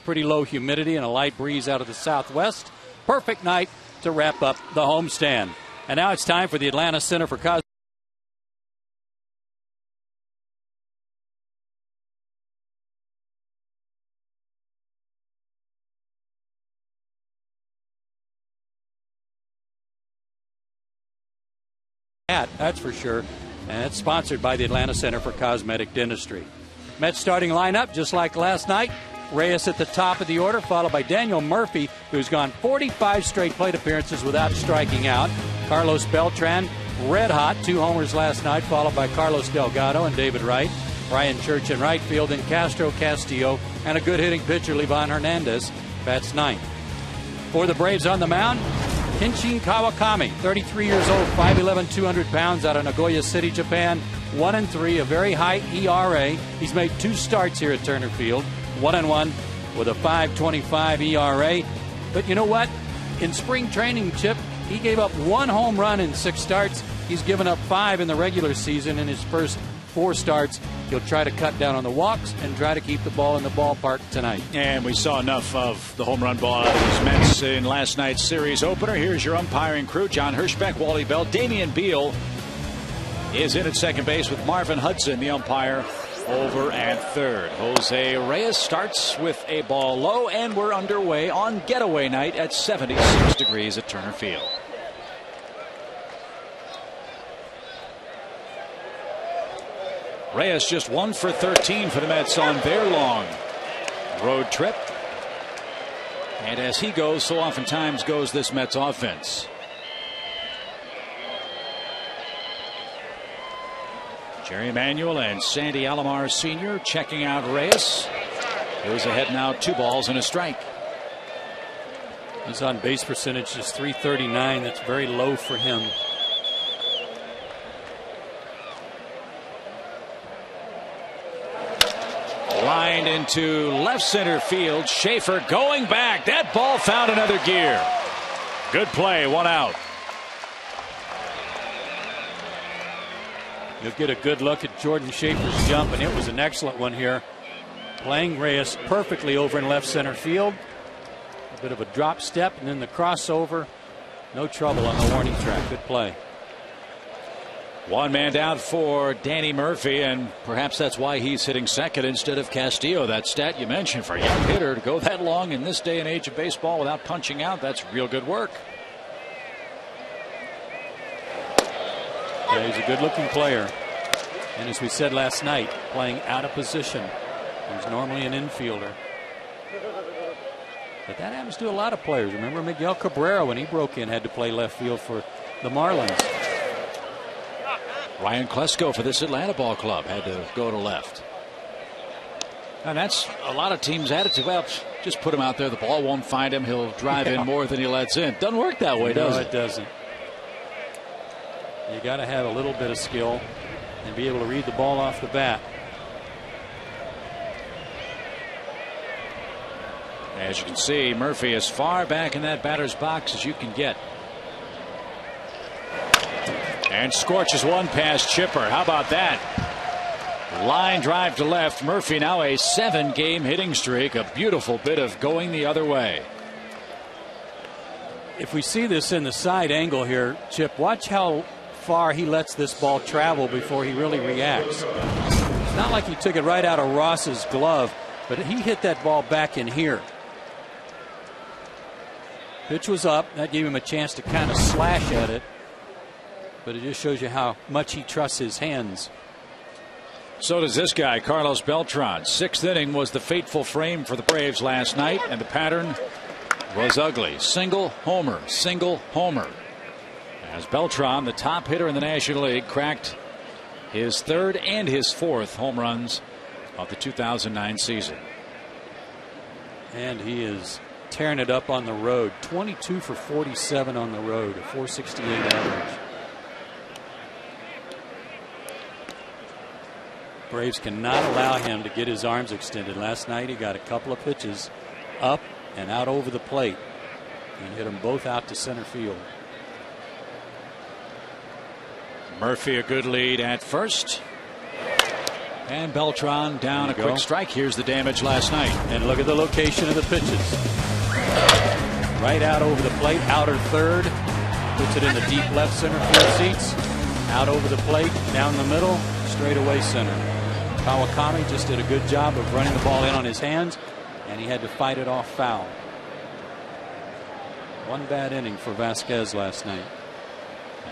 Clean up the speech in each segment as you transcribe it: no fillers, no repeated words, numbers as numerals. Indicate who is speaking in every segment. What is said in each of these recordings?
Speaker 1: pretty low humidity and a light breeze out of the southwest. Perfect night to wrap up the homestand. And now it's time for the Atlanta Center for Cosmetic. That's for sure. And it's sponsored by the Atlanta Center for Cosmetic Dentistry. Mets starting lineup, just like last night. Reyes at the top of the order, followed by Daniel Murphy, who's gone 45 straight plate appearances without striking out. Carlos Beltran, red hot, 2 homers last night, followed by Carlos Delgado and David Wright. Brian Church in right field, and Castro Castillo, and a good hitting pitcher, Livan Hernandez, bats ninth. For the Braves on the mound, Kenshin Kawakami, 33 years old, 5'11", 200 pounds, out of Nagoya City, Japan. 1-3, a very high ERA. He's made 2 starts here at Turner Field. 1-1 with a 5.25 ERA. But you know what? In spring training, Chip, he gave up 1 home run in 6 starts. He's given up 5 in the regular season in his first 4 starts. He'll try to cut down on the walks and try to keep the ball in the ballpark tonight.
Speaker 2: And we saw enough of the home run ball out of these Mets in last night's series opener. Here's your umpiring crew. John Hirschbeck, Wally Bell, Damian Beal is in at second base with Marvin Hudson, the umpire, over at third. Jose Reyes starts with a ball low, and we're underway on getaway night at 76 degrees at Turner Field. Reyes just 1 for 13 for the Mets on their long road trip. And as he goes, so oftentimes goes this Mets offense. Jerry Emanuel and Sandy Alomar Sr. checking out Reyes. Goes ahead now, 2 balls and a strike.
Speaker 1: His on base percentage is .339. That's very low for him.
Speaker 2: Lined into left center field. Schaefer going back. That ball found another gear. Good play, 1 out.
Speaker 1: You'll get a good look at Jordan Schaefer's jump, and it was an excellent one here. Playing Reyes perfectly over in left center field. A bit of a drop step, and then the crossover. No trouble on the warning track. Good play.
Speaker 2: 1 man down for Danny Murphy, and perhaps that's why he's hitting second instead of Castillo. That stat you mentioned for a young hitter to go that long in this day and age of baseball without punching out, that's real good work.
Speaker 1: Yeah, he's a good-looking player. And as we said last night, playing out of position. He's normally an infielder. But that happens to a lot of players. Remember Miguel Cabrera, when he broke in, had to play left field for the Marlins.
Speaker 2: Ryan Klesko for this Atlanta ball club had to go to left. And that's a lot of teams' attitude. Well, just put him out there. The ball won't find him. He'll drive in more than he lets in. Doesn't work that way, does it?
Speaker 1: No, it doesn't. You got to have a little bit of skill and be able to read the ball off the bat.
Speaker 2: As you can see, Murphy as far back in that batter's box as you can get. And scorches one past Chipper. How about that? Line drive to left. Murphy now a 7-game hitting streak. A beautiful bit of going the other way.
Speaker 1: If we see this in the side angle here, Chip, watch how far he lets this ball travel before he really reacts. It's not like he took it right out of Ross's glove, but he hit that ball back in here. Pitch was up. That gave him a chance to kind of slash at it. But it just shows you how much he trusts his hands.
Speaker 2: So does this guy, Carlos Beltran. 6th inning was the fateful frame for the Braves last night, and the pattern was ugly. Single homer, single homer. As Beltran, the top hitter in the National League, cracked his 3rd and his 4th home runs of the 2009 season.
Speaker 1: And he is tearing it up on the road. 22 for 47 on the road, a .468 average. Braves cannot allow him to get his arms extended. Last night he got a couple of pitches up and out over the plate and hit them both out to center field.
Speaker 2: Murphy a good lead at first. And Beltran down a quick strike. Here's the damage last night.
Speaker 1: And look at the location of the pitches. Right out over the plate, outer third. Puts it in the deep left center field seats. Out over the plate, down the middle, straight away center. Kawakami just did a good job of running the ball in on his hands, and he had to fight it off foul. One bad inning for Vasquez last night.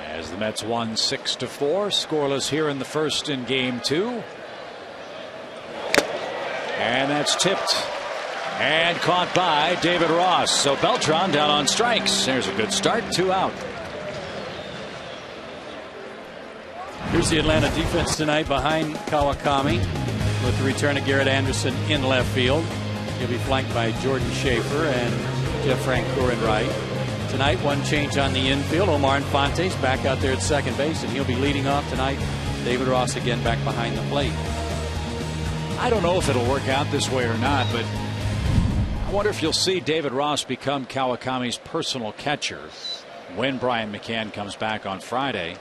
Speaker 2: As the Mets won 6-4, scoreless here in the first in game 2. And that's tipped and caught by David Ross. So Beltran down on strikes. There's a good start. 2 out.
Speaker 1: Here's the Atlanta defense tonight behind Kawakami with the return of Garrett Anderson in left field. He'll be flanked by Jordan Schaefer and Jeff Francoeur in right. Tonight, one change on the infield. Omar Infante's back out there at second base, and he'll be leading off tonight. David Ross again back behind the plate.
Speaker 2: I don't know if it'll work out this way or not, but I wonder if you'll see David Ross become Kawakami's personal catcher when Brian McCann comes back on Friday.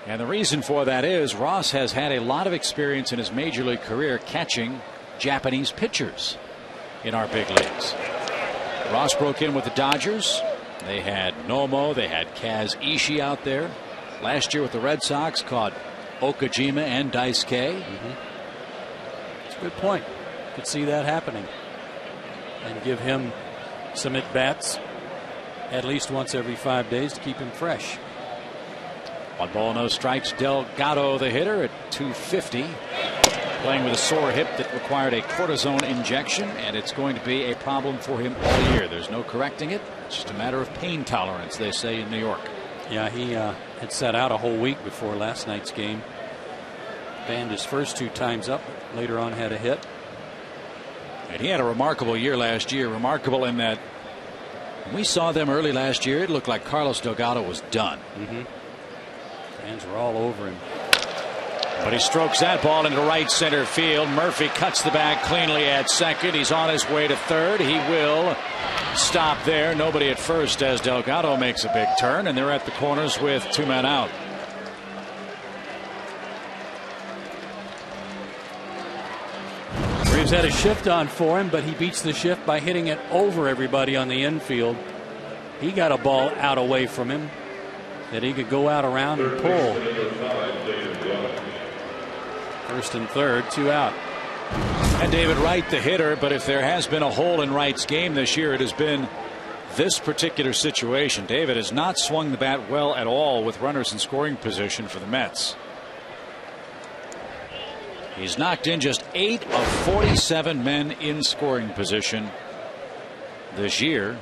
Speaker 2: And the reason for that is Ross has had a lot of experience in his major league career catching Japanese pitchers in our big leagues. Ross broke in with the Dodgers. They had Nomo, they had Kaz Ishii out there. Last year with the Red Sox, caught Okajima and Daisuke.
Speaker 1: That's a good point. Could see that happening. And give him some at-bats at least once every 5 days to keep him fresh.
Speaker 2: 1 ball, no strikes. Delgado, the hitter, at 250. Playing with a sore hip that required a cortisone injection, and it's going to be a problem for him all year. There's no correcting it. It's just a matter of pain tolerance, they say in New York.
Speaker 1: Yeah, he had sat out a whole week before last night's game. Banned his first 2 times up, later on had a hit.
Speaker 2: And he had a remarkable year last year. Remarkable in that when we saw them early last year, it looked like Carlos Delgado was done.
Speaker 1: Fans were all over him.
Speaker 2: But he strokes that ball into right center field. Murphy cuts the bag cleanly at second. He's on his way to third. He will stop there. Nobody at first as Delgado makes a big turn, and they're at the corners with 2 men out.
Speaker 1: Reeves had a shift on for him, but he beats the shift by hitting it over everybody on the infield. He got a ball out away from him that he could go out around and pull. First and third, 2 out.
Speaker 2: And David Wright, the hitter, but if there has been a hole in Wright's game this year, it has been this particular situation. David has not swung the bat well at all with runners in scoring position for the Mets. He's knocked in just 8 of 47 men in scoring position this year.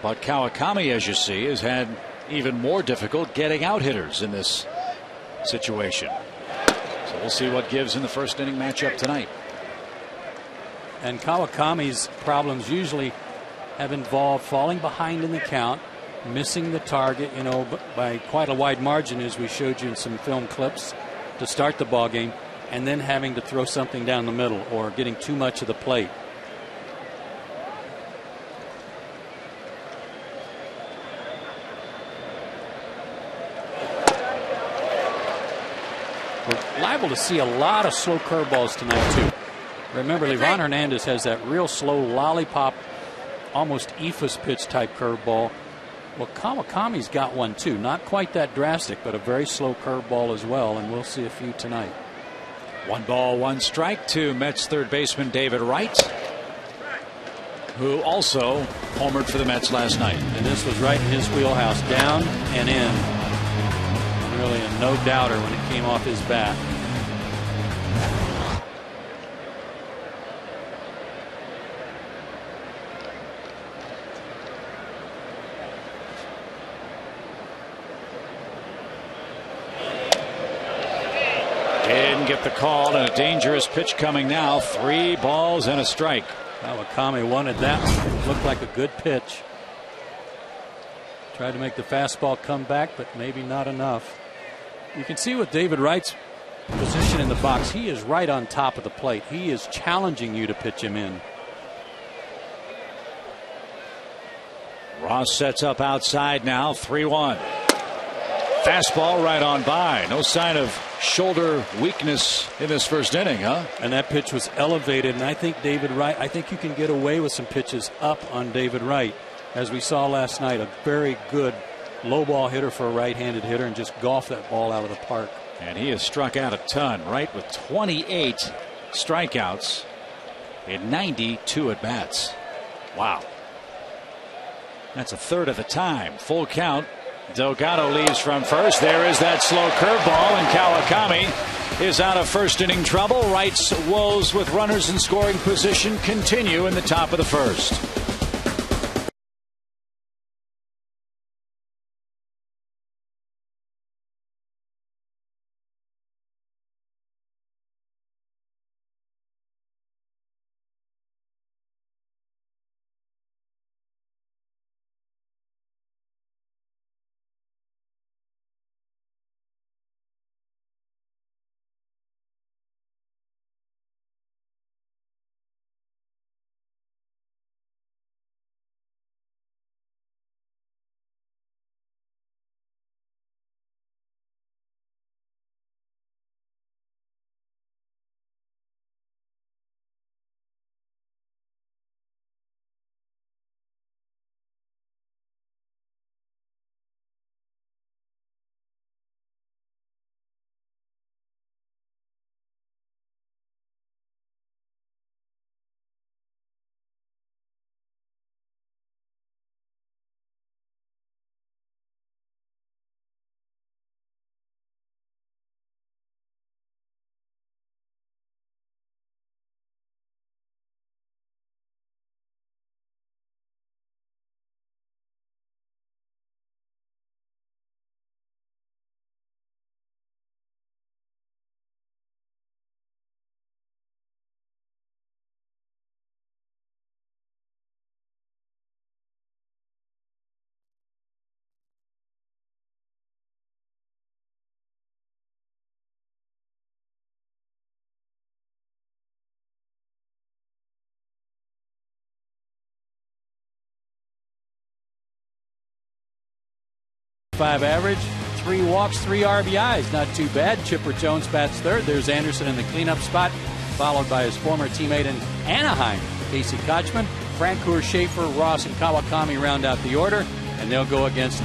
Speaker 2: But Kawakami, as you see, has had even more difficult getting out hitters in this situation. So we'll see what gives in the first inning matchup tonight.
Speaker 1: And Kawakami's problems usually have involved falling behind in the count, missing the target, by quite a wide margin, as we showed you in some film clips to start the ball game, and then having to throw something down the middle or getting too much of the plate. We're liable to see a lot of slow curveballs tonight, too. Remember, Livan Hernandez has that real slow lollipop, almost ephus pitch type curveball. Well, Kawakami's got one, too. Not quite that drastic, but a very slow curveball as well, and we'll see a few tonight.
Speaker 2: 1 ball, 1 strike to Mets third baseman David Wright, who also homered for the Mets last night.
Speaker 1: And this was right in his wheelhouse, down and in. Really a no-doubter when it came off his bat.
Speaker 2: Didn't get the call, and a dangerous pitch coming now. 3 balls and a strike.
Speaker 1: Kawakami wanted that one. Looked like a good pitch. Tried to make the fastball come back, but maybe not enough. You can see with David Wright's position in the box, he is right on top of the plate. He is challenging you to pitch him in.
Speaker 2: Ross sets up outside now. 3-1. Fastball right on by. No sign of shoulder weakness in this first inning, huh?
Speaker 1: And that pitch was elevated, and I think David Wright, I think you can get away with some pitches up on David Wright. As we saw last night, a very good low ball hitter for a right-handed hitter, and just golf that ball out of the park.
Speaker 2: And he has struck out a ton, Wright, with 28 strikeouts in 92 at-bats. Wow. That's a third of the time. Full count. Delgado leaves from first. There is that slow curveball, and Kawakami is out of first inning trouble. Wright's woes with runners in scoring position continue in the top of the first.
Speaker 1: Average, 3 walks, 3 RBIs. Not too bad. Chipper Jones bats third. There's Anderson in the cleanup spot, followed by his former teammate in Anaheim, Casey Kochman. Francoeur, Schaefer, Ross, and Kawakami round out the order, and they'll go against,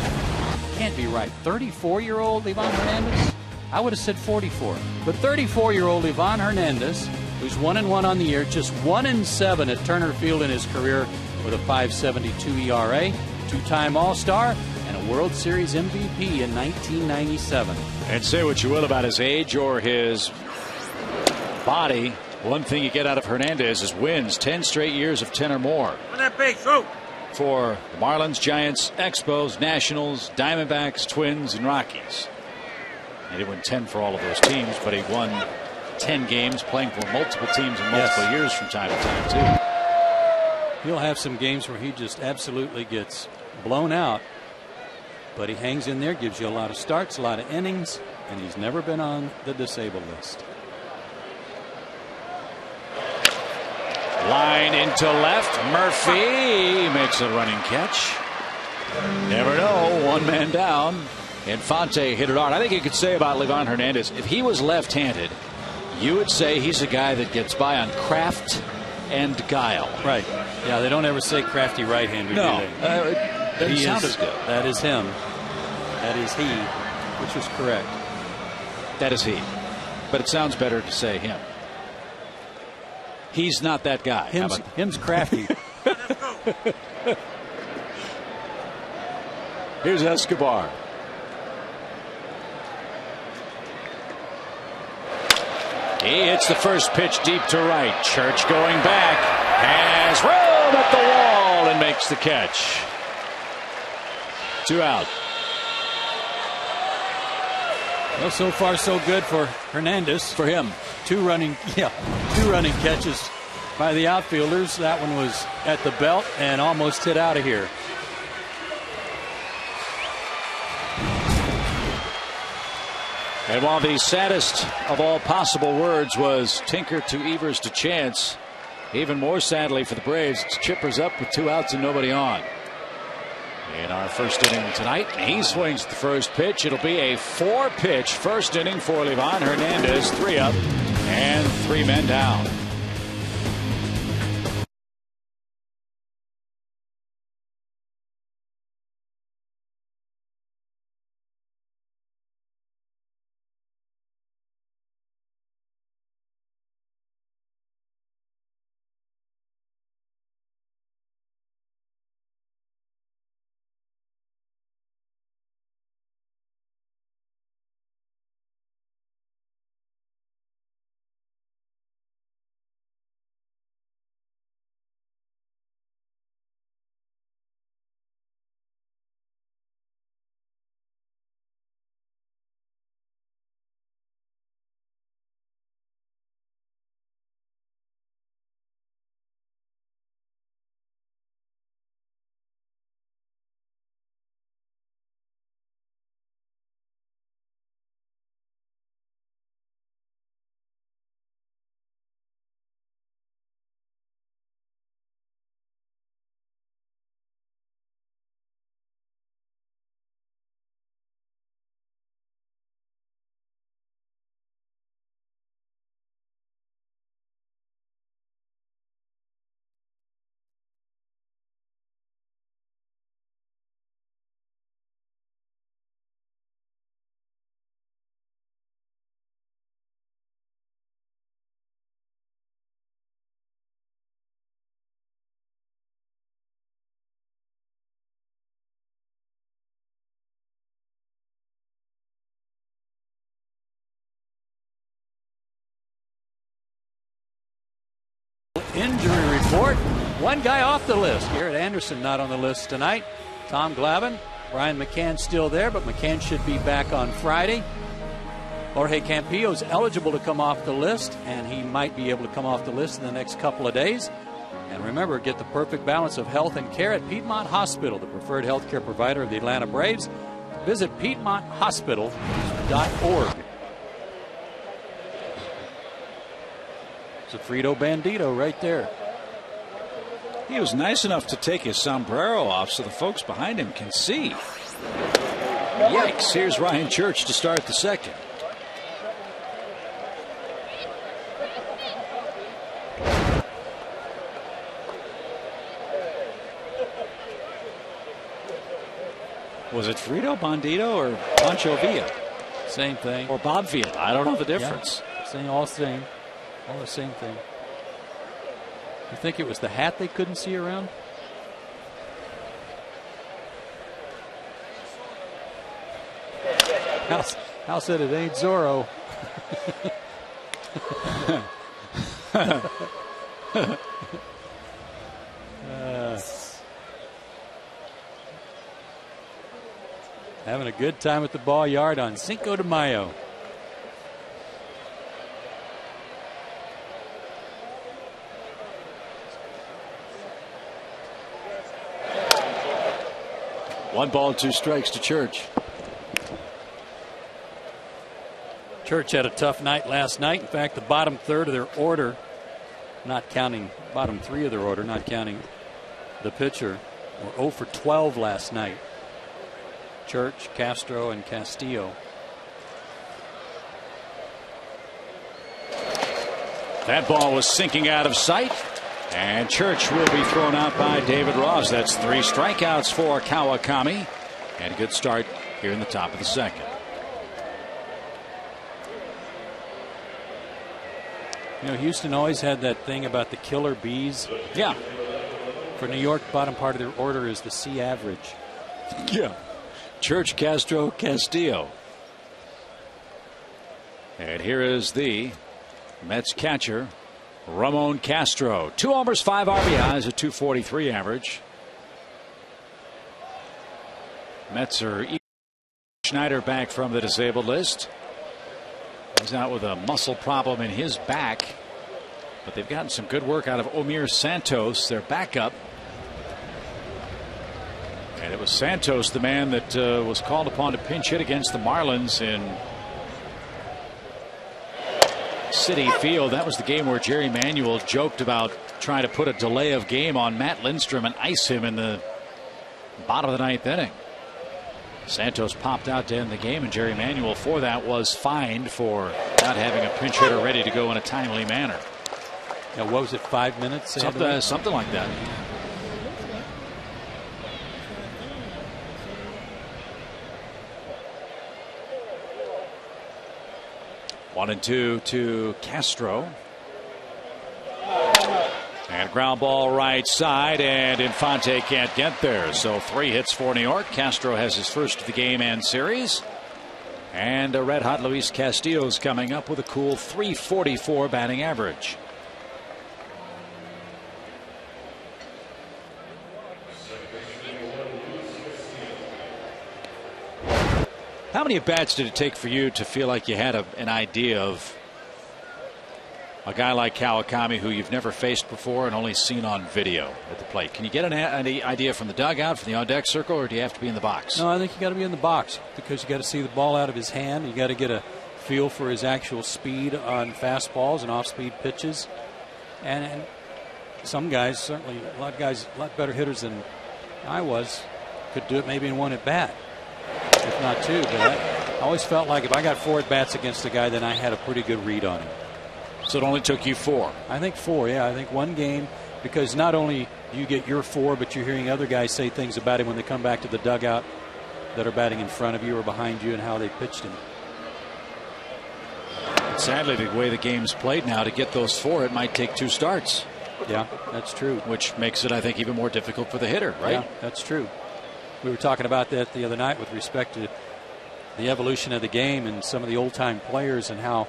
Speaker 1: can't be right, 34-year-old Ivan Hernandez? I would have said 44. But 34-year-old Ivan Hernandez, who's 1-1 on the year, just 1-7 at Turner Field in his career with a 5.72 ERA, two-time All-Star, and a World Series MVP in 1997.
Speaker 2: And say what you will about his age or his body, one thing you get out of Hernandez is wins. 10 straight years of 10 or more.
Speaker 3: On that base, go.
Speaker 2: For the Marlins, Giants, Expos, Nationals, Diamondbacks, Twins, and Rockies. He didn't win 10 for all of those teams, but he won 10 games playing for multiple teams in multiple years from time to time, too.
Speaker 1: He'll have some games where he just absolutely gets blown out. But he hangs in there, gives you a lot of starts, a lot of innings, and he's never been on the disabled list.
Speaker 2: Line into left. Murphy makes a running catch. Never know. One man down. Infante hit it hard. I think you could say about Ivan Hernandez, if he was left-handed, you would say he's a guy that gets by on craft and guile.
Speaker 1: Right. Yeah, they don't ever say crafty right-hander,
Speaker 2: no.
Speaker 1: do they?
Speaker 2: He is good.
Speaker 1: That is him. That is he, which is correct.
Speaker 2: That is he. But it sounds better to say him. He's not that guy.
Speaker 1: Him's crafty.
Speaker 2: Here's Escobar. He hits the first pitch deep to right. Church going back. Has room at the wall and makes the catch. 2 out.
Speaker 1: Well, so far so good for Hernandez.
Speaker 2: For him.
Speaker 1: Two running catches by the outfielders. That one was at the belt and almost hit out of here.
Speaker 2: And while the saddest of all possible words was Tinker to Evers to Chance, even more sadly for the Braves, it's Chipper's up with 2 outs and nobody on. in our first inning tonight. He swings the first pitch. It'll be a 4-pitch first inning for Livan Hernandez. 3 up and 3 men down.
Speaker 1: Injury report. One guy off the list. Garrett Anderson not on the list tonight. Tom Glavine. Brian McCann still there, but McCann should be back on Friday. Jorge Campillo is eligible to come off the list, and he might be able to come off the list in the next couple of days. And remember, get the perfect balance of health and care at Piedmont Hospital, the preferred health care provider of the Atlanta Braves. Visit PiedmontHospital.org. Frito Bandito right there.
Speaker 2: He was nice enough to take his sombrero off so the folks behind him can see. Yikes. Here's Ryan Church to start the second. Was it Frito Bandito or Pancho Villa?
Speaker 1: Same thing.
Speaker 2: Or Bob Villa. I don't know the difference.
Speaker 1: Yeah, all the same thing. You think it was the hat they couldn't see around? Hal said it ain't Zorro. Having a good time at the ball yard on Cinco de Mayo.
Speaker 2: One ball, 2 strikes to Church.
Speaker 1: Church had a tough night last night. In fact, the bottom third of their order, not counting bottom 3 of their order, not counting the pitcher, were 0 for 12 last night. Church, Castro, and Castillo.
Speaker 2: That ball was sinking out of sight. And Church will be thrown out by David Ross. That's 3 strikeouts for Kawakami. And a good start here in the top of the second.
Speaker 1: You know, Houston always had that thing about the killer bees.
Speaker 2: Yeah.
Speaker 1: For New York, bottom part of their order is the C average.
Speaker 2: Yeah. Church, Castro, Castillo. And here is the Mets catcher, Ramon Castro. 2 homers, 5 RBIs, a .243 average. Mets are Schneider back from the disabled list. He's out with a muscle problem in his back. But they've gotten some good work out of Omir Santos, their backup. And it was Santos, the man that was called upon to pinch hit against the Marlins in Citi Field. That was the game where Jerry Manuel joked about trying to put a delay of game on Matt Lindstrom and ice him in the Bottom of the ninth inning. Santos popped out to end the game, and Jerry Manuel for that was fined for not having a pinch hitter ready to go in a timely manner.
Speaker 1: Now, what was it, 5 minutes?
Speaker 2: Something like that. One and two to Castro. And ground ball right side, and Infante can't get there. So 3 hits for New York. Castro has his first of the game and series. And a red hot Luis Castillo's coming up with a cool .344 batting average. How many at-bats did it take for you to feel like you had an idea of a guy like Kawakami who you've never faced before and only seen on video at the plate? Can you get an idea from the dugout, from the on-deck circle, or do you have to be in the box?
Speaker 1: No, I think you got to be in the box because you got to see the ball out of his hand. You got to get a feel for his actual speed on fastballs and off-speed pitches. And some guys, certainly a lot better hitters than I was, could do it maybe in one at-bat, if not two. But I always felt like if I got 4 at-bats against a guy, then I had a pretty good read on him.
Speaker 2: So it only took you 4?
Speaker 1: I think 4, yeah. I think one game, because not only do you get your 4, but you're hearing other guys say things about him when they come back to the dugout that are batting in front of you or behind you and how they pitched him.
Speaker 2: Sadly, the way the game's played now, to get those 4, it might take 2 starts.
Speaker 1: Yeah, that's true.
Speaker 2: Which makes it, I think, even more difficult for the hitter, right?
Speaker 1: Yeah, that's true. We were talking about that the other night with respect to the evolution of the game and some of the old-time players and how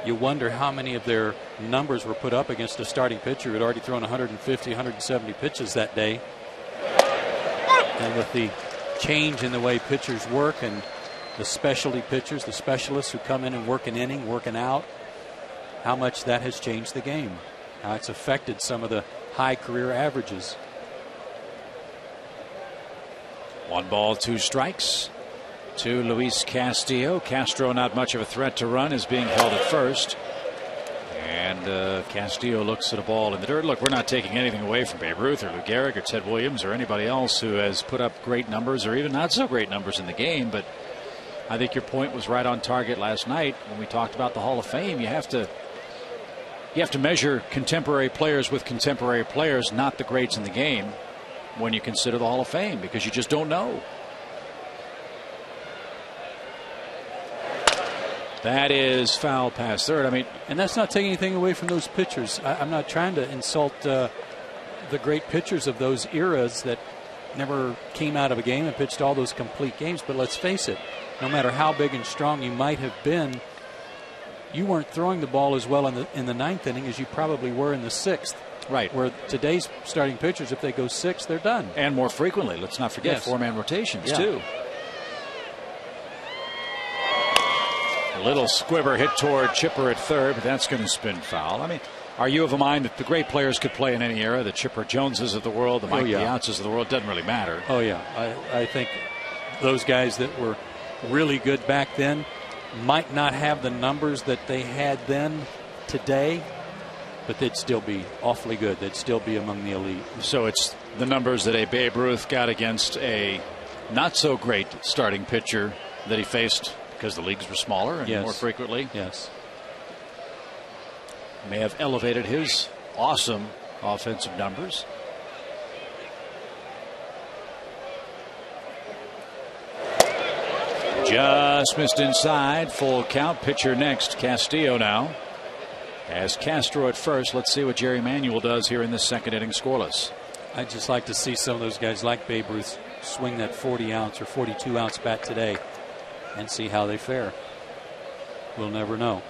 Speaker 1: you wonder how many of their numbers were put up against a starting pitcher who had already thrown 150, 170 pitches that day. And with the change in the way pitchers work and the specialty pitchers, the specialists who come in and work an inning, working out, how much that has changed the game, how it's affected some of the high career averages.
Speaker 2: 1 ball, 2 strikes to Luis Castillo. Castro not much of a threat to run, is being held at first. And Castillo looks at a ball in the dirt. Look, we're not taking anything away from Babe Ruth or Lou Gehrig or Ted Williams or anybody else who has put up great numbers or even not so great numbers in the game. But I think your point was right on target last night when we talked about the Hall of Fame. You have to measure contemporary players with contemporary players, not the greats in the game, when you consider the Hall of Fame, because you just don't know. That is foul past third. I mean,
Speaker 1: and that's not taking anything away from those pitchers. I'm not trying to insult the great pitchers of those eras that never came out of a game and pitched all those complete games. But let's face it, no matter how big and strong you might have been, you weren't throwing the ball as well in the 9th inning as you probably were in the 6th.
Speaker 2: Right.
Speaker 1: Where today's starting pitchers, if they go 6, they're done.
Speaker 2: And more frequently. Let's not forget,
Speaker 1: yes.
Speaker 2: 4-man rotations, too. A little squibber hit toward Chipper at third, but that's going to spin foul. I mean, are you of a mind that the great players could play in any era? The Chipper Joneses of the world, the Mike Piazzas of the world, doesn't really matter.
Speaker 1: Oh, yeah. I think those guys that were really good back then might not have the numbers that they had then today, but they'd still be awfully good. They'd still be among the elite.
Speaker 2: So it's the numbers that a Babe Ruth got against a not so great starting pitcher that he faced because the leagues were smaller and more frequently.
Speaker 1: Yes.
Speaker 2: May have elevated his awesome offensive numbers. Just missed inside. Full count. Pitcher next. Castillo now. As Castro at first. Let's see what Jerry Manuel does here in this 2nd inning scoreless.
Speaker 1: I'd just like to see some of those guys like Babe Ruth swing that 40-ounce or 42-ounce bat today and see how they fare. We'll never know.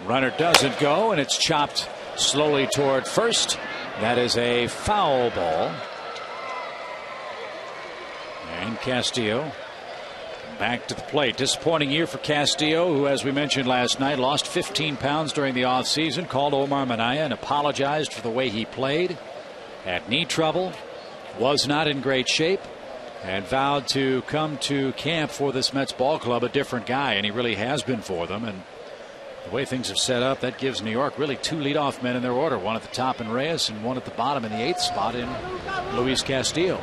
Speaker 2: Runner doesn't go, and it's chopped slowly toward first. That is a foul ball. And Castillo back to the plate. Disappointing year for Castillo, who, as we mentioned last night, lost 15 pounds during the offseason, called Omar Minaya and apologized for the way he played. Had knee trouble, was not in great shape, and vowed to come to camp for this Mets ball club a different guy, and he really has been for them. And The way things have set up, that gives New York really two leadoff men in their order. One at the top in Reyes and one at the bottom in the 8th spot in Luis Castillo.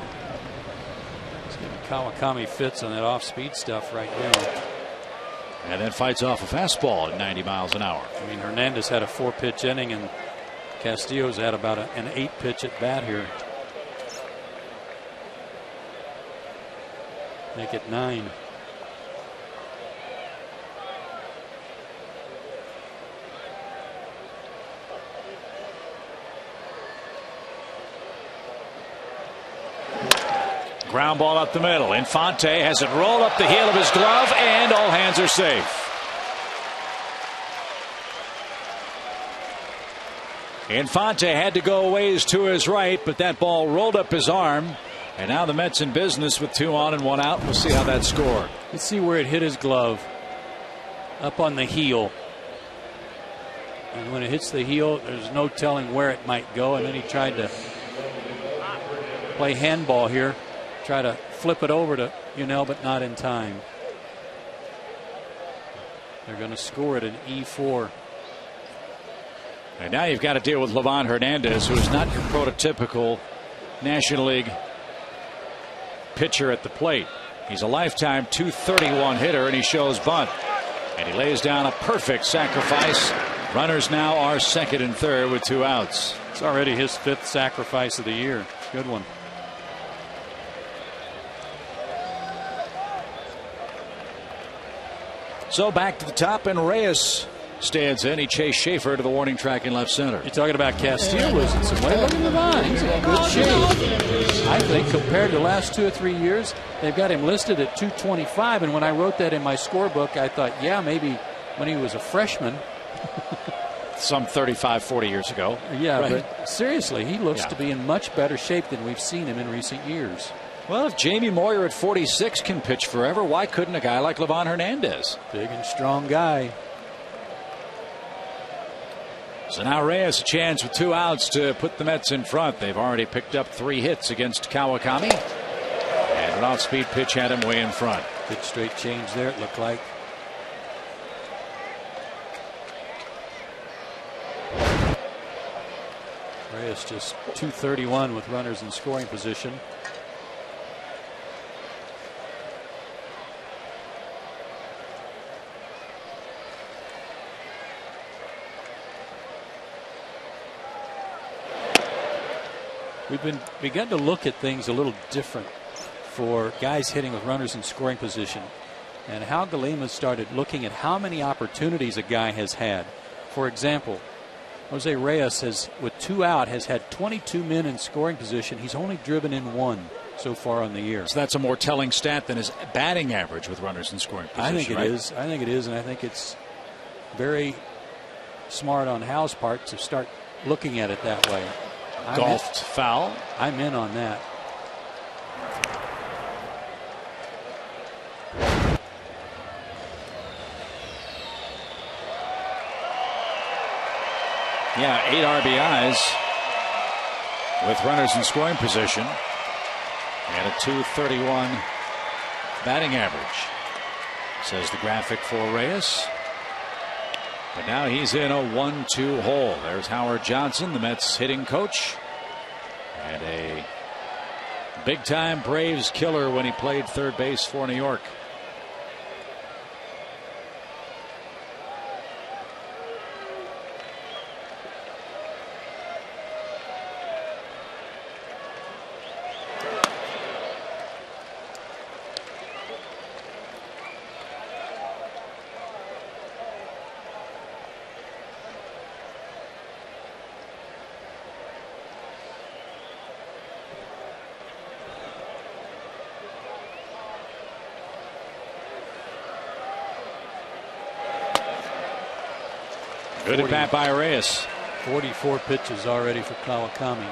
Speaker 1: He's getting Kawakami fits on that off-speed stuff right now.
Speaker 2: And then fights off a fastball at 90 miles an hour.
Speaker 1: I mean, Hernandez had a 4-pitch inning, and Castillo's had about an 8-pitch at bat here. Make it 9.
Speaker 2: Ground ball up the middle. Infante has it rolled up the heel of his glove, and all hands are safe. Infante had to go a ways to his right, but that ball rolled up his arm. And now the Mets in business with 2 on and 1 out. We'll see how that scored.
Speaker 1: Let's see where it hit his glove. Up on the heel. And when it hits the heel, there's no telling where it might go. And then he tried to play handball here. Try to flip it over to Yunel, but not in time. They're going to score it an E4.
Speaker 2: And now you've got to deal with Livan Hernandez, who is not your prototypical National League pitcher at the plate. He's a lifetime .231 hitter, and he shows bunt. And he lays down a perfect sacrifice. Runners now are 2nd and 3rd with 2 outs.
Speaker 1: It's already his 5th sacrifice of the year. Good one.
Speaker 2: So back to the top, and Reyes stands in. He chased Schaefer to the warning track in left center.
Speaker 1: You're talking about Castillo losing some weight. Look at Livan. He's in good shape. I think compared to the last 2 or 3 years, they've got him listed at 225. And when I wrote that in my scorebook, I thought, yeah, maybe when he was a freshman.
Speaker 2: Some 35, 40 years ago.
Speaker 1: Yeah,
Speaker 2: right?
Speaker 1: But seriously, he looks to be in much better shape than we've seen him in recent years.
Speaker 2: Well, if Jamie Moyer at 46 can pitch forever, why couldn't a guy like Livan Hernandez?
Speaker 1: Big and strong guy.
Speaker 2: So now Reyes a chance with 2 outs to put the Mets in front. They've already picked up 3 hits against Kawakami. And an off-speed pitch had him way in front.
Speaker 1: Good straight change there, it looked like. Reyes just 231 with runners in scoring position. We've begun to look at things a little different for guys hitting with runners in scoring position, and Hal Galima started looking at how many opportunities a guy has had. For example, Jose Reyes has, with 2 out, has had 22 men in scoring position. He's only driven in 1 so far on the year.
Speaker 2: So that's a more telling stat than his batting average with runners in scoring position.
Speaker 1: I think it is. I think it is, and I think it's very smart on Hal's part to start looking at it that way.
Speaker 2: Golfed foul.
Speaker 1: I'm in on that.
Speaker 2: Yeah, 8 RBIs with runners in scoring position and a .231 batting average, says the graphic for Reyes. But now he's in a 1-2 hole. There's Howard Johnson, the Mets hitting coach, and a big-time Braves killer when he played third base for New York. Good at bat by Reyes.
Speaker 1: 44 pitches already for Kawakami.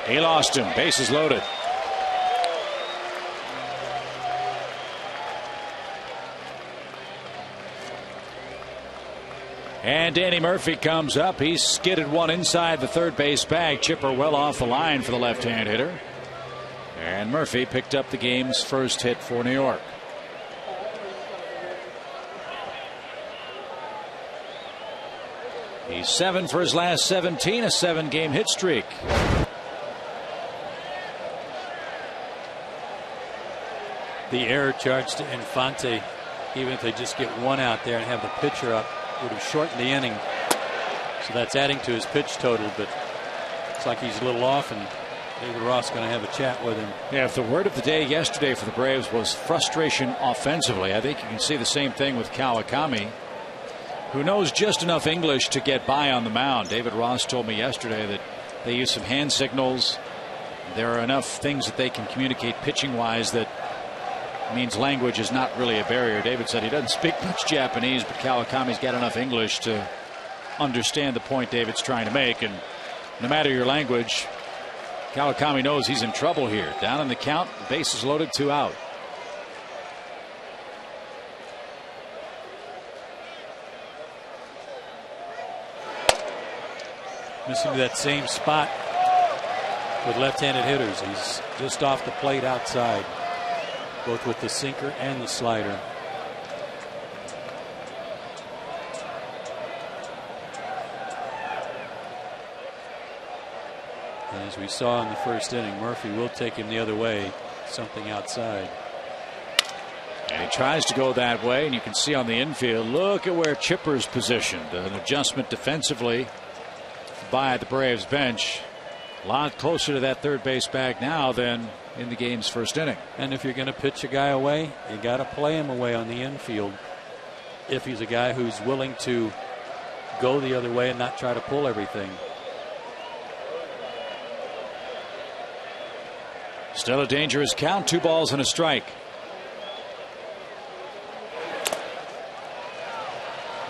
Speaker 2: He lost him. Bases loaded. And Danny Murphy comes up. He skidded one inside the third base bag. Chipper well off the line for the left-hand hitter. And Murphy picked up the game's first hit for New York. He's 7 for his last 17, a 7-game hit streak.
Speaker 1: The error charge to Infante, even if they just get one out there and have the pitcher up, would have shortened the inning. So that's adding to his pitch total, but it's like he's a little off, and David Ross going to have a chat with him.
Speaker 2: Yeah, if the word of the day yesterday for the Braves was frustration offensively, I think you can see the same thing with Kawakami, who knows just enough English to get by on the mound. David Ross told me yesterday that they use some hand signals. There are enough things that they can communicate pitching wise that means language is not really a barrier. David said he doesn't speak much Japanese, but Kawakami's got enough English to understand the point David's trying to make. And no matter your language, Kawakami knows he's in trouble here. Down in the count, bases loaded, 2 out.
Speaker 1: Missing that same spot with left-handed hitters. He's just off the plate outside, both with the sinker and the slider. And as we saw in the first inning, Murphy will take him the other way, something outside.
Speaker 2: And he tries to go that way, and you can see on the infield, look at where Chipper's positioned. An adjustment defensively by the Braves bench. A lot closer to that third base bag now than in the game's first inning.
Speaker 1: And if you're going to pitch a guy away, you got to play him away on the infield. If he's a guy who's willing to go the other way and not try to pull everything.
Speaker 2: Still a dangerous count, 2 balls and a strike.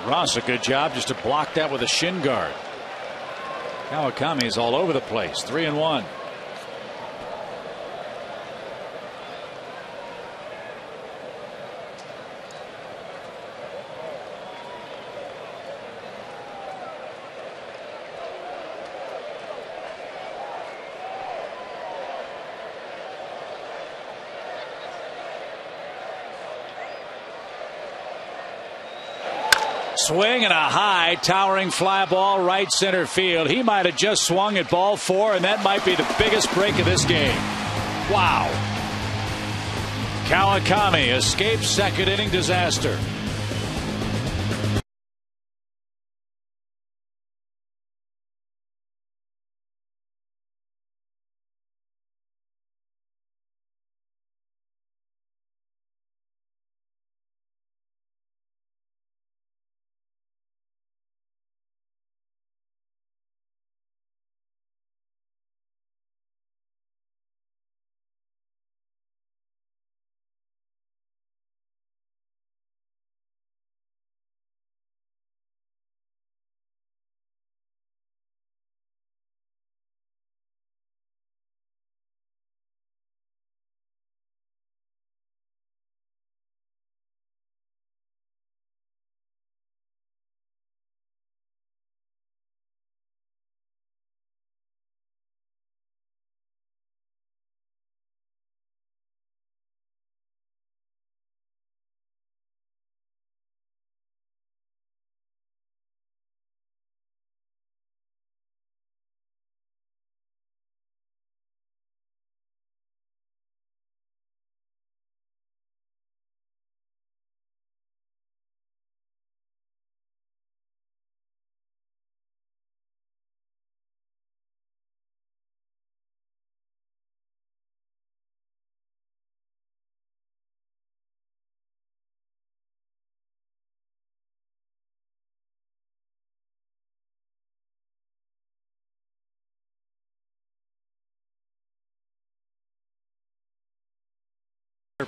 Speaker 2: Ross, a good job just to block that with a shin guard. Kawakami is all over the place. 3-1. Swing and a high towering fly ball right center field. He might have just swung at ball 4, and that might be the biggest break of this game. Wow. Kawakami escapes second inning disaster.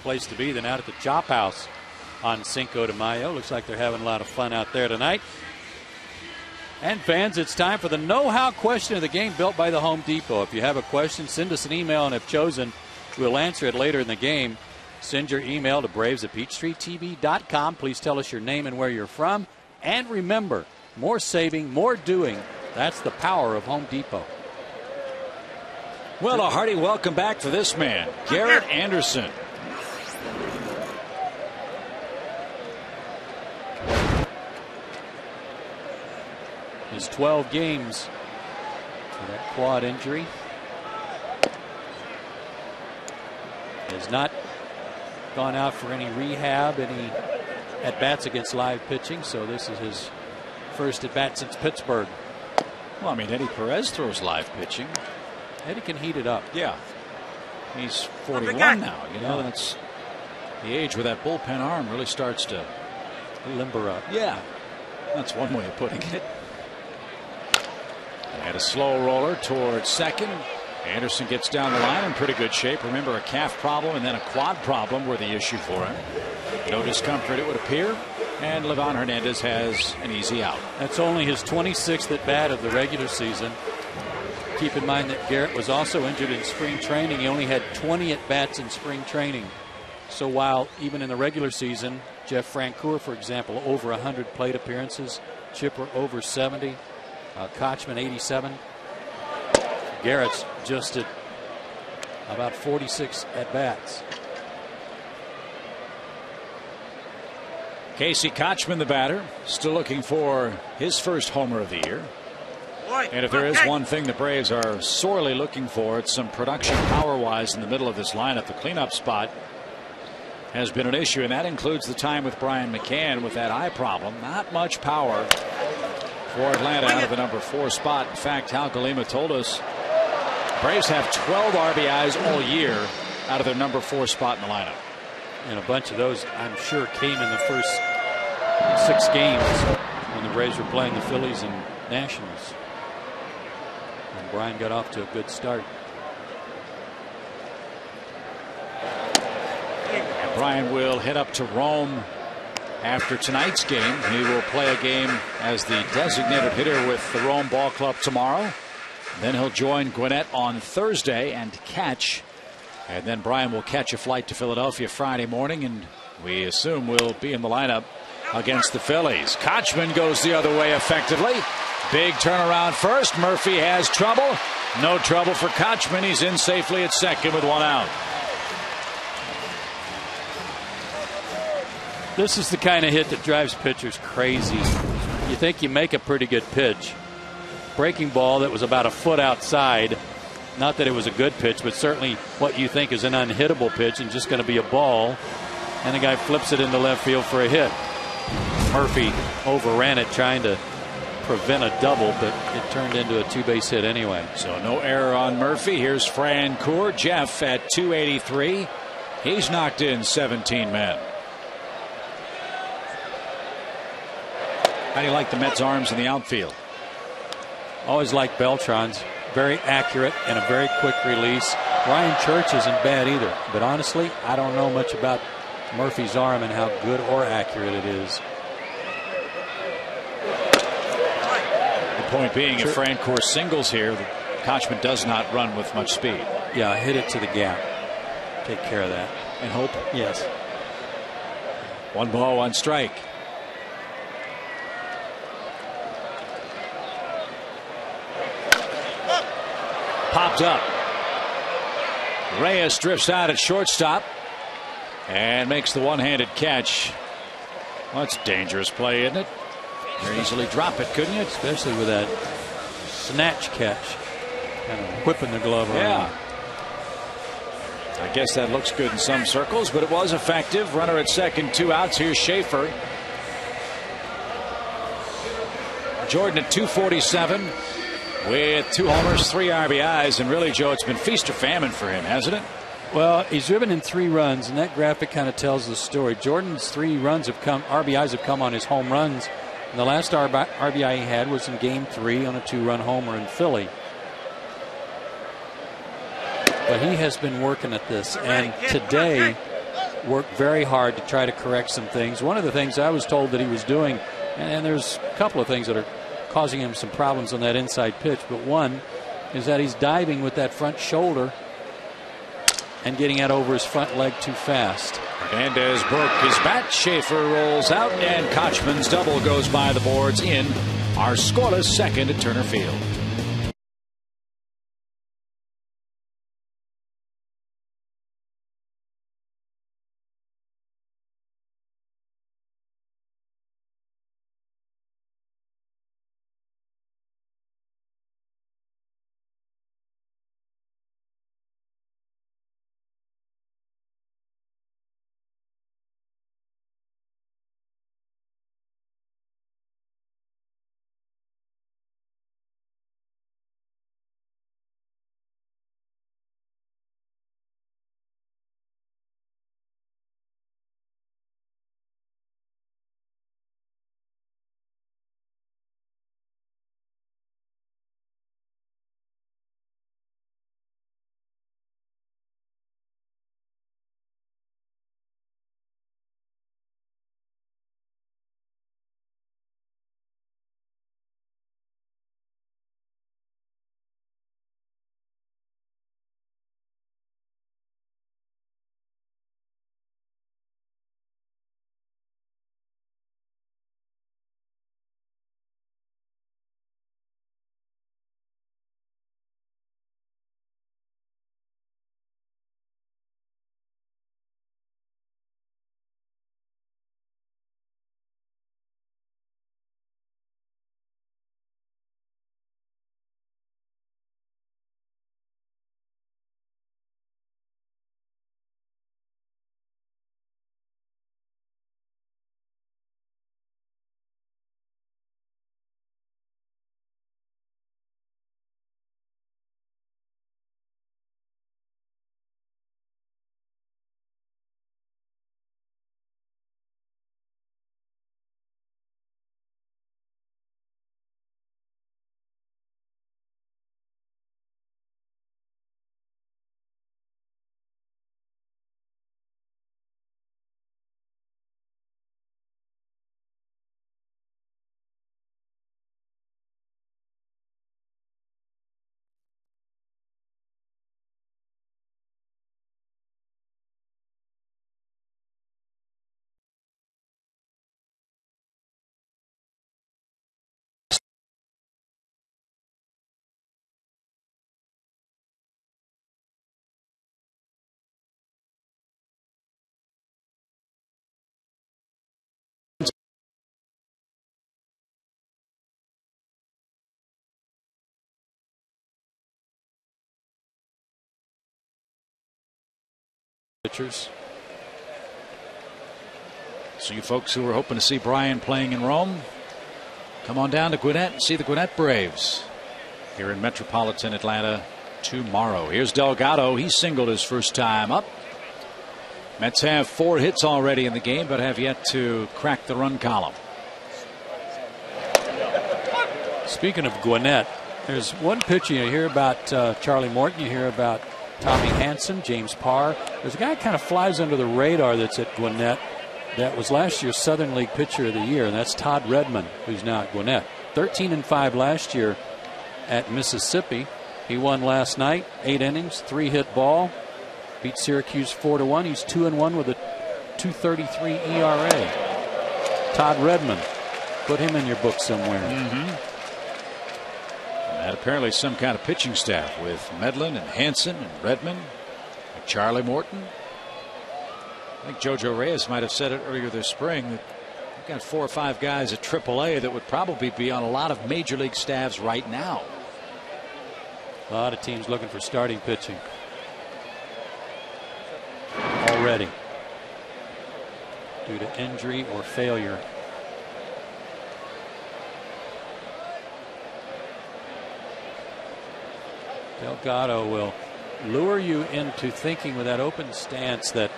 Speaker 1: Place to be than out at the Chop House on Cinco de Mayo. Looks like they're having a lot of fun out there tonight. And fans, it's time for the know-how question of the game built by the Home Depot. If you have a question, send us an email, and if chosen, we'll answer it later in the game. Send your email to braves@peachstreettv.com. Please tell us your name and where you're from. And remember, more saving, more doing. That's the power of Home Depot.
Speaker 2: Well, a hearty welcome back for this man, Garrett Anderson.
Speaker 1: His 12 games for that quad injury. Has not gone out for any rehab, any at-bats against live pitching, so this is his first at-bat since Pittsburgh.
Speaker 2: Well, I mean, Eddie Perez throws live pitching.
Speaker 1: Eddie can heat it up.
Speaker 2: Yeah. He's 41 now. You know, that's the age where that bullpen arm really starts to
Speaker 1: limber up.
Speaker 2: Yeah. That's one way of putting it. And a slow roller towards second. Anderson gets down the line in pretty good shape. Remember, a calf problem and then a quad problem were the issue for him. No discomfort, it would appear. And Livan Hernandez has an easy out.
Speaker 1: That's only his 26th at bat of the regular season. Keep in mind that Garrett was also injured in spring training. He only had 20 at bats in spring training. So while even in the regular season, Jeff Francoeur, for example, over 100 plate appearances, Chipper over 70, Kochman 87. Garrett's just at about 46 at bats.
Speaker 2: Casey Kochman, the batter, still looking for his first homer of the year. And if there is one thing the Braves are sorely looking for, it's some production power-wise in the middle of this lineup. The cleanup spot has been an issue, and that includes the time with Brian McCann with that eye problem. Not much power for Atlanta out of the number 4 spot. In fact, Hal Galima told us Braves have 12 RBIs all year out of their number 4 spot in the lineup.
Speaker 1: And a bunch of those, I'm sure, came in the first 6 games when the Braves were playing the Phillies and Nationals. And Brian got off to a good start.
Speaker 2: And Brian will head up to Rome after tonight's game. He will play a game as the designated hitter with the Rome Ball Club tomorrow. Then he'll join Gwinnett on Thursday and catch. And then Brian will catch a flight to Philadelphia Friday morning, and we assume will be in the lineup against the Phillies. Kochman goes the other way effectively. Big turnaround first. Murphy has trouble. No trouble for Kochman. He's in safely at second with 1 out.
Speaker 1: This is the kind of hit that drives pitchers crazy. You think you make a pretty good pitch. Breaking ball that was about a foot outside. Not that it was a good pitch, but certainly what you think is an unhittable pitch and just going to be a ball. And the guy flips it into left field for a hit. Murphy overran it trying to prevent a double, but it turned into a 2-base hit anyway.
Speaker 2: So no error on Murphy. Here's Francoeur. Jeff at 283. He's knocked in 17 men. How do you like the Mets' arms in the outfield?
Speaker 1: Always like Beltran's. Very accurate and a very quick release. Ryan Church isn't bad either, but honestly, I don't know much about Murphy's arm and how good or accurate it is.
Speaker 2: The point being, if Francoeur singles here, Kochman does not run with much speed.
Speaker 1: Yeah, hit it to the gap. Take care of that.
Speaker 2: And hope?
Speaker 1: Yes.
Speaker 2: 1 ball, 1 strike. Popped up. Reyes drifts out at shortstop and makes the one-handed catch. Well, that's a dangerous play, isn't it? Very easily drop it, couldn't you?
Speaker 1: Especially with that snatch catch. Kind of whipping the glove around.
Speaker 2: Yeah. I guess that looks good in some circles, but it was effective. Runner at second, 2 outs. Here's Schaefer. Jordan at 247. With 2 homers, 3 RBIs, and really, Joe, it's been feast or famine for him, hasn't it?
Speaker 1: Well, he's driven in 3 runs, and that graphic kind of tells the story. Jordan's 3 runs have come, RBIs have come on his home runs, and the last RBI he had was in Game 3 on a 2-run homer in Philly. But he has been working at this, and today worked very hard to try to correct some things. One of the things I was told that he was doing, and there's a couple of things that are causing him some problems on that inside pitch, but one is that he's diving with that front shoulder and getting out over his front leg too fast.
Speaker 2: Hernandez broke his bat. Schaefer rolls out, and Kochman's double goes by the boards in are scoreless second at Turner Field.
Speaker 1: Pitchers.
Speaker 2: So you folks who were hoping to see Brian playing in Rome, come on down to Gwinnett and see the Gwinnett Braves here in metropolitan Atlanta tomorrow. Here's Delgado. He singled his first time up. Mets have 4 hits already in the game, but have yet to crack the run column.
Speaker 1: Speaking of Gwinnett, there's one pitcher you hear about, Charlie Morton. You hear about Tommy Hanson, James Parr. There's a guy that kind of flies under the radar that's at Gwinnett. That was last year's Southern League Pitcher of the Year, and that's Todd Redmond, who's now at Gwinnett. 13-5 last year at Mississippi. He won last night, 8 innings, 3-hit ball. Beat Syracuse 4-1. He's 2-1 with a 2.33 ERA. Todd Redmond. Put him in your book somewhere.
Speaker 2: And apparently some kind of pitching staff with Medlin and Hanson and Redmond and Charlie Morton. I think JoJo Reyes might have said it earlier this spring that we've got 4 or 5 guys at AAA that would probably be on a lot of major league staffs right now.
Speaker 1: A lot of teams looking for starting pitching already due to injury or failure. Delgado will lure you into thinking with that open stance that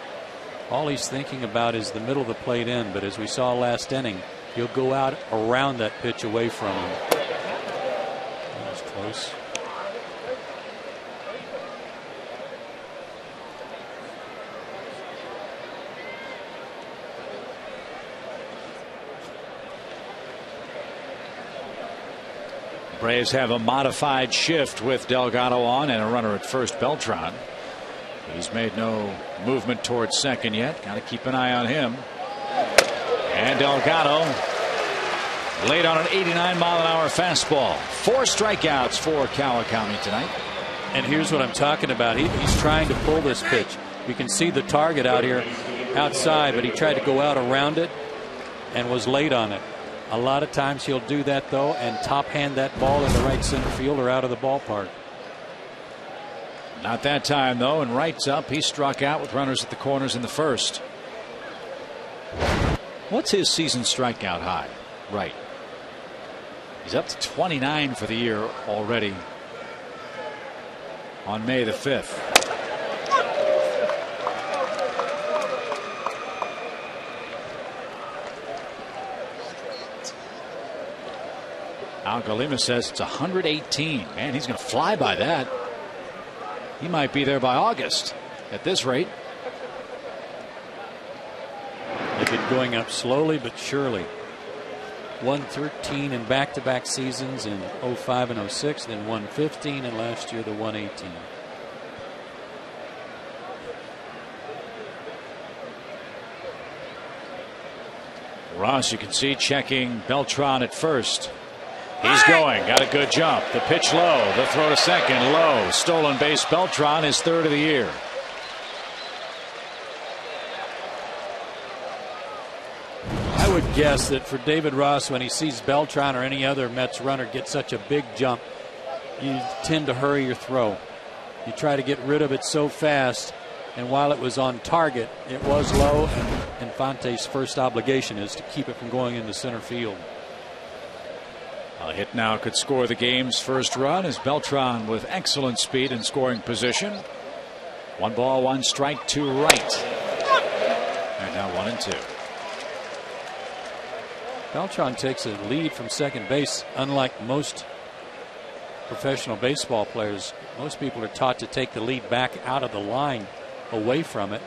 Speaker 1: all he's thinking about is the middle of the plate end. But as we saw last inning, he'll go out around that pitch away from him. That was close.
Speaker 2: Braves have a modified shift with Delgado on and a runner at first, Beltran. He's made no movement towards second yet. Got to keep an eye on him. And Delgado Late on an 89-mile-an-hour fastball. 4 strikeouts for Kawakami tonight.
Speaker 1: And here's what I'm talking about. He's trying to pull this pitch. You can see the target out here outside, but he tried to go out around it and was late on it. A lot of times he'll do that, though, and top hand that ball in the right center field or out of the ballpark.
Speaker 2: Not that time, though, and Wright's up. He struck out with runners at the corners in the first. What's his season strikeout high? Wright. He's up to 29 for the year already on May the 5th. Al Galima says it's 118. Man, he's going to fly by that. He might be there by August at this rate.
Speaker 1: They've been going up slowly but surely. 113 in back-to-back seasons in 05 and 06, then 115, and last year the 118.
Speaker 2: Ross, you can see checking Beltran at first. He's going. Got a good jump. The pitch low. The throw to second low. Stolen base. Beltran is 3rd of the year.
Speaker 1: I would guess that for David Ross, when he sees Beltran or any other Mets runner get such a big jump, you tend to hurry your throw. You try to get rid of it so fast, and while it was on target, it was low, and Infante's first obligation is to keep it from going into center field.
Speaker 2: A hit now could score the game's first run as Beltran with excellent speed and scoring position. 1 ball, 1 strike to right. And now 1-2.
Speaker 1: Beltran takes a lead from second base. Unlike most professional baseball players, most people are taught to take the lead back out of the line, away from it,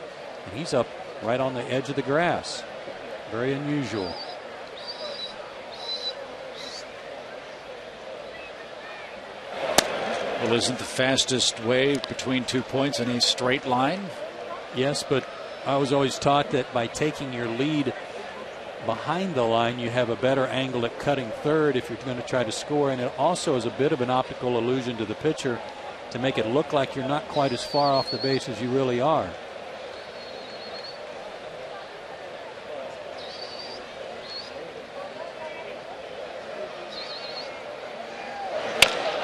Speaker 1: and he's up right on the edge of the grass. Very unusual.
Speaker 2: Well, isn't the fastest way between 2 points any straight line?
Speaker 1: Yes, but I was always taught that by taking your lead behind the line, you have a better angle at cutting third if you're going to try to score, and it also is a bit of an optical illusion to the pitcher to make it look like you're not quite as far off the base as you really are.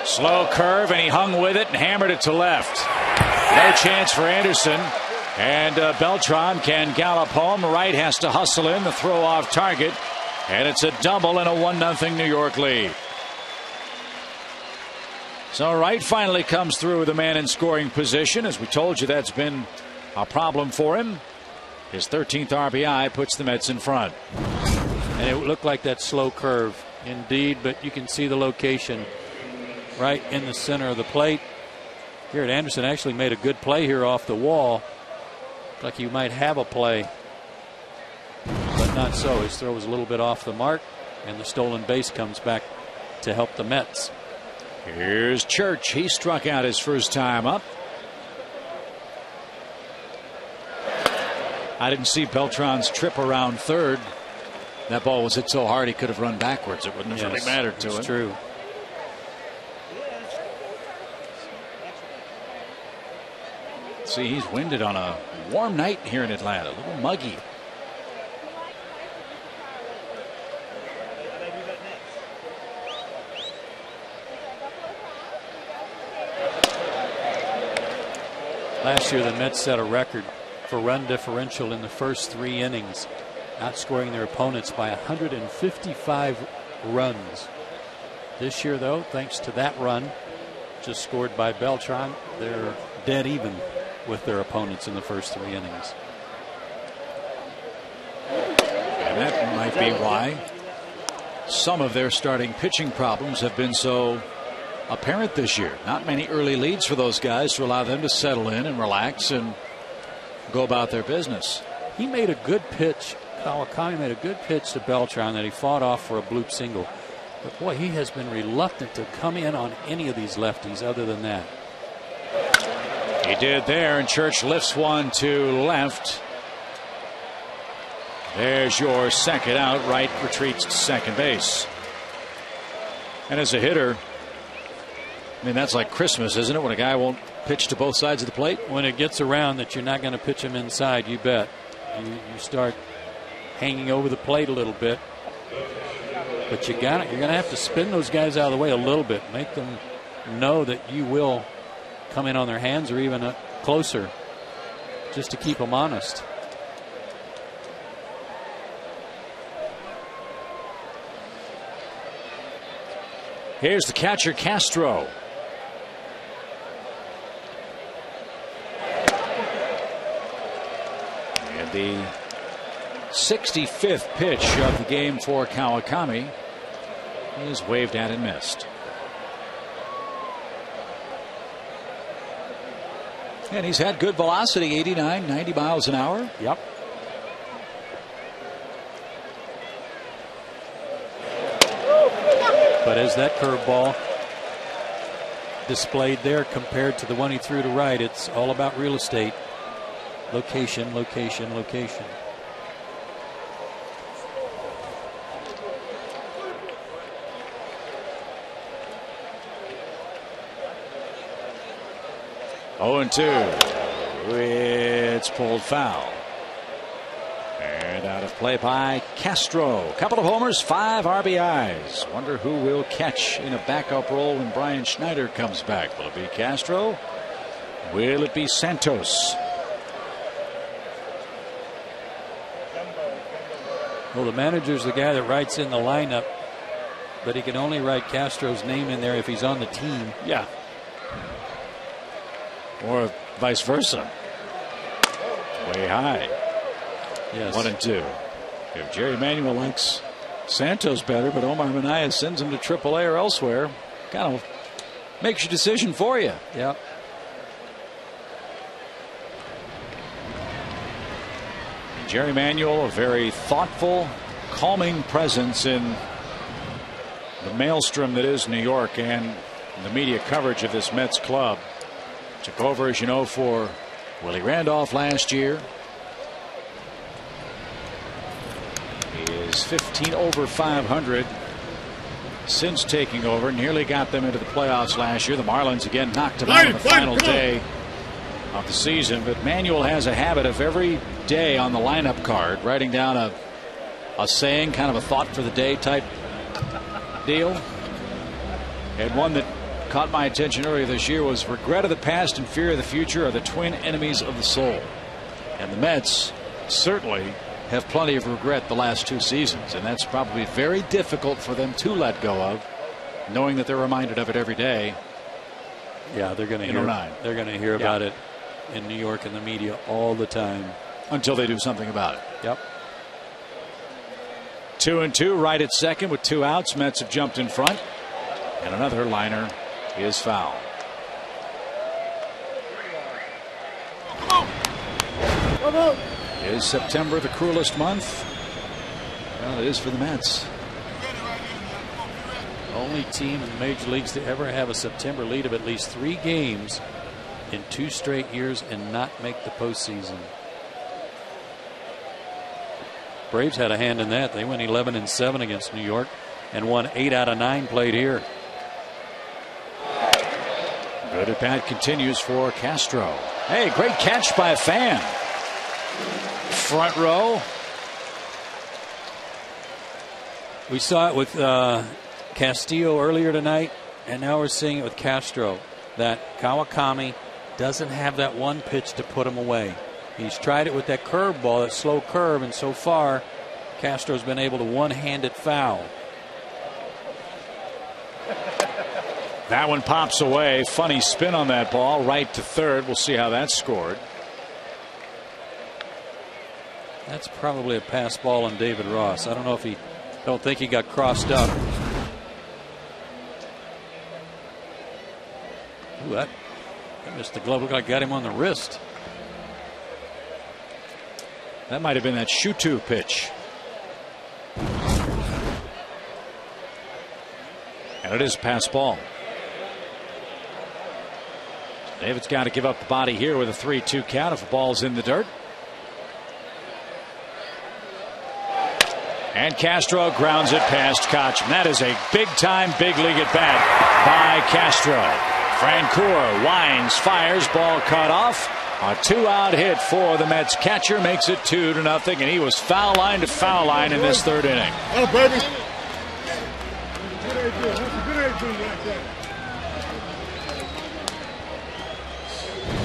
Speaker 2: Slow curve, and he hung with it and hammered it to left. No chance for Anderson. And Beltran can gallop home. Wright has to hustle in the throw off target. And it's a double and a 1-0 New York lead. So Wright finally comes through with a man in scoring position. As we told you, that's been a problem for him. His 13th RBI puts the Mets in front.
Speaker 1: And it looked like that slow curve indeed, but you can see the location right in the center of the plate. Garrett Anderson actually made a good play here off the wall. Like you might have a play, but not so. His throw was a little bit off the mark, and the stolen base comes back to help the Mets.
Speaker 2: Here's Church. He struck out his first time up. I didn't see Beltran's trip around third. That ball was hit so hard he could have run backwards. It wouldn't have really mattered to him.
Speaker 1: That's true.
Speaker 2: See, he's winded on a warm night here in Atlanta. A little muggy.
Speaker 1: Last year, the Mets set a record for run differential in the first 3 innings, outscoring their opponents by 155 runs. This year, though, thanks to that run just scored by Beltran, they're dead even with their opponents in the first 3 innings.
Speaker 2: And that might be why some of their starting pitching problems have been so apparent this year. Not many early leads for those guys to allow them to settle in and relax and go about their business.
Speaker 1: He made a good pitch. Kawakami made a good pitch to Beltran that he fought off for a bloop single. But boy, he has been reluctant to come in on any of these lefties other than that.
Speaker 2: He did there, and Church lifts one to left. There's your second out. Wright retreats to second base. And as a hitter, I mean, that's like Christmas, isn't it, when a guy won't pitch to both sides of the plate?
Speaker 1: When it gets around that you're not going to pitch him inside, you bet. You start hanging over the plate a little bit. But you're going to have to spin those guys out of the way a little bit. Make them know that you will come in on their hands or even closer, just to keep them honest.
Speaker 2: Here's the catcher, Castro. And the 65th pitch of the game for Kawakami is waved at and missed. And he's had good velocity, 89, 90 miles an hour.
Speaker 1: Yep. But as that curveball displayed there compared to the one he threw to right, it's all about real estate. Location, location, location.
Speaker 2: Oh, and 2. It's pulled foul. And out of play by Castro. Couple of homers, 5 RBIs. Wonder who will catch in a backup role when Brian Schneider comes back. Will it be Castro? Will it be Santos?
Speaker 1: Well, the manager's the guy that writes in the lineup, but he can only write Castro's name in there if he's on the team.
Speaker 2: Yeah. Or vice versa. Way high.
Speaker 1: Yes.
Speaker 2: 1 and 2. If Jerry Manuel likes Santos better, but Omar Minaya sends him to AAA or elsewhere, kind of makes your decision for you.
Speaker 1: Yeah.
Speaker 2: Jerry Manuel, a very thoughtful, calming presence in the maelstrom that is New York and the media coverage of this Mets club. Took over, as you know, for Willie Randolph last year. He is 15 over 500 since taking over. Nearly got them into the playoffs last year. The Marlins again knocked them out on the final day of the season. But Manuel has a habit of every day on the lineup card writing down a saying, kind of a thought for the day type deal. And one that caught my attention earlier this year was, regret of the past and fear of the future are the twin enemies of the soul. And the Mets certainly have plenty of regret the last 2 seasons, and that's probably very difficult for them to let go of, knowing that they're reminded of it every day.
Speaker 1: Yeah, they're going to hear. They're going to hear about it in New York in the media all the time
Speaker 2: until they do something about it.
Speaker 1: Yep.
Speaker 2: 2 and 2, right at second with 2 outs. Mets have jumped in front, and another liner is foul. Is September the cruelest month? Well, it is for the Mets.
Speaker 1: Only team in the major leagues to ever have a September lead of at least 3 games in 2 straight years and not make the postseason. Braves had a hand in that. They went 11-7 against New York and won 8 out of 9 played here.
Speaker 2: Good at bat continues for Castro. Hey, great catch by a fan. Front row.
Speaker 1: We saw it with Castillo earlier tonight, and now we're seeing it with Castro. That Kawakami doesn't have that one pitch to put him away. He's tried it with that curveball, that slow curve, and so far Castro's been able to one-hand it foul.
Speaker 2: That one pops away. Funny spin on that ball, right to third. We'll see how that's scored.
Speaker 1: That's probably a pass ball on David Ross. I don't think he got crossed up. Ooh, that missed the glove. Looked like got him on the wrist.
Speaker 2: That might have been that shoot-to pitch. And it is a pass ball. David's got to give up the body here with a 3-2 count if the ball's in the dirt. And Castro grounds it past Koch. That is a big-time, big league at bat by Castro. Francoeur winds, fires, ball cut off. A 2-out hit for the Mets. Catcher makes it 2-0, and he was foul line to foul line in this third inning.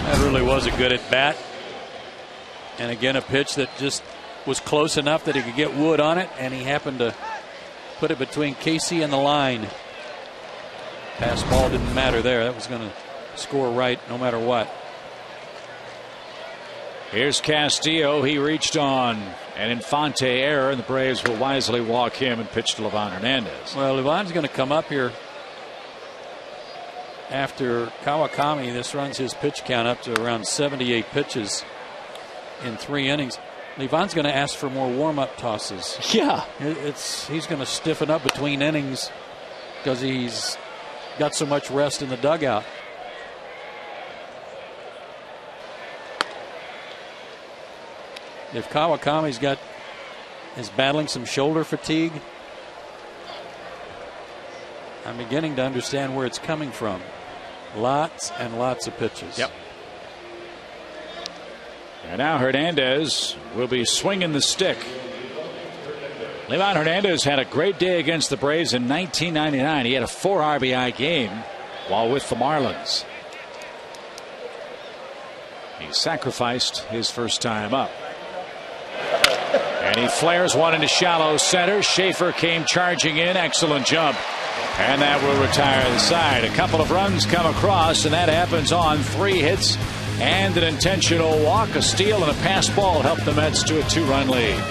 Speaker 1: That really was a good at bat. And again, a pitch that just was close enough that he could get Wood on it, and he happened to put it between Casey and the line. Pass ball didn't matter there. That was going to score right no matter what.
Speaker 2: Here's Castillo. He reached on an Infante error, and the Braves will wisely walk him and pitch to Livan Hernandez.
Speaker 1: Well, Livan's going to come up here after Kawakami. This runs his pitch count up to around 78 pitches in 3 innings. Livan's going to ask for more warm-up tosses.
Speaker 2: Yeah.
Speaker 1: He's going to stiffen up between innings because he's got so much rest in the dugout. If Kawakami's is battling some shoulder fatigue, I'm beginning to understand where it's coming from. Lots and lots of pitches.
Speaker 2: Yep. And now Hernandez will be swinging the stick. Livan Hernandez had a great day against the Braves in 1999. He had a 4 RBI game while with the Marlins. He sacrificed his first time up. And he flares one into shallow center. Schaefer came charging in. Excellent jump. And that will retire the side. A couple of runs come across, and that happens on 3 hits and an intentional walk. A steal and a pass ball helped the Mets to a 2-run lead.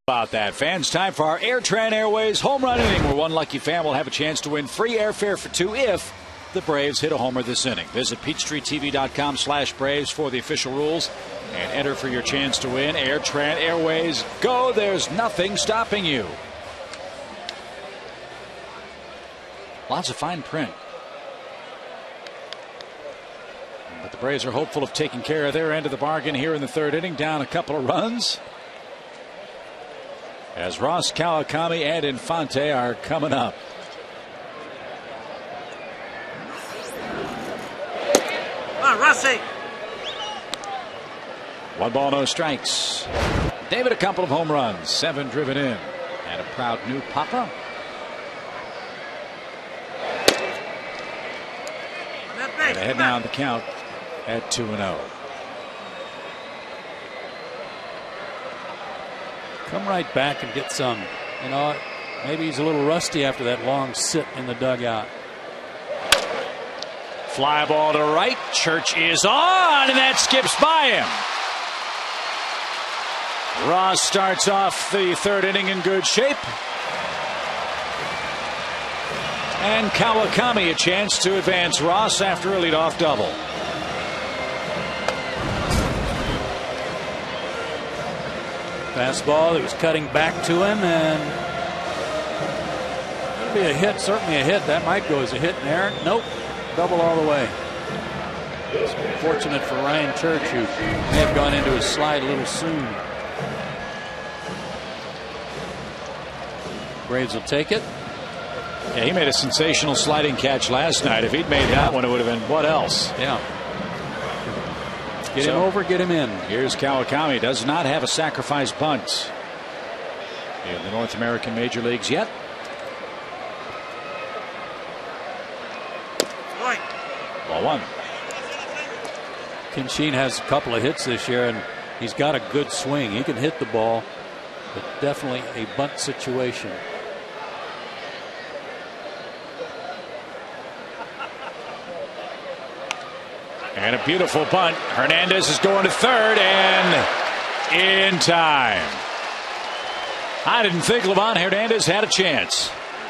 Speaker 2: About that, fans, time for our AirTran Airways home run inning, where one lucky fan will have a chance to win free airfare for 2 if the Braves hit a homer this inning. Visit PeachtreeTV.com/Braves for the official rules and enter for your chance to win. AirTran Airways, go! There's nothing stopping you. Lots of fine print. But the Braves are hopeful of taking care of their end of the bargain here in the 3rd inning, down a couple of runs, as Ross, Kawakami, and Infante are coming up.
Speaker 3: Come on, Rossi.
Speaker 2: 1 ball, no strikes. David, a couple of home runs, 7 driven in, and a proud new papa. And ahead now on the count at 2-0.
Speaker 1: Come right back and get some. You know, maybe he's a little rusty after that long sit in the dugout.
Speaker 2: Fly ball to right. Church is on, and that skips by him. Ross starts off the third inning in good shape. And Kawakami a chance to advance Ross after a leadoff double.
Speaker 1: Fastball that was cutting back to him, and it'll be a hit, certainly a hit. That might go as a hit in there. Nope, double all the way. It's fortunate for Ryan Church, who may have gone into his slide a little soon. Braves will take it.
Speaker 2: Yeah, he made a sensational sliding catch last night. If he'd made that one, it would have been what else?
Speaker 1: Yeah. Get him over, get him in.
Speaker 2: Here's Kawakami. Does not have a sacrifice bunt in the North American Major Leagues yet. Ball one.
Speaker 1: Kim Sheen has a couple of hits this year, and he's got a good swing. He can hit the ball, but definitely a bunt situation.
Speaker 2: And a beautiful bunt. Hernandez is going to third, and in time. I didn't think Livan Hernandez had a chance.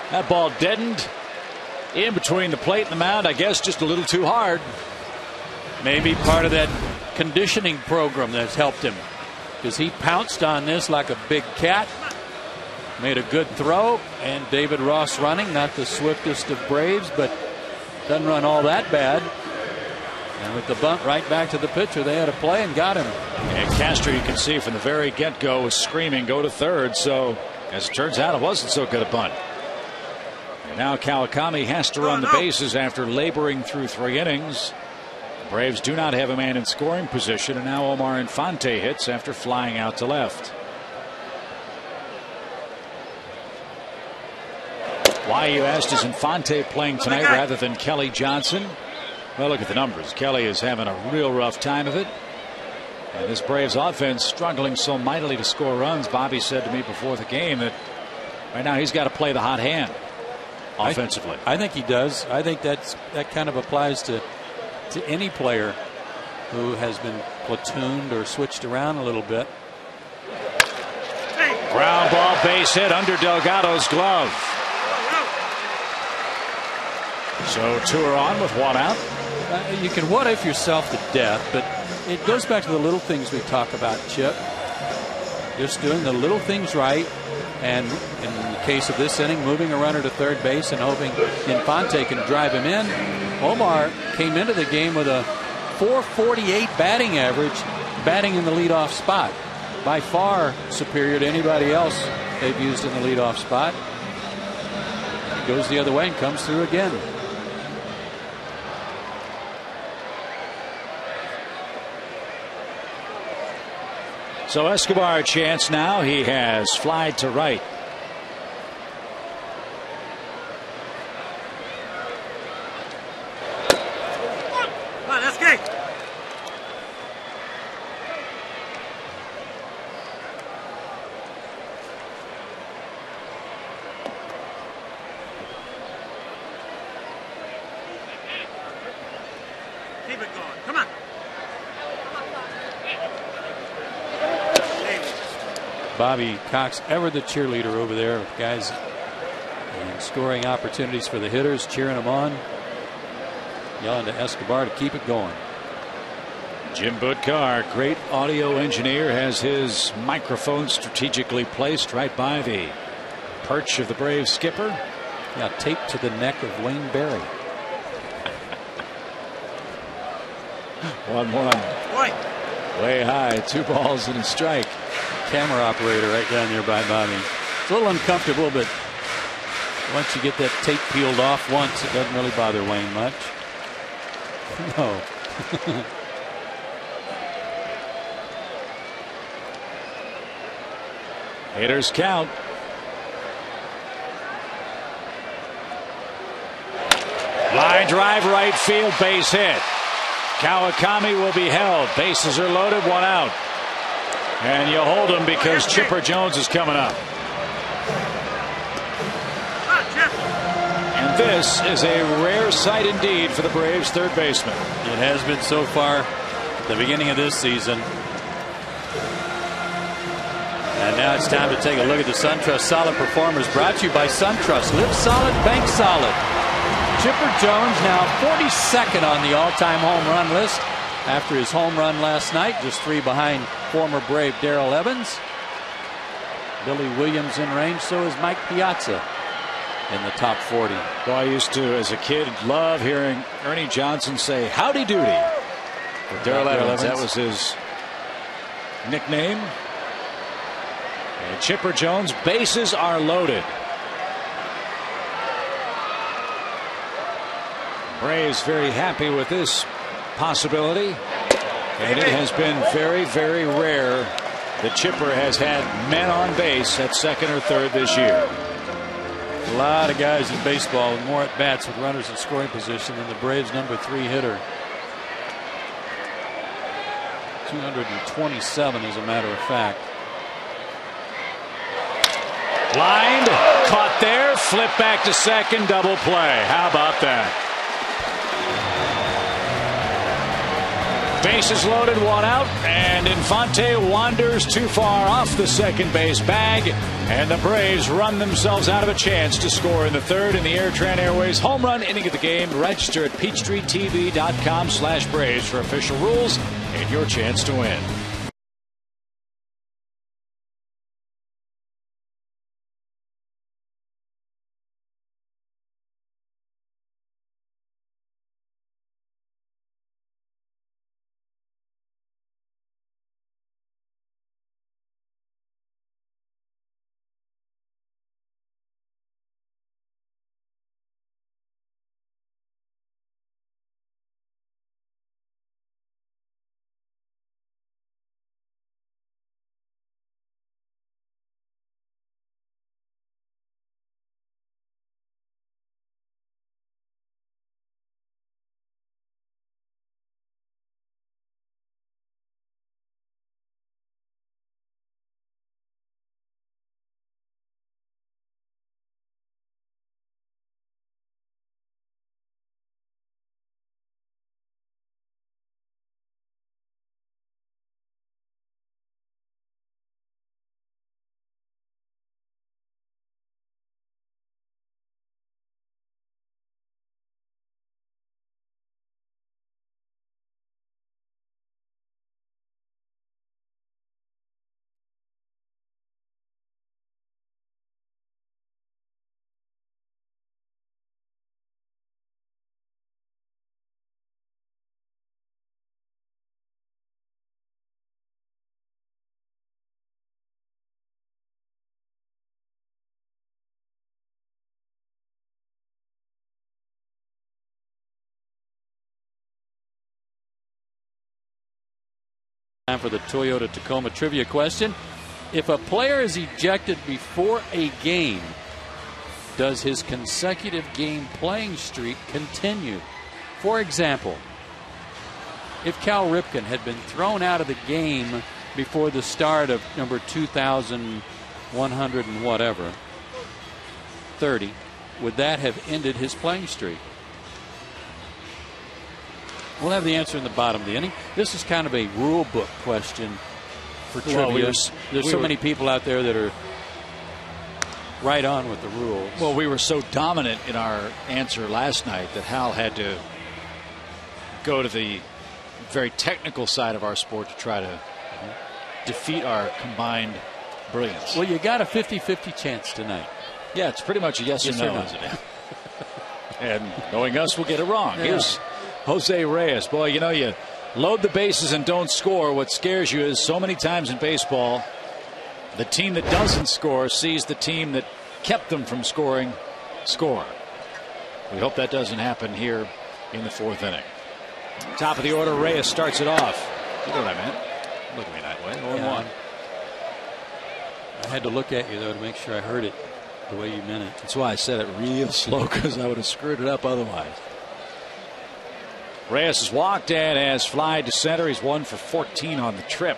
Speaker 2: That ball deadened in between the plate and the mound. I guess just a little too hard.
Speaker 1: Maybe part of that conditioning program that's helped him, because he pounced on this like a big cat. Made a good throw, and David Ross running, not the swiftest of Braves, but doesn't run all that bad. And with the bunt right back to the pitcher, they had a play and got him.
Speaker 2: And Castro, you can see from the very get-go, was screaming, go to third. So, as it turns out, it wasn't so good a bunt. And now Kawakami has to run the bases after laboring through 3 innings. The Braves do not have a man in scoring position, and now Omar Infante hits after flying out to left. Why, you asked, is Infante playing tonight rather than Kelly Johnson? Well, look at the numbers. Kelly is having a real rough time of it. And this Braves offense struggling so mightily to score runs. Bobby said to me before the game that right now he's got to play the hot hand offensively.
Speaker 1: I think he does. I think that kind of applies to any player who has been platooned or switched around a little bit.
Speaker 2: Ground ball, base hit under Delgado's glove. So 2 are on with 1 out.
Speaker 1: You can what if yourself to death, but it goes back to the little things we talk about, Chip. Just doing the little things right, and in the case of this inning, moving a runner to third base and hoping Infante can drive him in. Omar came into the game with a .448 batting average, batting in the leadoff spot. By far superior to anybody else they've used in the leadoff spot. He goes the other way and comes through again.
Speaker 2: So Escobar a chance now. He has flied to right.
Speaker 3: Come on, let's get. Keep it going. Come on.
Speaker 1: Bobby Cox, ever the cheerleader over there with guys and scoring opportunities for the hitters, cheering them on, yelling to Escobar to keep it going.
Speaker 2: Jim Budkar, great audio engineer, has his microphone strategically placed right by the perch of the Braves skipper.
Speaker 1: Yeah, taped to the neck of Wayne Berry.
Speaker 2: 1-1. Way high, 2 balls and a strike.
Speaker 1: Camera operator right down there by Bobby. It's a little uncomfortable, but once you get that tape peeled off once, it doesn't really bother Wayne much. No.
Speaker 2: Hitters count. Line drive, right field, base hit. Kawakami will be held. Bases are loaded, 1 out. And you hold him because Chipper Jones is coming up. And this is a rare sight indeed for the Braves third baseman.
Speaker 1: It has been so far at the beginning of this season. And now it's time to take a look at the SunTrust Solid Performers, brought to you by SunTrust. Live solid, bank solid. Chipper Jones now 42nd on the all-time home run list after his home run last night, just 3 behind former Brave Darrell Evans. Billy Williams in range, so is Mike Piazza in the top 40.
Speaker 2: Well, I used to, as a kid, love hearing Ernie Johnson say "Howdy Doody" for Darrell Evans. That was his nickname. And Chipper Jones, bases are loaded. Braves very happy with this possibility, and it has been very, very rare that Chipper has had men on base at second or third this year.
Speaker 1: A lot of guys in baseball with more at bats with runners in scoring position than the Braves' number 3 hitter. 227, as a matter of fact.
Speaker 2: Lined, caught there, flip back to second, double play. How about that? Bases loaded, 1 out, and Infante wanders too far off the second base bag, and the Braves run themselves out of a chance to score in the third in the Airtran Airways home run inning of the game. Register at PeachTreeTV.com/Braves for official rules and your chance to win.
Speaker 1: Time for the Toyota Tacoma trivia question. If a player is ejected before a game, does his consecutive game playing streak continue? For example, if Cal Ripken had been thrown out of the game before the start of number 2,100 and whatever, 30, would that have ended his playing streak? We'll have the answer in the bottom of the inning. This is kind of a rule book question for trivia. There's so many people out there that are right on with the rules.
Speaker 2: Well, we were so dominant in our answer last night that Hal had to go to the very technical side of our sport to try to defeat our combined brilliance.
Speaker 1: Well, you got a 50-50 chance tonight.
Speaker 2: Yeah, it's pretty much a yes or no, isn't it? And knowing us, we'll get it wrong.
Speaker 1: Yeah.
Speaker 2: Here's Jose Reyes. Boy, you know, you load the bases and don't score. What scares you is so many times in baseball, the team that doesn't score sees the team that kept them from scoring score. We hope that doesn't happen here in the fourth inning. Top of the order, Reyes starts it off. You know what I meant. Look at me that way. 0-1.
Speaker 1: I had to look at you, though, to make sure I heard it the way you meant it.
Speaker 2: That's why I said it real slow, because I would have screwed it up otherwise. Reyes has walked and has flied to center. He's 1 for 14 on the trip.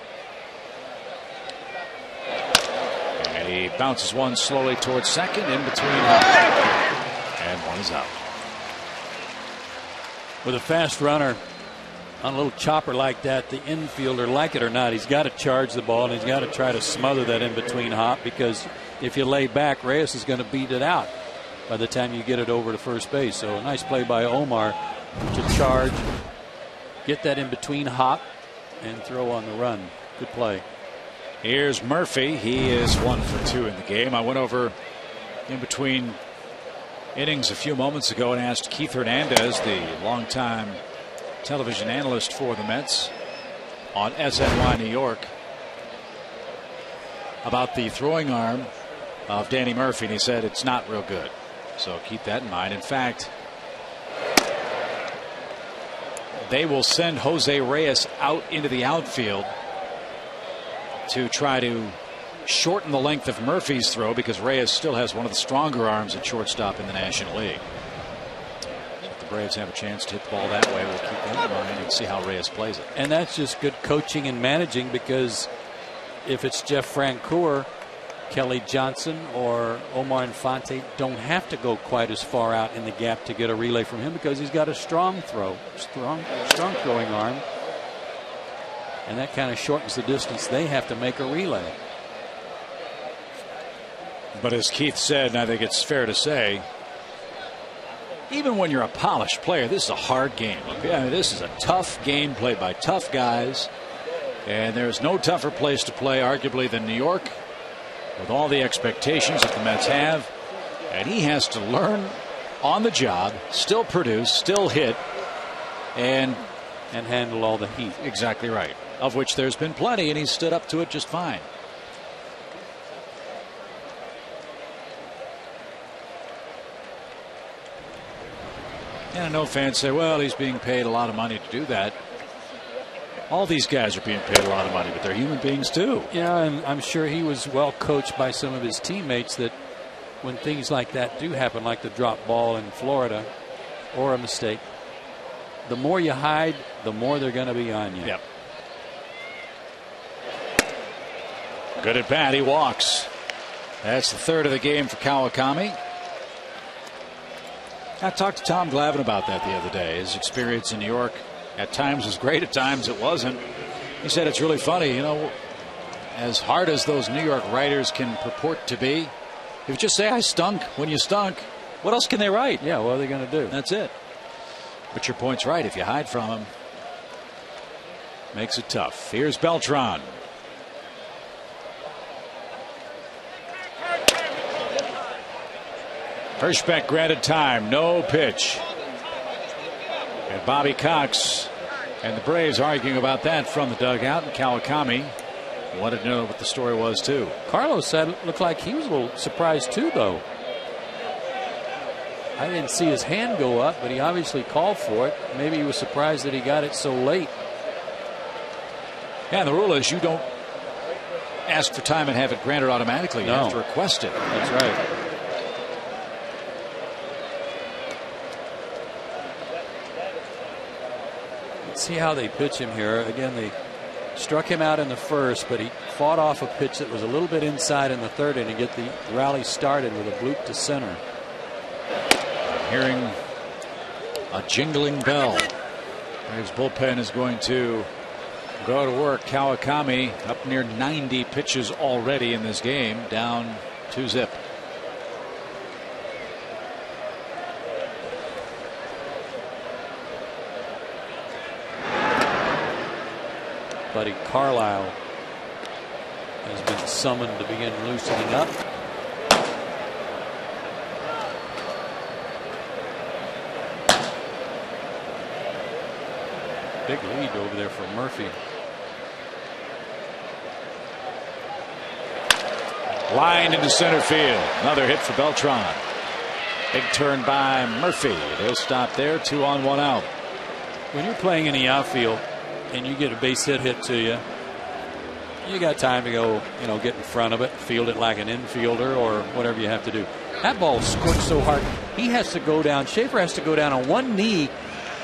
Speaker 2: And he bounces one slowly towards second in between. And And one is out.
Speaker 1: With a fast runner on a little chopper like that, the infielder, like it or not, he's got to charge the ball and he's got to try to smother that in between hop, because if you lay back, Reyes is going to beat it out by the time you get it over to first base. So a nice play by Omar to charge, get that in between hop, and throw on the run. Good play.
Speaker 2: Here's Murphy. He is 1 for 2 in the game. I went over in between innings a few moments ago and asked Keith Hernandez, the longtime television analyst for the Mets on SNY New York, about the throwing arm of Danny Murphy, and he said it's not real good. So keep that in mind. In fact, they will send Jose Reyes out into the outfield to try to shorten the length of Murphy's throw, because Reyes still has one of the stronger arms at shortstop in the National League. So if the Braves have a chance to hit the ball that way, we'll keep that in mind and see how Reyes plays it.
Speaker 1: And that's just good coaching and managing, because if it's Jeff Francoeur, Kelly Johnson, or Omar Infante don't have to go quite as far out in the gap to get a relay from him, because he's got a strong throw, strong throwing arm, and that kind of shortens the distance they have to make a relay.
Speaker 2: But as Keith said, and I think it's fair to say, even when you're a polished player, this is a hard game. Okay? I mean, this is a tough game played by tough guys, and there's no tougher place to play arguably than New York, with all the expectations that the Mets have, and he has to learn on the job, still produce, still hit, and
Speaker 1: handle all the heat.
Speaker 2: Exactly right, of which there's been plenty, and he's stood up to it just fine. And I know fans say, well, he's being paid a lot of money to do that. All these guys are being paid a lot of money, but they're human beings too.
Speaker 1: Yeah, and I'm sure he was well coached by some of his teammates that when things like that do happen, like the drop ball in Florida or a mistake, the more you hide, the more they're going to be on you.
Speaker 2: Yep. Good at bat. He walks. That's the third of the game for Kawakami. I talked to Tom Glavine about that the other day. His experience in New York at times was great, at times it wasn't. He said it's really funny, you know, as hard as those New York writers can purport to be, if you just say I stunk when you stunk, what else can they write?
Speaker 1: Yeah, what are they going to do?
Speaker 2: That's it. But your point's right. If you hide from them, makes it tough. Here's Beltran. Hirschbeck granted time, no pitch. And Bobby Cox and the Braves arguing about that from the dugout. And Kawakami wanted to know what the story was too.
Speaker 1: Carlos said it looked like he was a little surprised too, though. I didn't see his hand go up, but he obviously called for it. Maybe he was surprised that he got it so late.
Speaker 2: Yeah, the rule is you don't ask for time and have it granted automatically. You have to request it.
Speaker 1: That's right. Let's see how they pitch him here. Again, they struck him out in the first, but he fought off a pitch that was a little bit inside in the third inning to get the rally started with a bloop to center.
Speaker 2: Hearing a jingling bell. Braves bullpen is going to go to work. Kawakami up near 90 pitches already in this game, down 2-0.
Speaker 1: Buddy Carlisle has been summoned to begin loosening up. Big lead over there for Murphy.
Speaker 2: Lined into center field. Another hit for Beltran. Big turn by Murphy. They'll stop there. 2 on 1 out.
Speaker 1: When you're playing in the outfield and you get a base hit to you, you got time to go, you know, get in front of it, field it like an infielder or whatever you have to do. That ball scorched so hard, he has to go down. Schaefer has to go down on one knee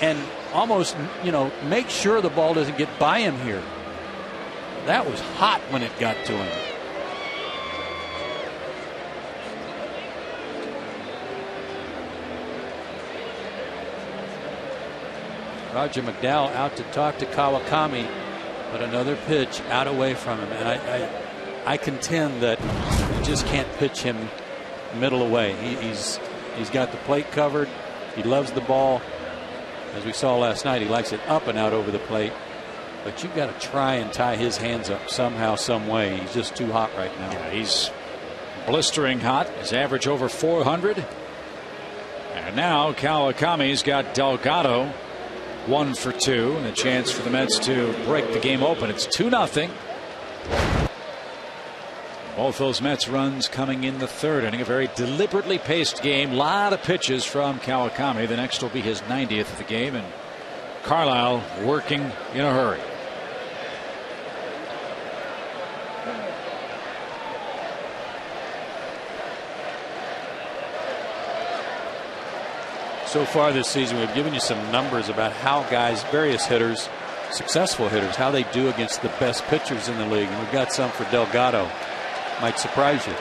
Speaker 1: and almost, you know, make sure the ball doesn't get by him here. That was hot when it got to him. Roger McDowell out to talk to Kawakami, but another pitch out away from him. And I contend that you just can't pitch him middle away. He's got the plate covered. He loves the ball. As we saw last night, he likes it up and out over the plate. But you've got to try and tie his hands up somehow, some way. He's just too hot right now.
Speaker 2: Yeah, he's blistering hot. His average over 400. And now Kawakami's got Delgado 1 for 2, and a chance for the Mets to break the game open. It's 2-0. Both those Mets runs coming in the third inning. A very deliberately paced game. A lot of pitches from Kawakami. The next will be his 90th of the game, and Carlisle working in a hurry.
Speaker 1: So far this season, we've given you some numbers about how guys, various hitters, successful hitters, how they do against the best pitchers in the league. And we've got some for Delgado. Might surprise you.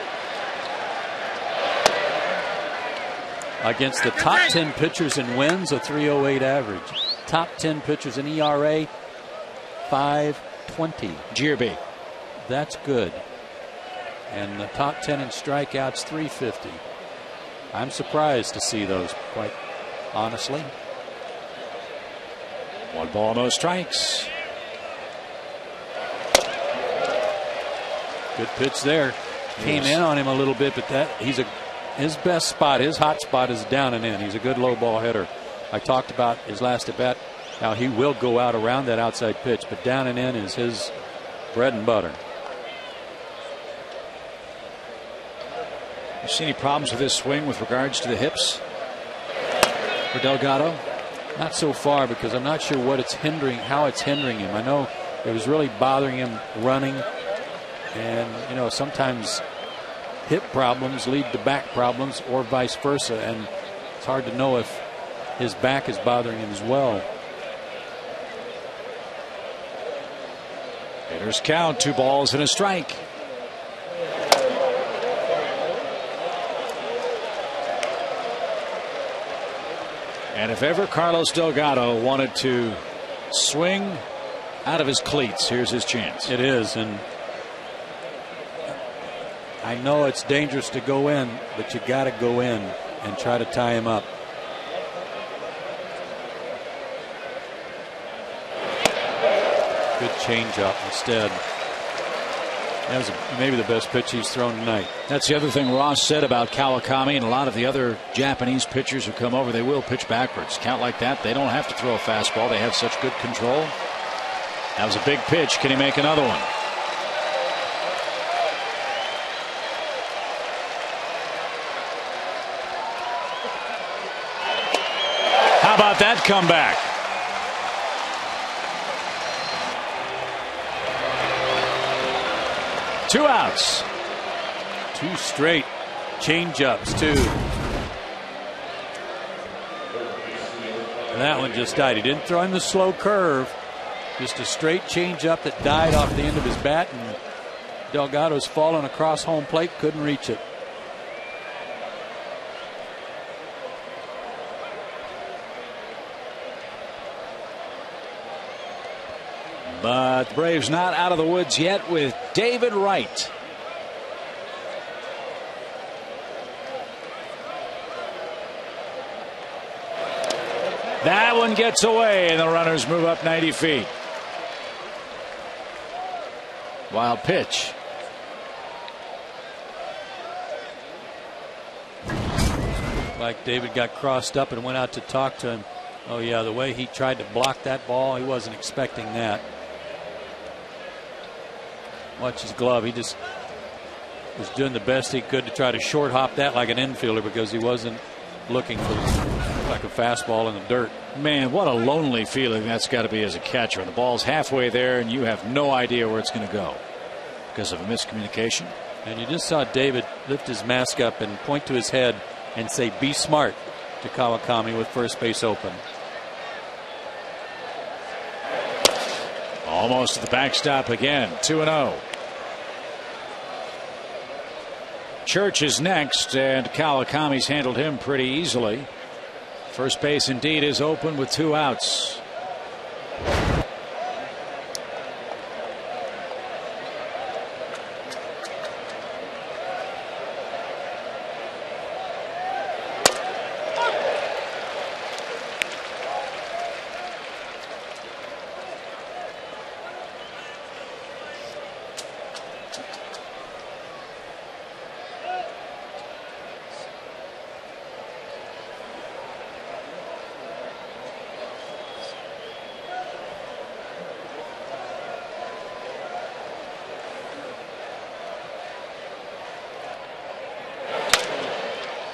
Speaker 1: Against the top 10 pitchers in wins, a 3.08 average. Top 10 pitchers in ERA, 5.20.
Speaker 2: GRB.
Speaker 1: That's good. And the top 10 in strikeouts, 3.50. I'm surprised to see those, quite honestly.
Speaker 2: 1 ball, no strikes.
Speaker 1: Good pitch there. Came in on him a little bit, but his best spot, his hot spot is down and in. He's a good low ball hitter. I talked about his last at bat, how he will go out around that outside pitch, but down and in is his bread and butter.
Speaker 2: You see any problems with his swing with regards to the hips for Delgado?
Speaker 1: Not so far, because I'm not sure what it's hindering, how it's hindering him. I know it was really bothering him running, and you know, sometimes hip problems lead to back problems or vice versa, and it's hard to know if his back is bothering him as well.
Speaker 2: Hitters count, 2 balls and a strike. And if ever Carlos Delgado wanted to swing out of his cleats, here's his chance.
Speaker 1: It is, and I know it's dangerous to go in, but you got to go in and try to tie him up. Good changeup instead. That was maybe the best pitch he's thrown tonight.
Speaker 2: That's the other thing Ross said about Kawakami and a lot of the other Japanese pitchers who come over. They will pitch backwards. Count like that, they don't have to throw a fastball. They have such good control. That was a big pitch. Can he make another one? How about that comeback? Two outs.
Speaker 1: 2 straight change-ups, too. And that one just died. He didn't throw him the slow curve. Just a straight change-up that died off the end of his bat, and Delgado's fallen across home plate, couldn't reach it.
Speaker 2: But the Braves not out of the woods yet with David Wright. That one gets away, and the runners move up 90 feet. Wild pitch.
Speaker 1: Like David got crossed up and went out to talk to him. Oh yeah, the way he tried to block that ball, he wasn't expecting that. Watch his glove. He just was doing the best he could to try to short hop that like an infielder, because he wasn't looking for like a fastball in the dirt.
Speaker 2: Man, what a lonely feeling that's got to be as a catcher. The ball's halfway there and you have no idea where it's going to go because of a miscommunication.
Speaker 1: And you just saw David lift his mask up and point to his head and say, "Be smart," to Kawakami with first base open.
Speaker 2: Almost to the backstop again. 2-0. Church is next, and Kawakami's handled him pretty easily. First base indeed is open with 2 outs.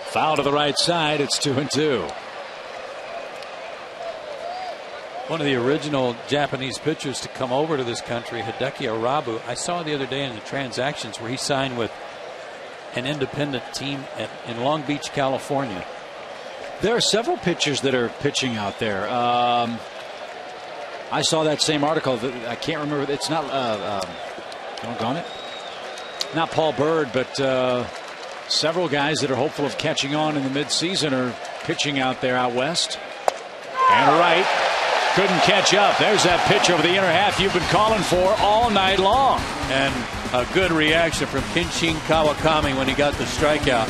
Speaker 2: Foul to the right side. It's 2-2.
Speaker 1: One of the original Japanese pitchers to come over to this country, Hideki Arabu, I saw the other day in the transactions where he signed with an independent team in Long Beach, California.
Speaker 2: There are several pitchers that are pitching out there. I saw that same article. I can't remember. It's not doggone it. Not Paul Bird, but several guys that are hopeful of catching on in the midseason are pitching out there out west. And right. Couldn't catch up. There's that pitch over the inner half you've been calling for all night long.
Speaker 1: And a good reaction from Kenshin Kawakami when he got the strikeout.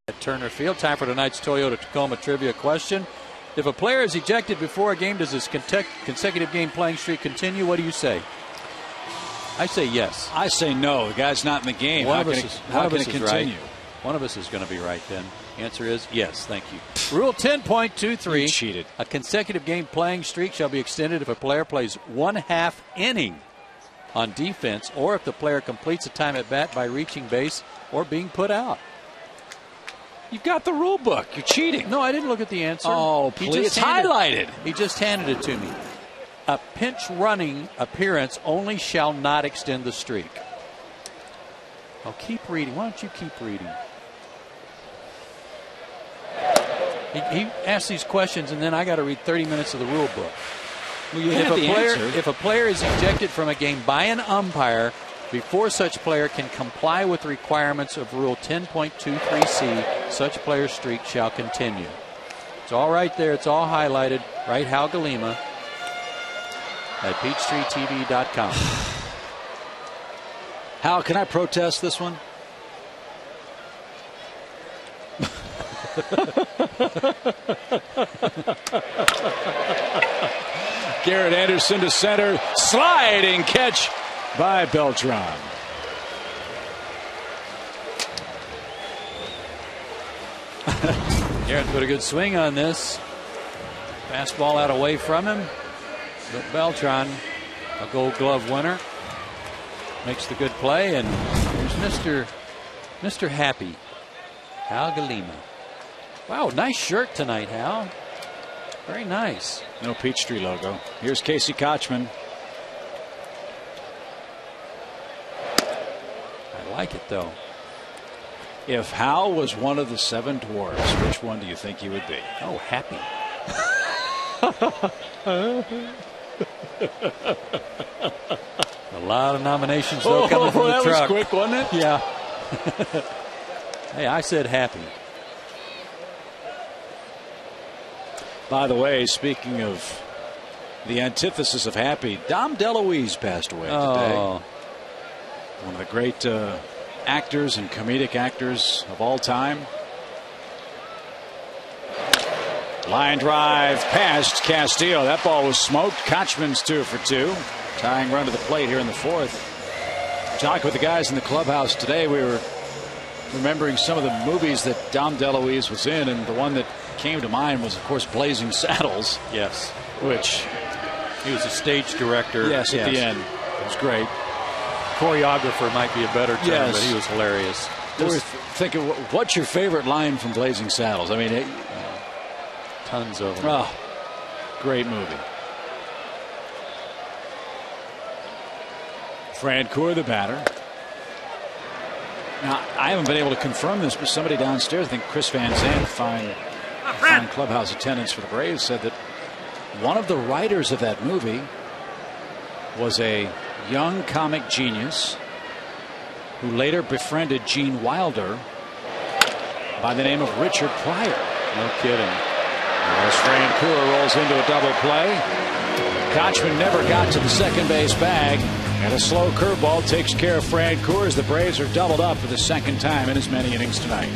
Speaker 1: At Turner Field. Time for tonight's Toyota Tacoma trivia question. If a player is ejected before a game, does his consecutive game playing streak continue? What do you say? I say yes.
Speaker 2: I say no. The guy's not in the game.
Speaker 1: How
Speaker 2: can it continue?
Speaker 1: Right. One of us is going to be right then. The answer is yes. Thank you. Rule 10.23.
Speaker 2: You cheated.
Speaker 1: A consecutive game playing streak shall be extended if a player plays 1/2 inning on defense or if the player completes a time at bat by reaching base or being put out.
Speaker 2: You've got the rule book. You're cheating.
Speaker 1: No, I didn't look at the answer.
Speaker 2: Oh, please. It's highlighted.
Speaker 1: He just handed it to me. A pinch running appearance only shall not extend the streak. Oh, keep reading. Why don't you keep reading? He asks these questions, and then I got to read 30 minutes of the rule book.
Speaker 2: Well, you have the answer.
Speaker 1: If a player is ejected from a game by an umpire before such player can comply with requirements of Rule 10.23c, such player's streak shall continue. It's all right there. It's all highlighted. Right, Hal Galima at PeachTreeTV.com.
Speaker 2: Hal, can I protest this one? Garrett Anderson to center. Sliding catch by Beltran.
Speaker 1: Garrett put a good swing on this. Fastball out away from him. But Beltran, a Gold Glove winner, makes the good play. And here's Mr. Happy, Hal Galima. Wow, nice shirt tonight, Hal. Very nice.
Speaker 2: No Peachtree logo. Here's Casey Kochman.
Speaker 1: I like it, though.
Speaker 2: If Hal was one of the 7 dwarves, which one do you think he would be?
Speaker 1: Oh, Happy. A lot of nominations, though, coming from the
Speaker 2: that
Speaker 1: truck.
Speaker 2: was quick, wasn't it?
Speaker 1: Yeah. Hey, I said happy.
Speaker 2: By the way, speaking of the antithesis of happy, Dom DeLuise passed away today. One of the great actors and comedic actors of all time. Line drive past Castillo. That ball was smoked. Kochman's 2 for 2. Tying run to the plate here in the fourth. Talking with the guys in the clubhouse today, we were remembering some of the movies that Dom DeLuise was in, and the one that came to mind was, of course, Blazing Saddles.
Speaker 1: Yes.
Speaker 2: Which
Speaker 1: he was a stage director.
Speaker 2: Yes, at the end. It was great.
Speaker 1: Choreographer might be a better term, but he was hilarious.
Speaker 2: We were thinking, what's your favorite line from Blazing Saddles? I mean,
Speaker 1: tons of them.
Speaker 2: Oh, great movie. Francoeur, the batter. Now, I haven't been able to confirm this, but somebody downstairs, I think Chris Van Zandt, fine clubhouse attendance for the Braves, said that one of the writers of that movie was a young comic genius who later befriended Gene Wilder by the name of Richard Pryor.
Speaker 1: No kidding.
Speaker 2: As Francoeur rolls into a double play, Kochman never got to the second base bag, and a slow curveball takes care of Francoeur as the Braves are doubled up for the second time in as many innings tonight.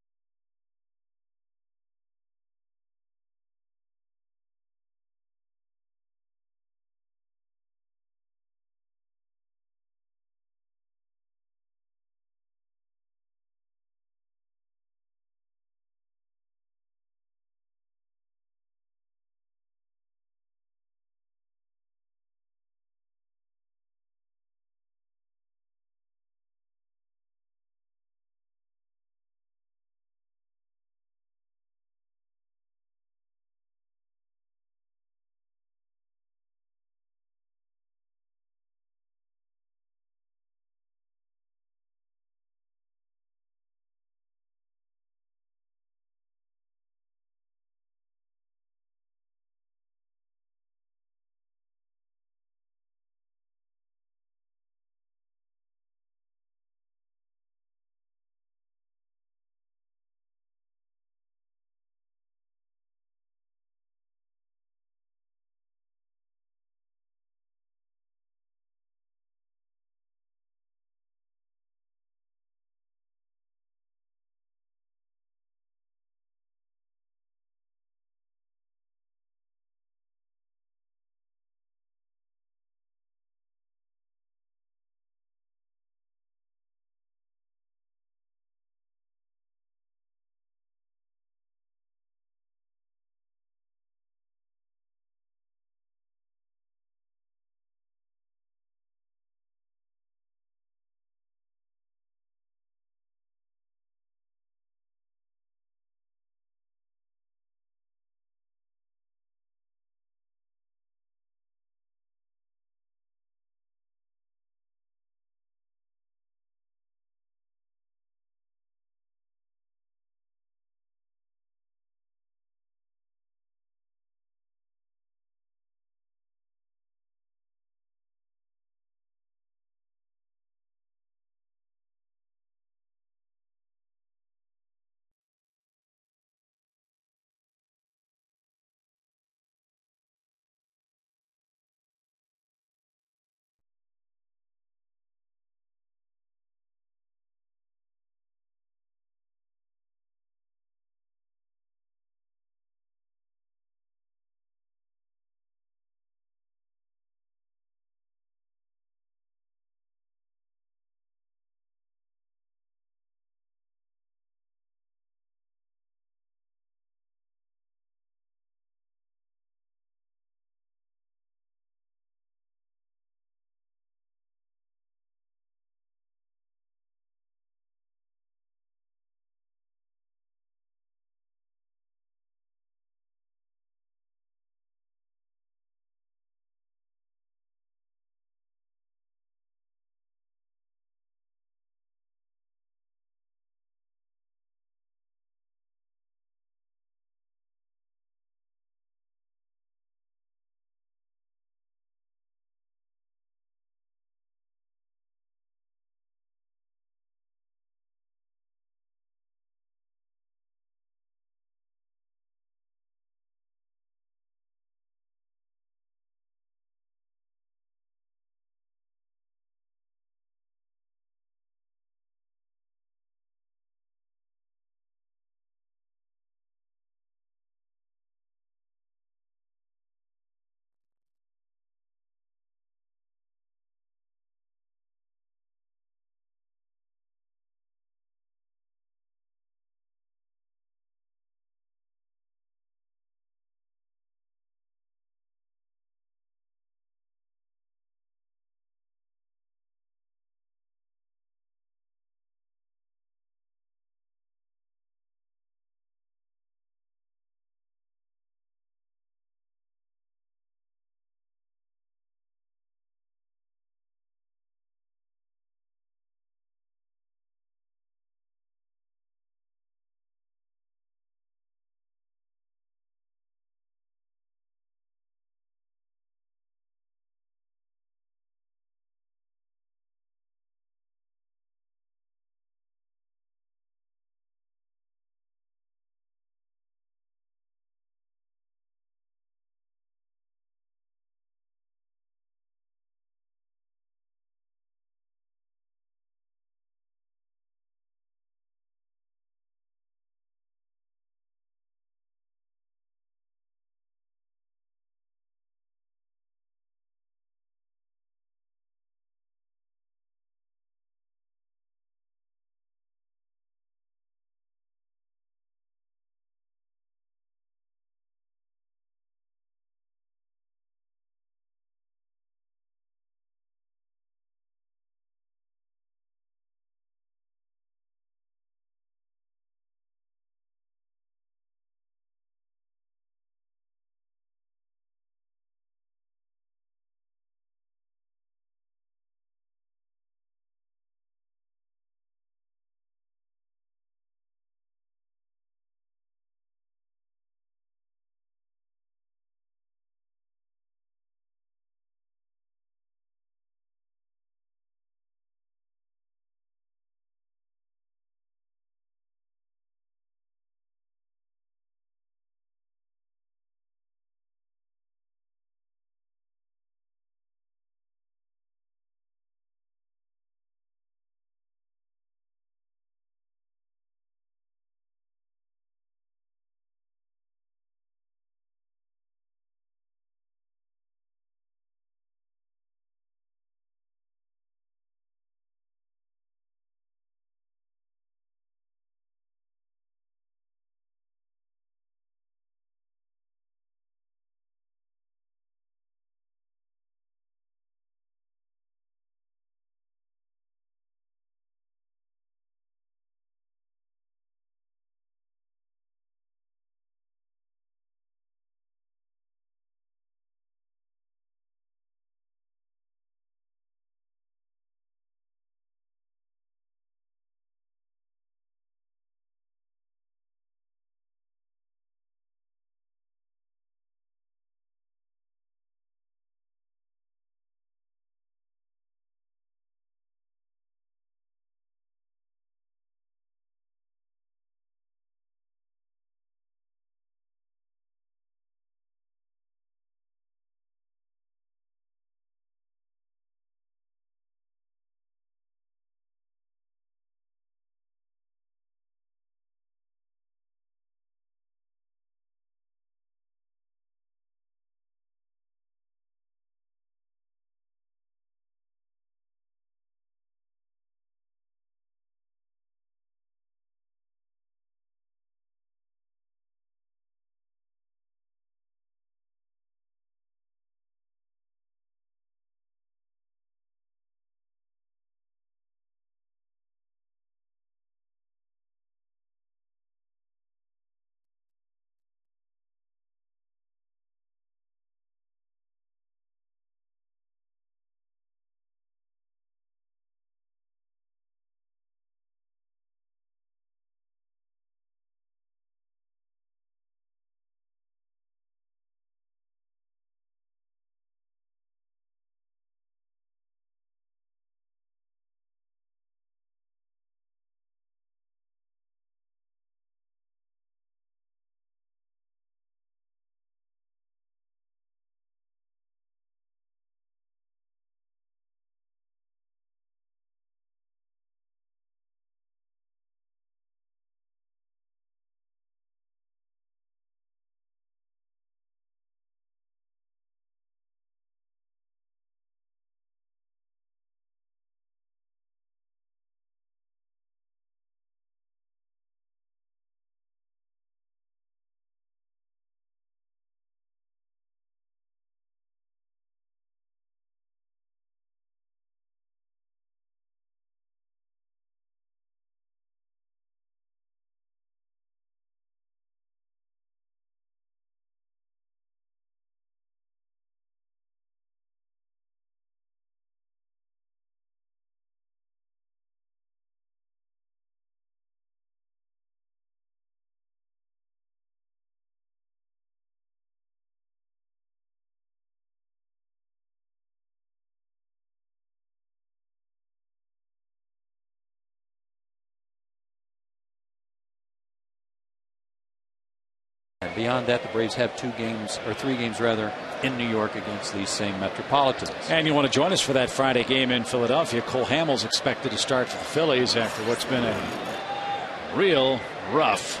Speaker 1: And beyond that, the Braves have 2 games, or 3 games rather, in New York against these same Metropolitans.
Speaker 2: And you want to join us for that Friday game in Philadelphia. Cole Hamels expected to start for the Phillies after what's been a real rough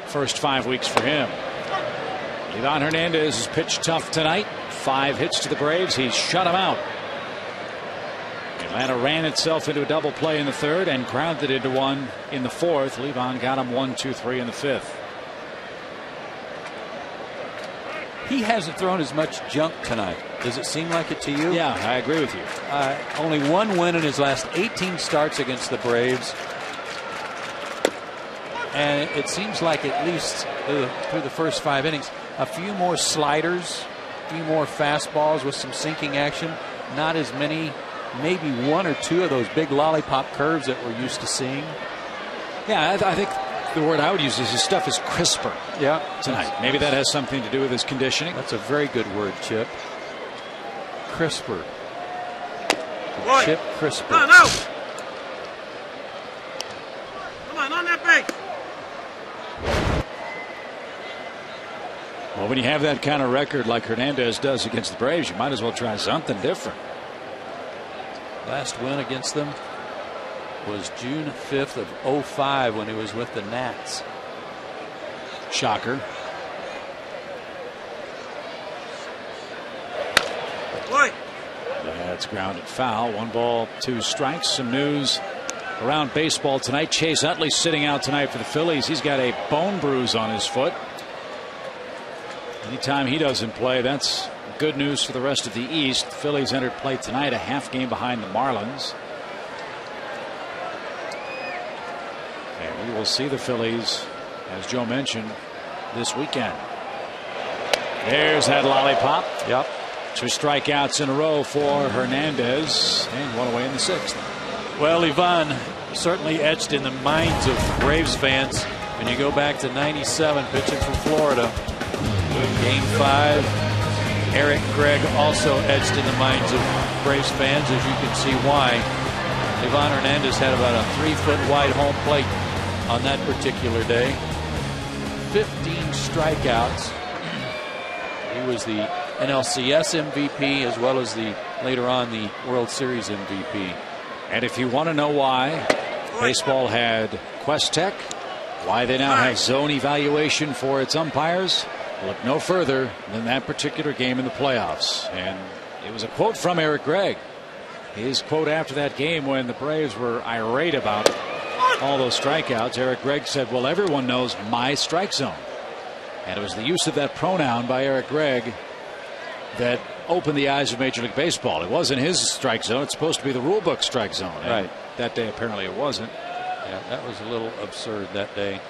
Speaker 2: first 5 weeks for him. Livan Hernandez has pitched tough tonight. 5 hits to the Braves. He's shut them out. Atlanta ran itself into a double play in the 3rd and grounded into one in the 4th. Livan got him 1, 2, 3 in the 5th.
Speaker 1: He hasn't thrown as much junk tonight. Does it seem like it to you?
Speaker 2: Yeah, I agree with you.
Speaker 1: Only 1 win in his last 18 starts against the Braves. And it seems like at least through the first 5 innings, a few more sliders, a few more fastballs with some sinking action. Not as many, maybe 1 or 2 of those big lollipop curves that we're used to seeing.
Speaker 2: Yeah, I think the word I would use is his stuff is crisper.
Speaker 1: Yeah,
Speaker 2: tonight. Maybe that has something to do with his conditioning.
Speaker 1: That's a very good word, Chip. Crisper.
Speaker 3: Boy.
Speaker 1: Chip Crisper.
Speaker 3: No, no. Come on that base.
Speaker 2: Well, when you have that kind of record like Hernandez does against the Braves, you might as well try something different.
Speaker 1: Last win against them was June 5th of 2005 when he was with the Nats.
Speaker 2: Shocker.
Speaker 3: Boy.
Speaker 2: That's grounded foul. 1 ball, 2 strikes. Some news around baseball tonight. Chase Utley sitting out tonight for the Phillies. He's got a bone bruise on his foot. Anytime he doesn't play, that's good news for the rest of the East. The Phillies entered play tonight, a half game behind the Marlins. And we will see the Phillies, as Joe mentioned, this weekend. There's that lollipop.
Speaker 1: Yep.
Speaker 2: 2 strikeouts in a row for Hernandez, and 1 away in the 6th.
Speaker 1: Well, Ivan certainly etched in the minds of Braves fans when you go back to '97 pitching for Florida. Game 5, Eric Gregg also etched in the minds of Braves fans, as you can see why. Livan Hernandez had about a 3-foot wide home plate on that particular day. 15 strikeouts. He was the NLCS MVP as well as later on the World Series MVP.
Speaker 2: And if you want to know why baseball had Quest Tech, why they now have zone evaluation for its umpires, look no further than that particular game in the playoffs. And it was a quote from Eric Gregg. His quote after that game when the Braves were irate about all those strikeouts. Eric Gregg said, well, everyone knows my strike zone. And it was the use of that pronoun by Eric Gregg that opened the eyes of Major League Baseball. It wasn't his strike zone. It's supposed to be the rule book strike zone. And
Speaker 1: right.
Speaker 2: That day apparently it wasn't.
Speaker 1: Yeah, that was a little absurd that day.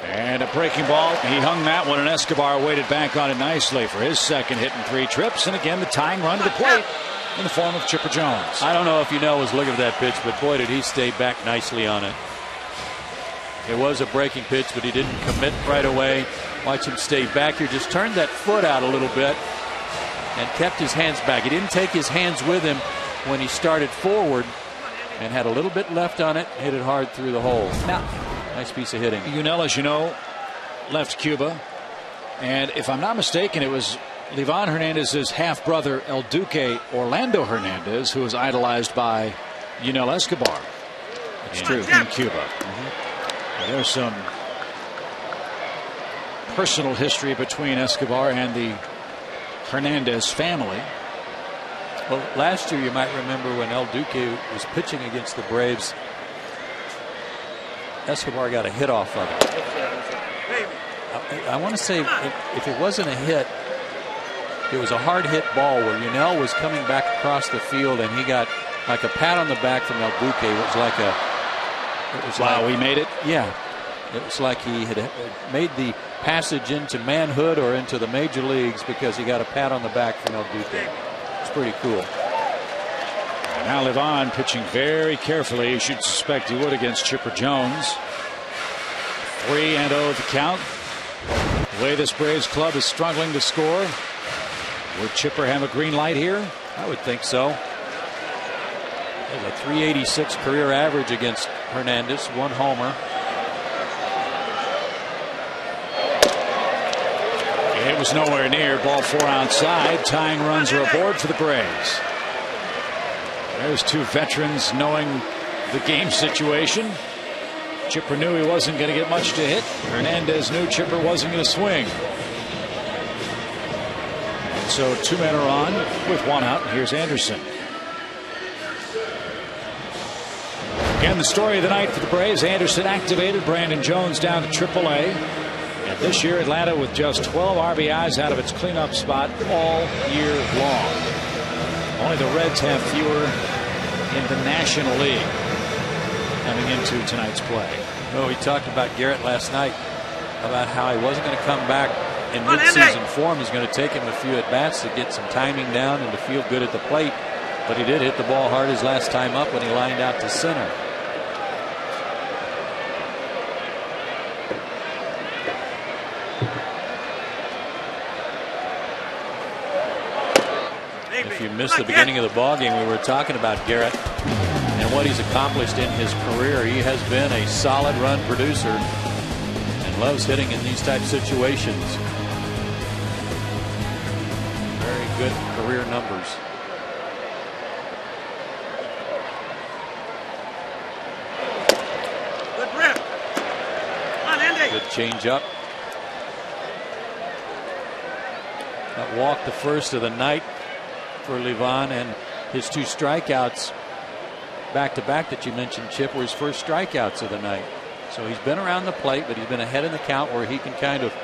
Speaker 2: And a breaking ball. He hung that one, and Escobar waited back on it nicely for his 2nd hit in 3 trips. And again, the tying run to the plate in the form of Chipper Jones.
Speaker 1: I don't know if you know, was looking at that pitch, but boy, did he stay back nicely on it. It was a breaking pitch, but he didn't commit right away. Watch him stay back here. Just turned that foot out a little bit and kept his hands back. He didn't take his hands with him when he started forward and had a little bit left on it. Hit it hard through the hole. Now, nice piece of hitting.
Speaker 2: Yunel, as you know, left Cuba. And if I'm not mistaken, it was Livan Hernandez's half-brother El Duque Orlando Hernandez who was idolized by Yunel Escobar.
Speaker 1: It's true.
Speaker 2: In Cuba. There's some personal history between Escobar and the Hernandez family.
Speaker 1: Well, last year you might remember when El Duque was pitching against the Braves, Escobar got a hit off of it. I want to say if it wasn't a hit, it was a hard hit ball where Yunel was coming back across the field and he got like a pat on the back from El Duque. It was like a
Speaker 2: wow, we made it.
Speaker 1: Yeah, it was like he had made the passage into manhood or into the major leagues because he got a pat on the back from El Duque. It's pretty cool.
Speaker 2: And now Livan pitching very carefully. You should suspect he would against Chipper Jones. 3-0 the count. The way this Braves club is struggling to score, would Chipper have a green light here?
Speaker 1: I would think so. There's a .386 career average against Hernandez, 1 homer.
Speaker 2: It was nowhere near. Ball 4 outside. Tying runs are aboard for the Braves. There's 2 veterans knowing the game situation. Chipper knew he wasn't going to get much to hit. Hernandez knew Chipper wasn't going to swing. And so 2 men are on with 1 out. Here's Anderson. Again, the story of the night for the Braves. Anderson activated. Brandon Jones down to AAA. And this year, Atlanta with just 12 RBIs out of its cleanup spot all year long. Only the Reds have fewer in the National League coming into tonight's play.
Speaker 1: Well, we talked about Garrett last night about how he wasn't going to come back in midseason form. He's going to take him a few at-bats to get some timing down and to feel good at the plate. But he did hit the ball hard his last time up when he lined out to center. If you missed the beginning of the ball game, we were talking about Garrett and what he's accomplished in his career. He has been a solid run producer and loves hitting in these type situations. Very good career numbers.
Speaker 3: Good grip. Come on, Andy.
Speaker 1: Good change up. That walk, the first of the night for Livan, and his 2 strikeouts back-to-back that you mentioned, Chip, were his first strikeouts of the night. So he's been around the plate, but he's been ahead in the count where he can kind of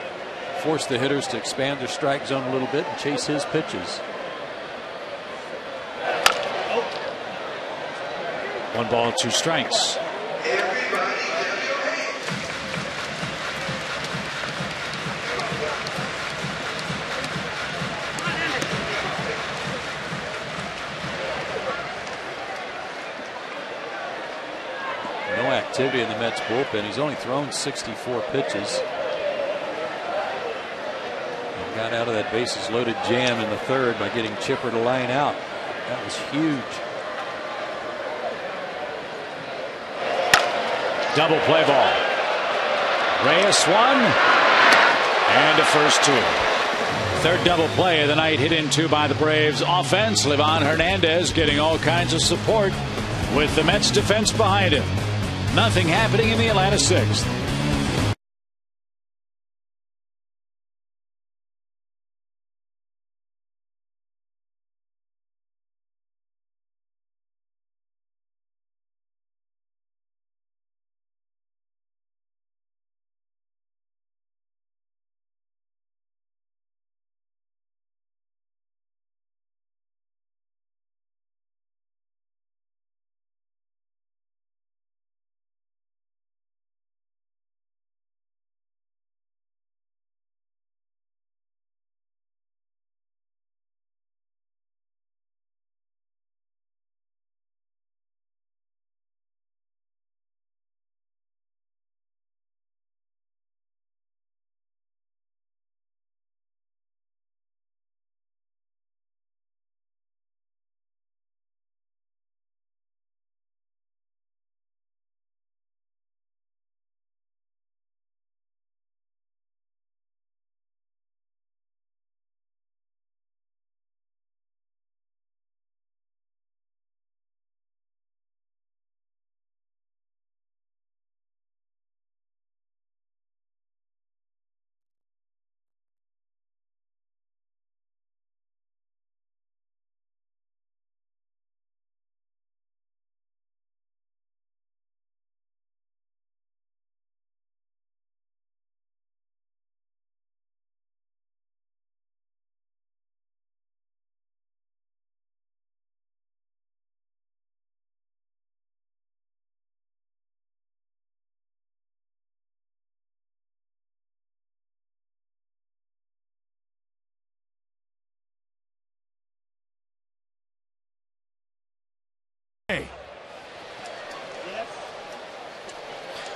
Speaker 1: force the hitters to expand their strike zone a little bit and chase his pitches.
Speaker 2: 1 ball, 2 strikes.
Speaker 1: Activity in the Mets bullpen. He's only thrown 64 pitches. And got out of that bases loaded jam in the 3rd by getting Chipper to line out. That was huge.
Speaker 2: Double play ball. Reyes 1 and a first 2. 3rd double play of the night hit into by the Braves offense. Livan Hernandez getting all kinds of support with the Mets defense behind him. Nothing happening in the Atlanta 6th.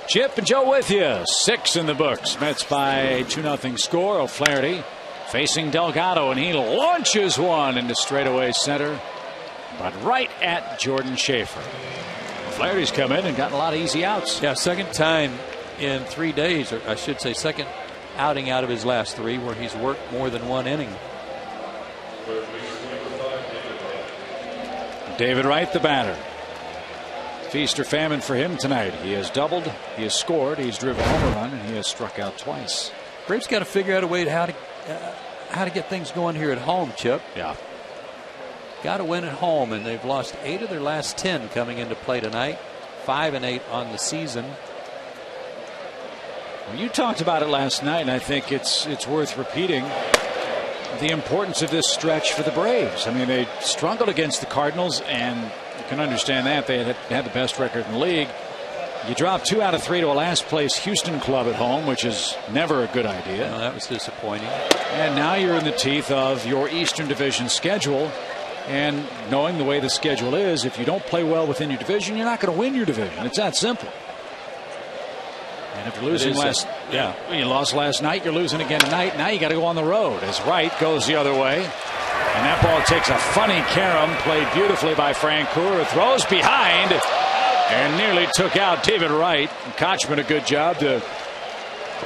Speaker 2: Chip and Joe with you. 6 in the books. Mets by 2-0 score. O'Flaherty facing Delgado, and he launches one into straightaway center, but right at Jordan Schaefer. Flaherty's come in and gotten a lot of easy outs.
Speaker 1: Yeah, second time in 3 days, or I should say second outing out of his last 3 where he's worked more than 1 inning.
Speaker 2: David Wright, the batter. Feast or famine for him tonight. He has doubled, he has scored, he's driven home a run, and he has struck out twice.
Speaker 1: Braves got to figure out a way how to get things going here at home, Chip.
Speaker 2: Yeah.
Speaker 1: Got to win at home, and they've lost 8 of their last 10 coming into play tonight. 5-8 on the season.
Speaker 2: Well, you talked about it last night, and I think it's worth repeating the importance of this stretch for the Braves. I mean, they struggled against the Cardinals, and you can understand that. They had the best record in the league. You drop 2 out of 3 to a last place Houston club at home, which is never a good idea.
Speaker 1: No, that was disappointing.
Speaker 2: And now you're in the teeth of your Eastern Division schedule. And knowing the way the schedule is, if you don't play well within your division, you're not going to win your division. It's that simple. And if you're losing you lost last night, you're losing again tonight. Now you got to go on the road as Wright goes the other way. And that ball takes a funny carom, played beautifully by Francoeur, who throws behind and nearly took out David Wright. And Kochman a good job to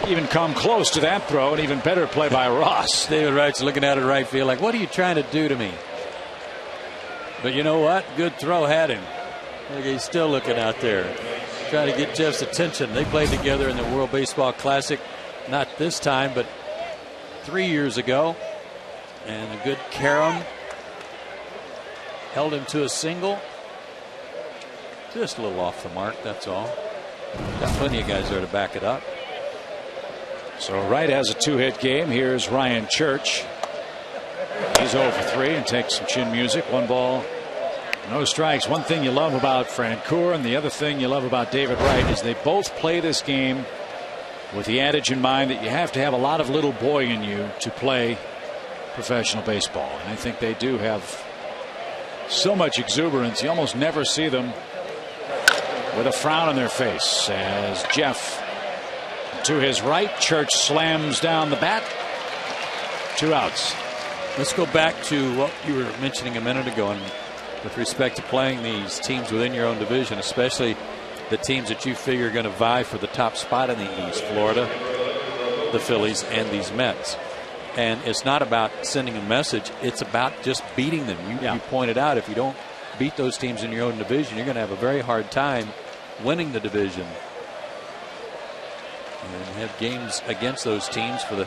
Speaker 2: even come close to that throw, and even better play by Ross.
Speaker 1: David Wright's looking at it right field like, what are you trying to do to me? But you know what? Good throw had him. Look, he's still looking out there, trying to get Jeff's attention. They played together in the World Baseball Classic, not this time, but 3 years ago. And a good carom held him to a single. Just a little off the mark, that's all. Got plenty of guys there to back it up.
Speaker 2: So Wright has a 2-hit game. Here's Ryan Church. He's 0 for 3 and takes some chin music. 1 ball, no strikes. One thing you love about Francoeur and the other thing you love about David Wright is they both play this game with the adage in mind that you have to have a lot of little boy in you to play professional baseball. And I think they do have so much exuberance. You almost never see them with a frown on their face. As Jeff to his right, Church slams down the bat. 2 outs.
Speaker 1: Let's go back to what you were mentioning a minute ago, and with respect to playing these teams within your own division, especially the teams that you figure are going to vie for the top spot in the East, Florida, the Phillies, and these Mets. And it's not about sending a message, it's about just beating them. You pointed out, if you don't beat those teams in your own division, you're going to have a very hard time winning the division. And have games against those teams for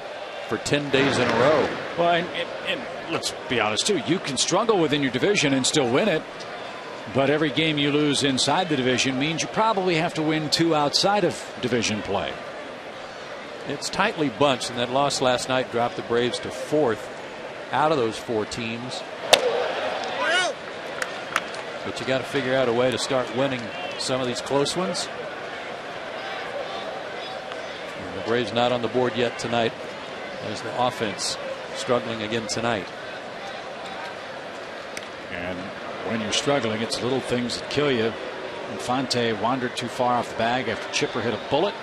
Speaker 1: 10 days in a row.
Speaker 2: Well, and let's be honest too, you can struggle within your division and still win it, but every game you lose inside the division means you probably have to win 2 outside of division play.
Speaker 1: It's tightly bunched, and that loss last night dropped the Braves to 4th out of those 4 teams. But you got to figure out a way to start winning some of these close ones. And the Braves not on the board yet tonight. There's the offense struggling again tonight.
Speaker 2: And when you're struggling, it's little things that kill you. Infante wandered too far off the bag after Chipper hit a bullet.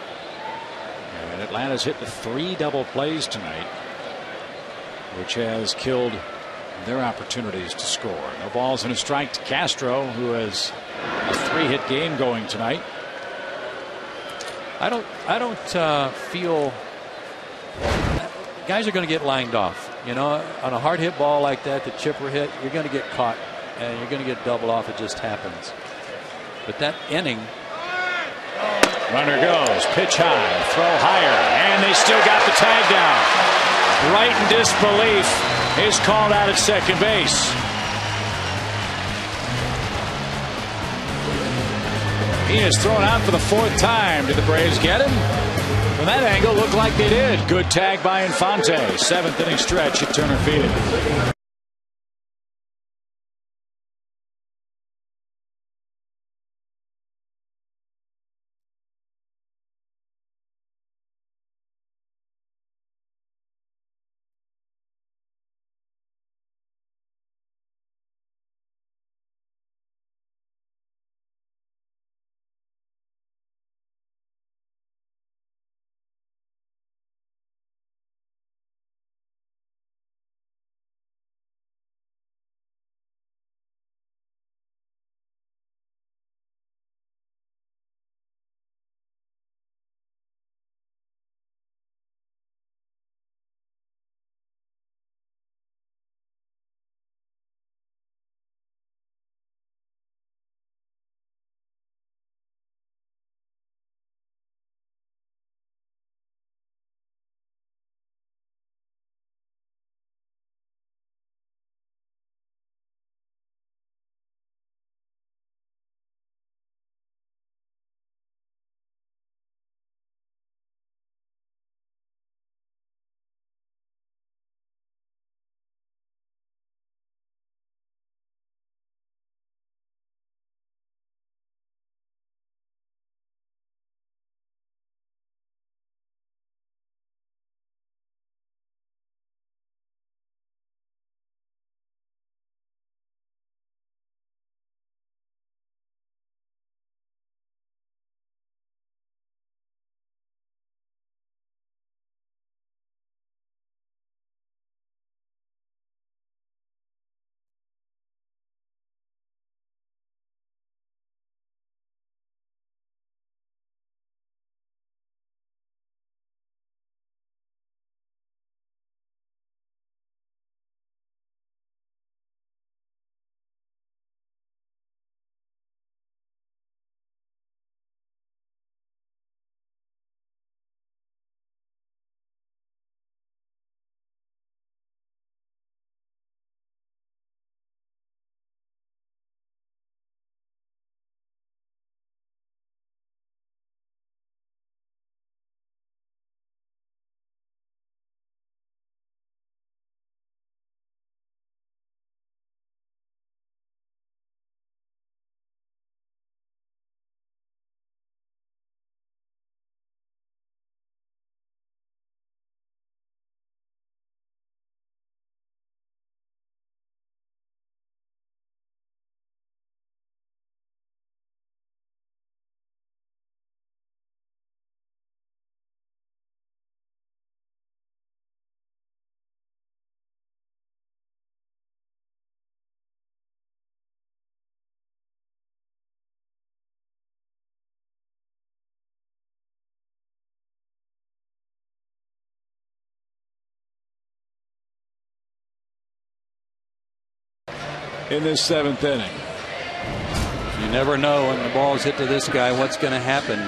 Speaker 2: And Atlanta's hit the 3 double plays tonight, which has killed their opportunities to score. No balls and a strike to Castro, who has a 3-hit game going tonight.
Speaker 1: I don't feel guys are going to get lined off. You know, on a hard hit ball like that Chipper hit, you're going to get caught and you're going to get double off. It just happens. But that inning.
Speaker 2: Runner goes, pitch high, throw higher, and they still got the tag down. Wright in disbelief is called out at second base. He is thrown out for the 4th time. Did the Braves get him? From that angle, looked like they did. Good tag by Infante. 7th inning stretch at Turner Field. in this 7th inning.
Speaker 1: You never know when the ball is hit to this guy what's going to happen.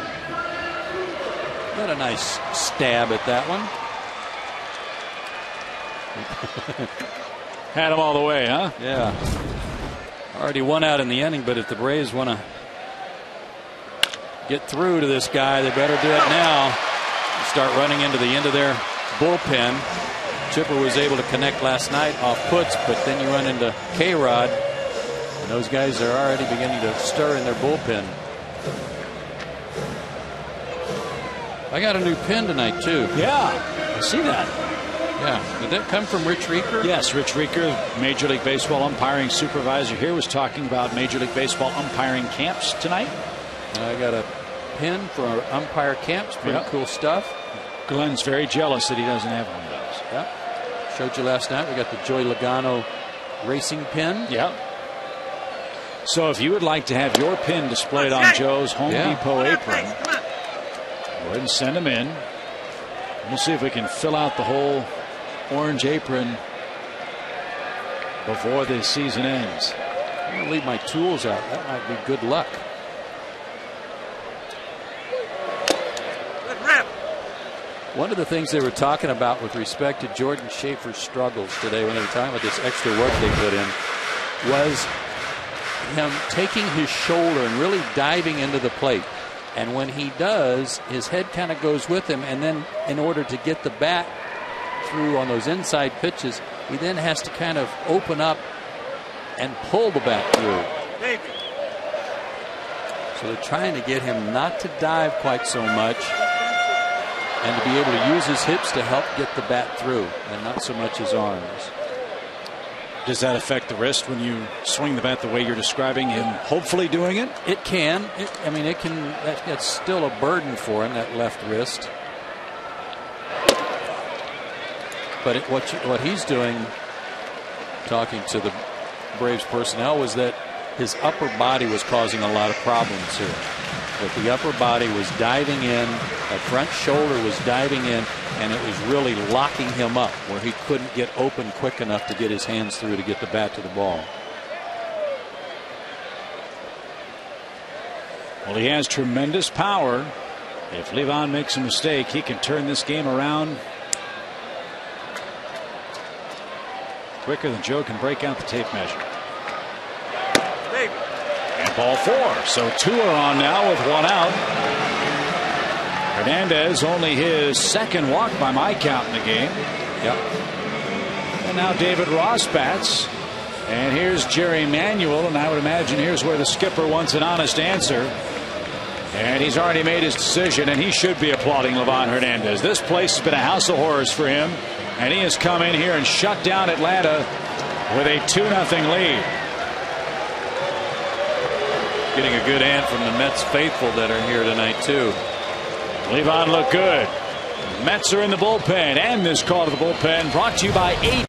Speaker 1: Got a nice stab at that one.
Speaker 2: Had him all the way, huh?
Speaker 1: Yeah. Already 1 out in the inning, but if the Braves want to get through to this guy, they better do it now. Start running into the end of their bullpen. Chipper was able to connect last night off puts, but then you run into K-Rod, and those guys are already beginning to stir in their bullpen. I got a new pin tonight too.
Speaker 2: Yeah, I see that.
Speaker 1: Yeah, did that come from Rich Rieker?
Speaker 2: Yes, Rich Rieker, Major League Baseball umpiring supervisor here, was talking about Major League Baseball umpiring camps tonight.
Speaker 1: I got a pin for our umpire camps. Pretty cool stuff.
Speaker 2: Glenn's very jealous that he doesn't have one of those.
Speaker 1: Yeah. Showed you last night. We got the Joey Logano racing pin.
Speaker 2: Yeah. So if you would like to have your pin displayed on Joe's Home Depot apron, go ahead and send them in. We'll see if we can fill out the whole orange apron before the season ends.
Speaker 1: I'm going to leave my tools out. That might be good luck. One of the things they were talking about with respect to Jordan Schaefer's struggles today when they were talking about this extra work they put in was him taking his shoulder and really diving into the plate. And when he does, his head kind of goes with him, and then in order to get the bat through on those inside pitches, he then has to kind of open up and pull the bat through. So they're trying to get him not to dive quite so much and to be able to use his hips to help get the bat through, and not so much his arms.
Speaker 2: Does that affect the wrist when you swing the bat the way you're describing him hopefully doing it?
Speaker 1: It can. I mean, it can. That's still a burden for him, that left wrist. But what he's doing, talking to the Braves personnel, was that his upper body was causing a lot of problems here. That the upper body was diving in, that front shoulder was diving in, and it was really locking him up where he couldn't get open quick enough to get his hands through to get the bat to the ball.
Speaker 2: Well, he has tremendous power. If Levon makes a mistake, he can turn this game around quicker than Joe can break out the tape measure. And ball 4. So 2 are on now with 1 out. Hernandez only his 2nd walk by my count in the game.
Speaker 1: Yep.
Speaker 2: And now David Ross bats. And here's Jerry Manuel, and I would imagine here's where the skipper wants an honest answer. And he's already made his decision, and he should be applauding Levon Hernandez. This place has been a house of horrors for him, and he has come in here and shut down Atlanta with a 2-0 lead.
Speaker 1: Getting a good hand from the Mets faithful that are here tonight too.
Speaker 2: Levon looked good. Mets are in the bullpen, and this call to the bullpen brought to you by 8.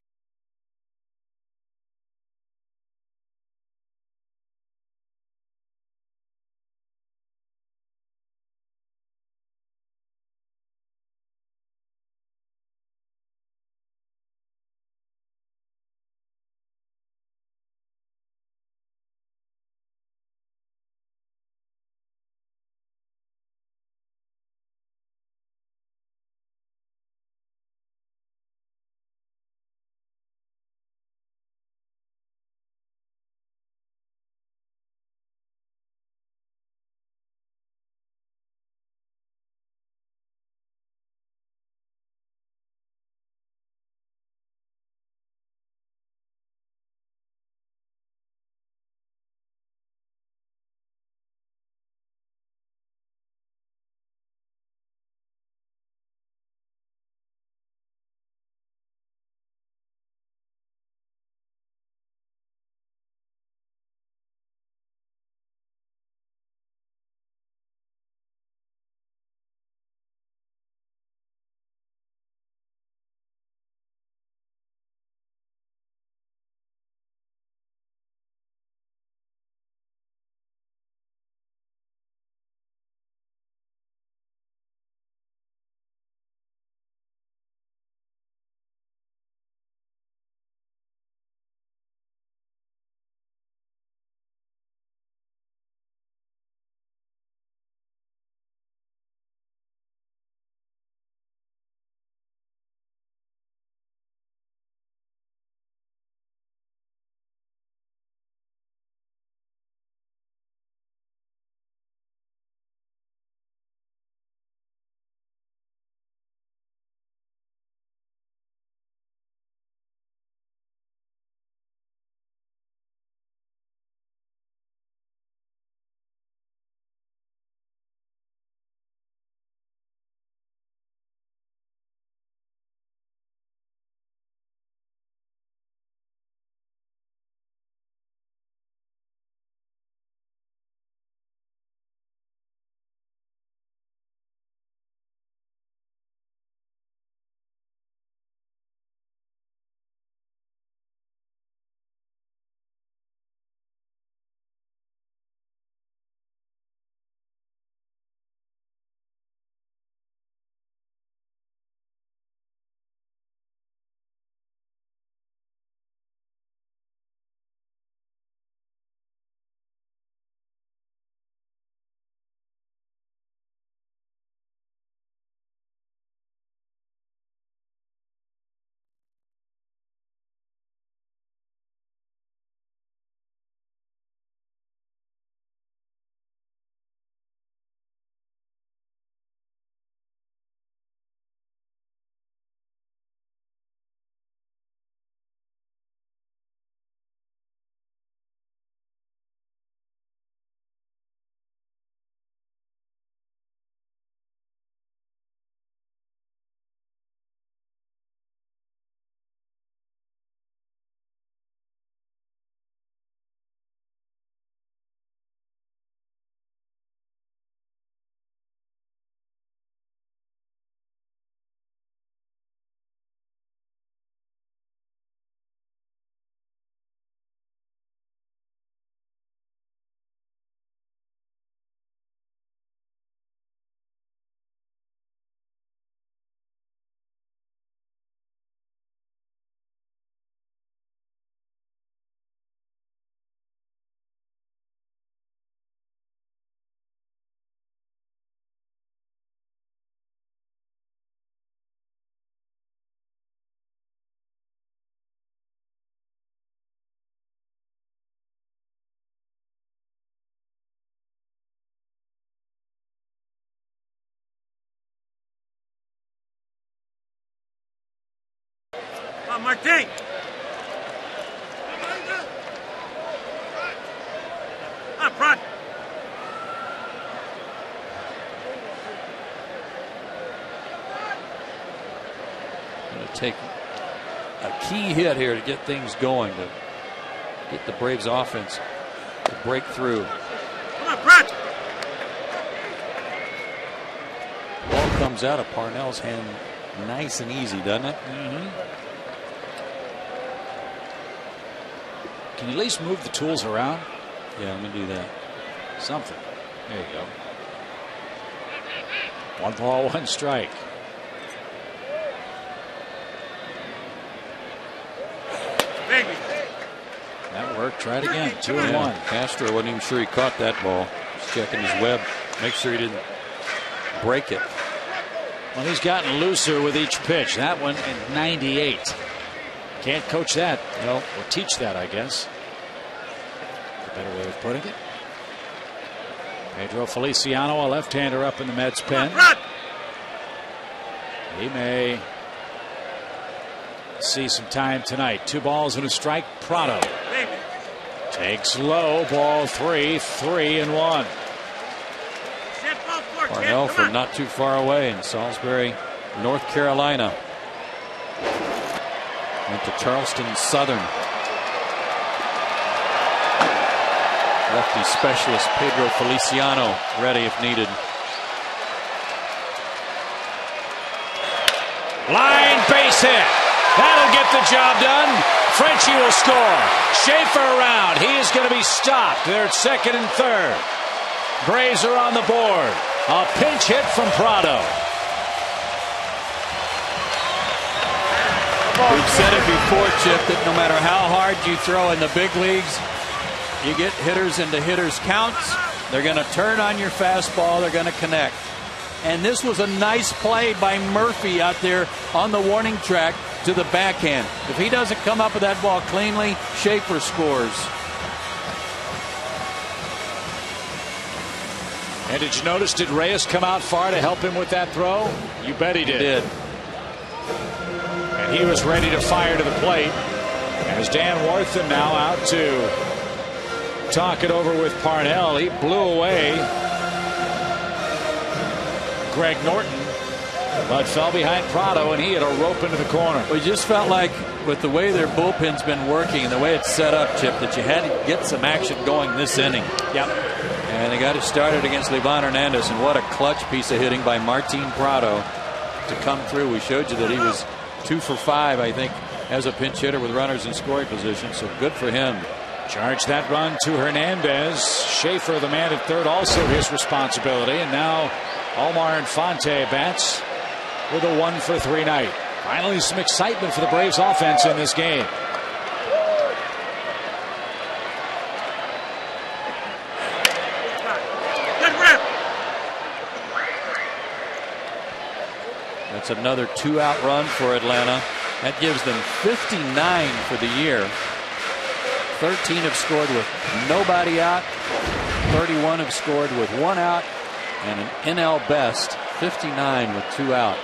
Speaker 3: Martin. Front.
Speaker 1: Going to take a key hit here to get things going, to get the Braves offense to break through.
Speaker 3: Come on, front.
Speaker 1: Ball comes out of Parnell's hand nice and easy, doesn't it?
Speaker 2: Can you at least move the tools around?
Speaker 1: Yeah, I'm going to do that.
Speaker 2: Something. There you go. 1 ball, 1 strike.
Speaker 3: Baby.
Speaker 2: That worked. Try it again. 2-1.
Speaker 1: Castro wasn't even sure he caught that ball. Just checking his web. Make sure he didn't break it.
Speaker 2: Well, he's gotten looser with each pitch. That one in 98. Can't coach that. No, or teach that, I guess. A better way of putting it. Pedro Feliciano, a left-hander up in the Mets pen. He may see some time tonight. 2 balls and a strike. Prado takes low. Ball 3, 3-1.
Speaker 1: Parnell from not too far away in Salisbury, North Carolina. Went to Charleston Southern. Lefty specialist Pedro Feliciano ready if needed.
Speaker 2: Line base hit. That'll get the job done. Frenchie will score. Schaefer around. He is going to be stopped. They're at second and third. Braves are on the board. A pinch hit from Prado.
Speaker 1: We've said it before, Chip, that no matter how hard you throw in the big leagues, you get hitters into hitters counts. They're going to turn on your fastball. They're going to connect. And this was a nice play by Murphy out there on the warning track to the backhand. If he doesn't come up with that ball cleanly, Schaefer scores.
Speaker 2: And did you notice, did Reyes come out far to help him with that throw? You bet he did.
Speaker 1: He did.
Speaker 2: And he was ready to fire to the plate. As Dan Warthen now out to talk it over with Parnell. He blew away Greg Norton, but fell behind Prado, and he had a rope into the corner.
Speaker 1: We just felt like with the way their bullpen's been working and the way it's set up, Chip, that you had to get some action going this inning.
Speaker 2: Yep.
Speaker 1: And they got it started against Livan Hernandez, and what a clutch piece of hitting by Martin Prado to come through. We showed you that he was 2 for 5, I think, as a pinch hitter with runners in scoring position, so good for him.
Speaker 2: Charged that run to Hernandez. Schaefer, the man at third, also his responsibility. And now Omar Infante bats with a 1 for 3 night. Finally some excitement for the Braves offense in this game.
Speaker 1: That's another 2-out run for Atlanta. That gives them 59 for the year. 13 have scored with nobody out. 31 have scored with 1 out. And an NL best 59 with 2 out.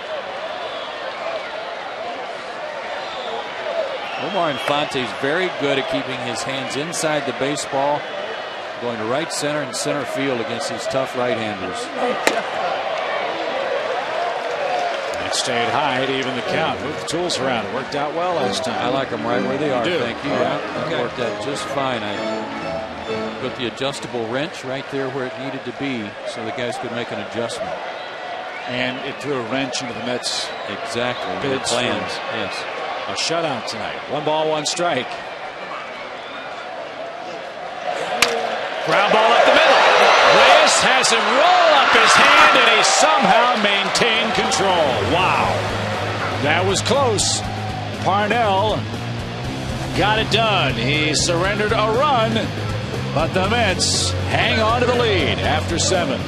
Speaker 1: Omar Infante is very good at keeping his hands inside the baseball, going to right center and center field against these tough right-handers.
Speaker 2: It stayed high to even the count. Moved the tools around. It worked out well last time.
Speaker 1: I like them right where they are.
Speaker 2: You do?
Speaker 1: Thank you. That worked out just fine. I put the adjustable wrench right there where it needed to be so the guys could make an adjustment.
Speaker 2: And it threw a wrench into the Mets.
Speaker 1: Exactly.
Speaker 2: Good
Speaker 1: plans. Yes.
Speaker 2: A shutout tonight. 1 ball, 1 strike. Ground ball up the middle. Reyes has him roll up his hand, and he somehow maintained control. Wow. That was close. Parnell got it done. He surrendered a run, but the Mets hang on to the lead after 7.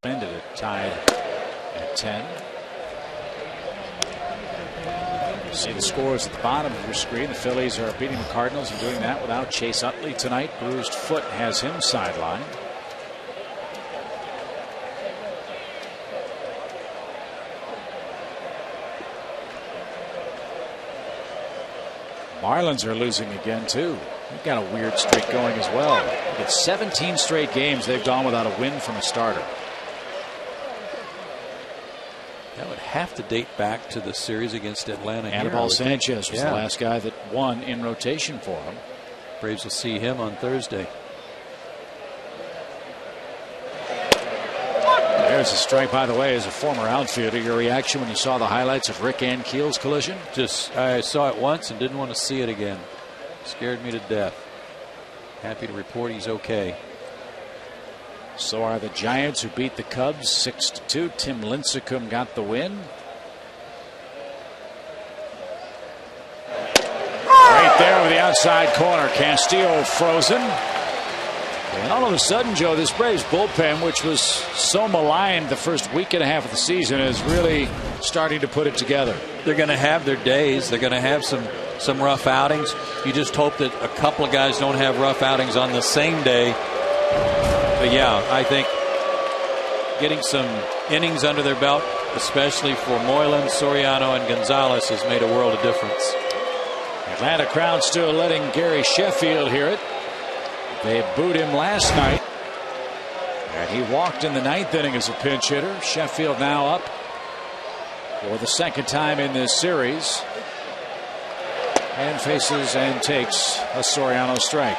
Speaker 2: Ended it tied at 10. See the scores at the bottom of your screen. The Phillies are beating the Cardinals and doing that without Chase Utley tonight. Bruised foot has him sidelined. Marlins are losing again too. They've got a weird streak going as well. It's 17 straight games they've gone without a win from a starter.
Speaker 1: That would have to date back to the series against Atlanta.
Speaker 2: Anibal Sanchez was the last guy that won in rotation for him.
Speaker 1: Braves will see him on Thursday.
Speaker 2: There's a strike, by the way, as a former outfielder. Your reaction when you saw the highlights of Rick Ankiel's collision?
Speaker 1: I saw it once and didn't want to see it again. Scared me to death. Happy to report he's okay.
Speaker 2: So are the Giants, who beat the Cubs 6-2. Tim Lincecum got the win. Right there over the outside corner. Castillo frozen. And all of a sudden, Joe, this Braves bullpen, which was so maligned the first week and a half of the season, is really starting to put it together.
Speaker 1: They're going to have their days. They're going to have some rough outings. You just hope that a couple of guys don't have rough outings on the same day. But yeah, I think getting some innings under their belt, especially for Moylan, Soriano, and Gonzalez, has made a world of difference.
Speaker 2: Atlanta crowd still letting Gary Sheffield hear it. They booed him last night, and he walked in the ninth inning as a pinch hitter. Sheffield now up for the second time in this series, and faces and takes a Soriano strike.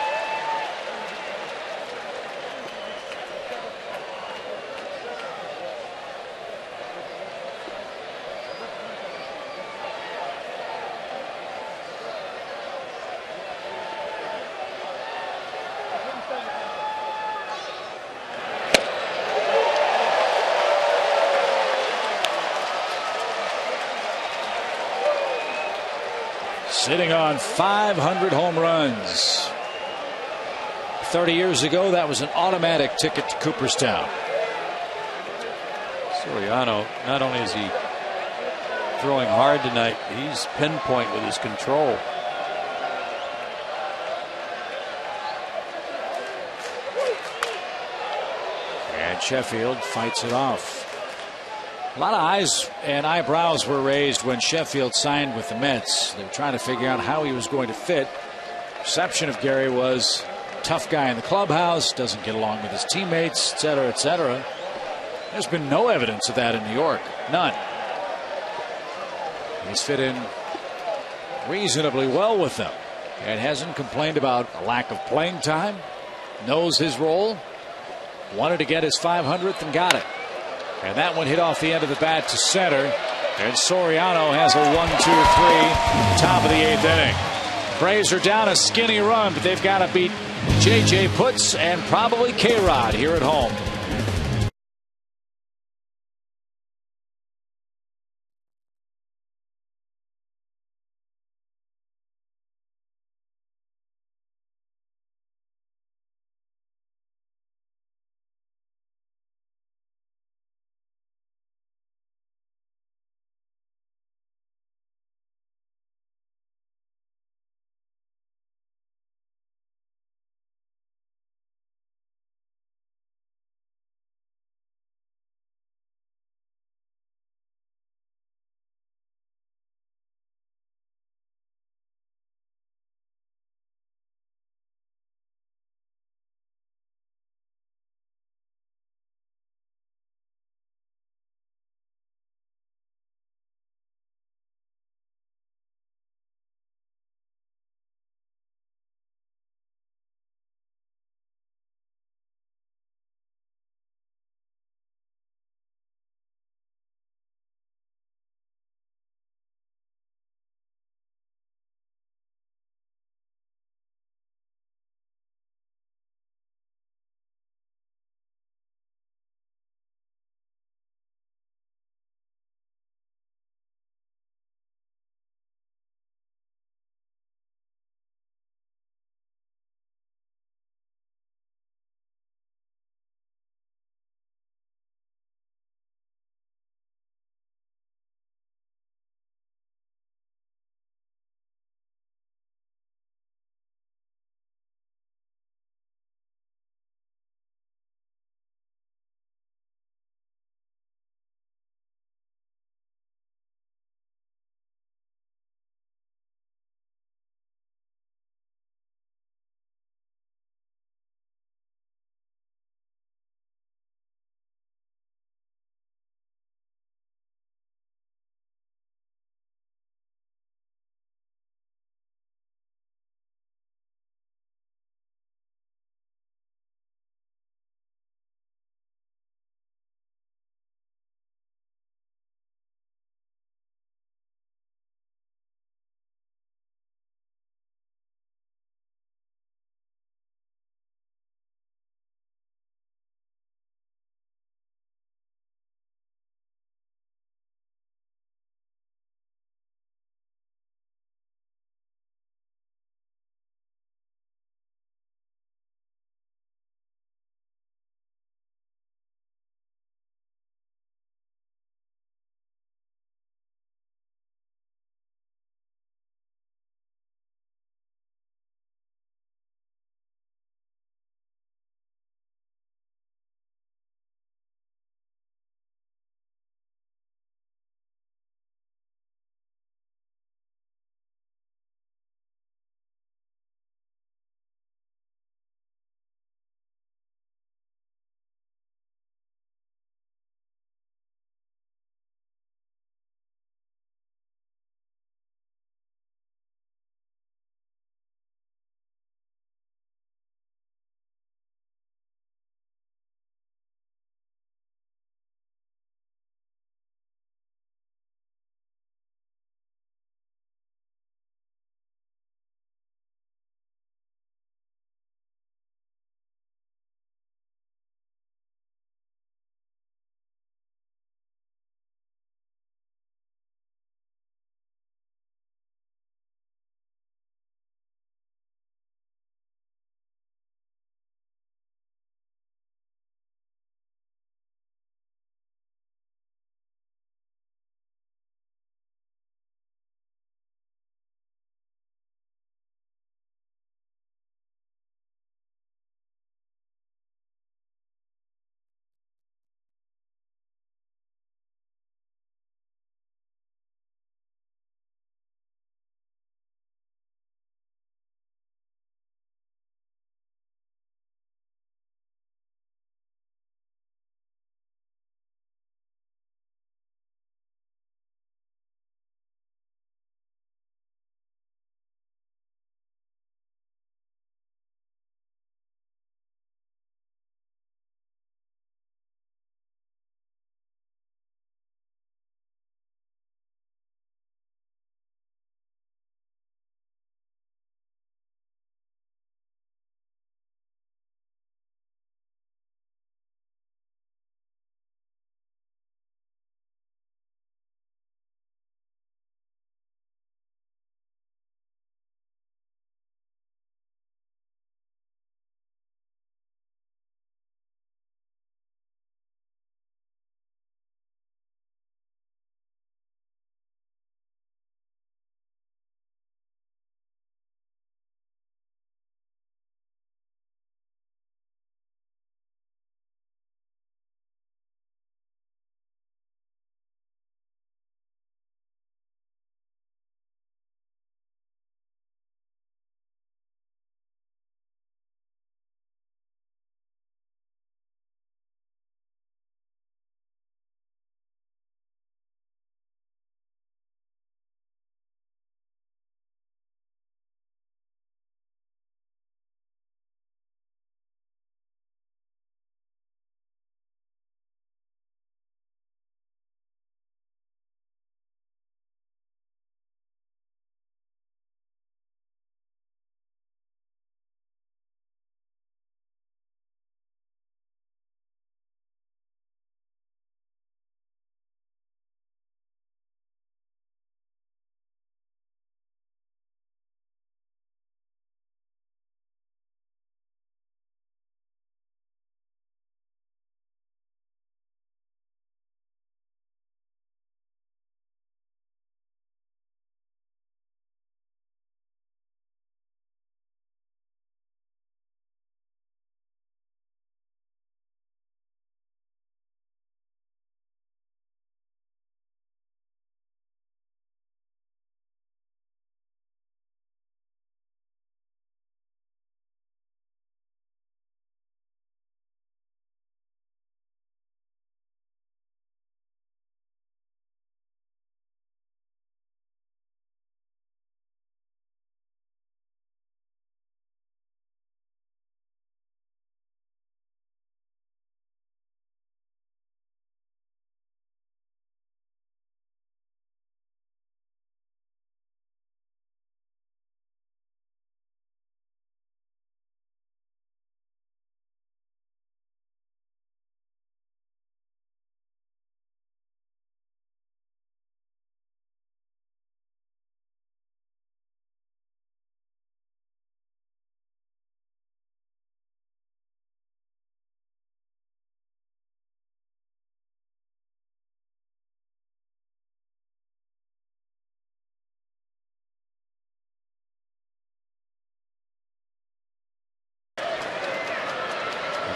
Speaker 2: Sitting on 500 home runs. 30 years ago, that was an automatic ticket to Cooperstown.
Speaker 1: Soriano, not only is he throwing hard tonight, he's pinpoint with his control.
Speaker 2: And Sheffield fights it off. A lot of eyes and eyebrows were raised when Sheffield signed with the Mets. They were trying to figure out how he was going to fit. Perception of Gary was tough guy in the clubhouse, doesn't get along with his teammates, etc., etc. There's been no evidence of that in New York. None. He's fit in reasonably well with them and hasn't complained about a lack of playing time. Knows his role. Wanted to get his 500th and got it. And that one hit off the end of the bat to center. And Soriano has a 1-2-3 top of the 8th inning. Braves are down a skinny run, but they've got to beat J.J. Putz and probably K-Rod here at home.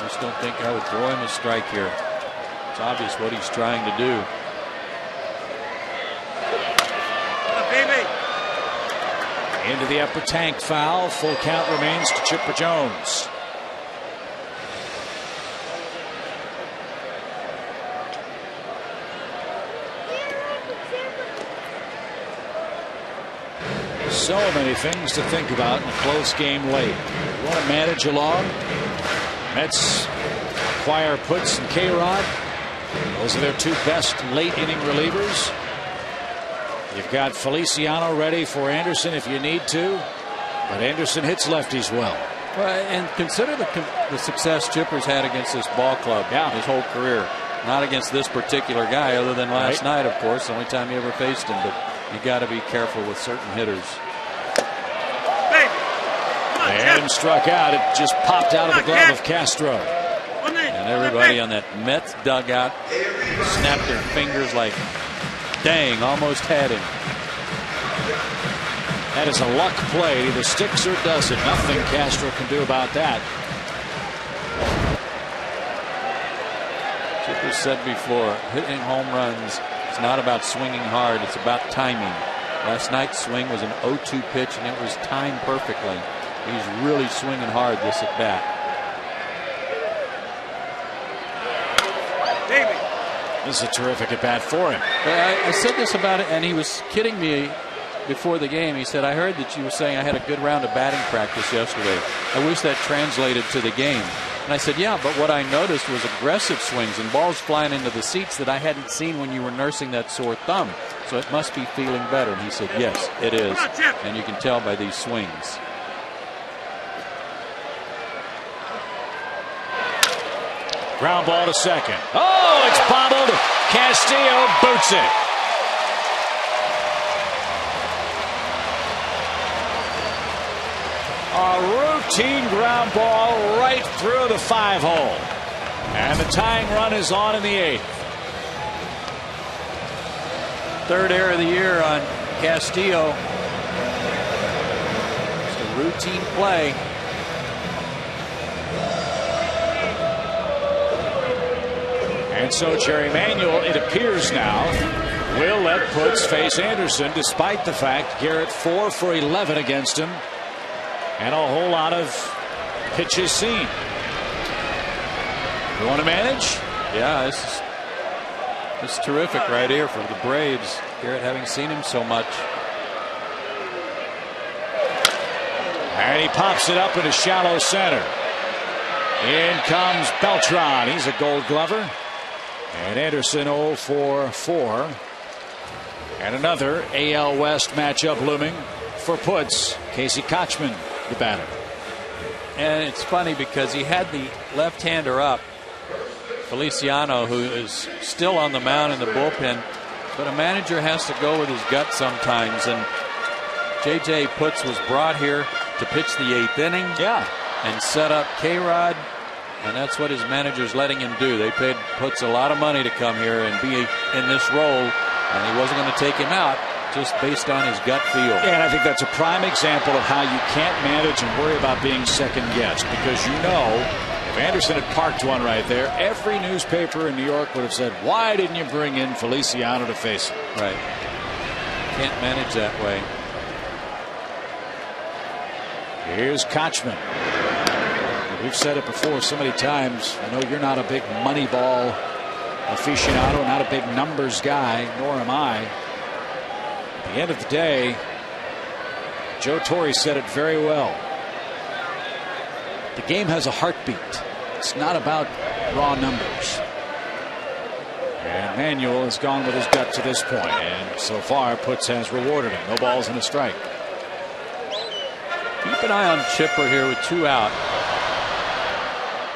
Speaker 1: just don't think I would throw him a strike here. It's obvious what he's trying to do.
Speaker 2: Into the upper tank foul. Full count remains to Chipper Jones. So many things to think about in a close game late. You want to manage along. Mets acquire Putz and K-Rod. Those are their two best late inning relievers. You've got Feliciano ready for Anderson if you need to, but Anderson hits lefties well.
Speaker 1: Well, and consider the success Chipper's had against this ball club his whole career. Not against this particular guy, other than last night, of course, the only time you ever faced him. But you got to be careful with certain hitters.
Speaker 2: And struck out. It just popped out of the glove of Castro.
Speaker 1: And everybody on that Mets dugout snapped their fingers like, dang, almost had him.
Speaker 2: That is a luck play. Either sticks or doesn't. Nothing Castro can do about that.
Speaker 1: Chipper said before, hitting home runs is not about swinging hard. It's about timing. Last night's swing was an 0-2 pitch, and it was timed perfectly. He's really swinging hard this at bat.
Speaker 2: This is a terrific at bat for him.
Speaker 1: I said this about it, and he was kidding me before the game. He said, I heard that you were saying I had a good round of batting practice yesterday. I wish that translated to the game. And I said, yeah, but what I noticed was aggressive swings and balls flying into the seats that I hadn't seen when you were nursing that sore thumb. So it must be feeling better. And he said, yes, it is. And you can tell by these swings.
Speaker 2: Ground ball to second. Oh, it's bobbled. Castillo boots it. A routine ground ball right through the 5-hole. And the tying run is on in the 8th.
Speaker 1: Third error of the year on Castillo. Just a routine play.
Speaker 2: And so Jerry Manuel, it appears now, will let Putz face Anderson, despite the fact Garrett 4 for 11 against him, and a whole lot of pitches seen. You want to manage?
Speaker 1: Yeah, this is terrific right here for the Braves. Garrett having seen him so much.
Speaker 2: And he pops it up into shallow center. In comes Beltran. He's a Gold Glover. And Anderson 0 for 4. And another AL West matchup looming for Putz. Casey Kochman, the batter.
Speaker 1: And it's funny because he had the left-hander up, Feliciano, who is still on the mound in the bullpen. But a manager has to go with his gut sometimes. And J.J. Putz was brought here to pitch the 8th inning.
Speaker 2: Yeah.
Speaker 1: And set up K-Rod. And that's what his manager's letting him do. They paid Putz a lot of money to come here and be in this role, and he wasn't going to take him out just based on his gut feel.
Speaker 2: Yeah, and I think that's a prime example of how you can't manage and worry about being second guessed, because you know if Anderson had parked one right there, every newspaper in New York would have said, why didn't you bring in Feliciano to face him?
Speaker 1: Right. Can't manage that way.
Speaker 2: Here's Kochman. We've said it before so many times. I know you're not a big money ball aficionado, not a big numbers guy, nor am I. At the end of the day, Joe Torre said it very well. The game has a heartbeat. It's not about raw numbers. And Manuel has gone with his gut to this point, and so far Putz has rewarded him. No balls and a strike.
Speaker 1: Keep an eye on Chipper here with 2 out.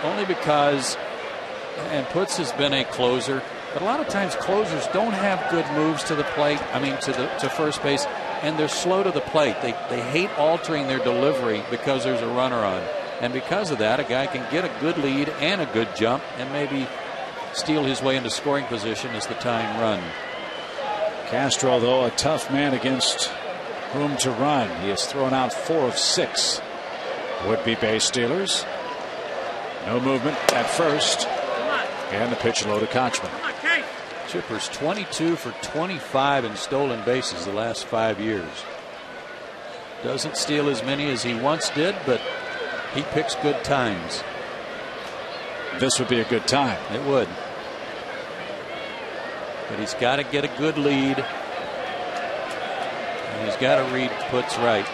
Speaker 1: Only because, and Putz has been a closer, but a lot of times closers don't have good moves to the plate. I mean, to first base, and they're slow to the plate. They hate altering their delivery because there's a runner on, and because of that, a guy can get a good lead and a good jump, and maybe steal his way into scoring position as the time run.
Speaker 2: Castro, though, a tough man against whom to run. He has thrown out 4 of 6 would-be base stealers. No movement at first. And the pitch low to Kochman.
Speaker 1: Chipper's 22 for 25 in stolen bases the last 5 years. Doesn't steal as many as he once did, but he picks good times.
Speaker 2: This would be a good time.
Speaker 1: It would. But he's got to get a good lead. And he's got to read puts right.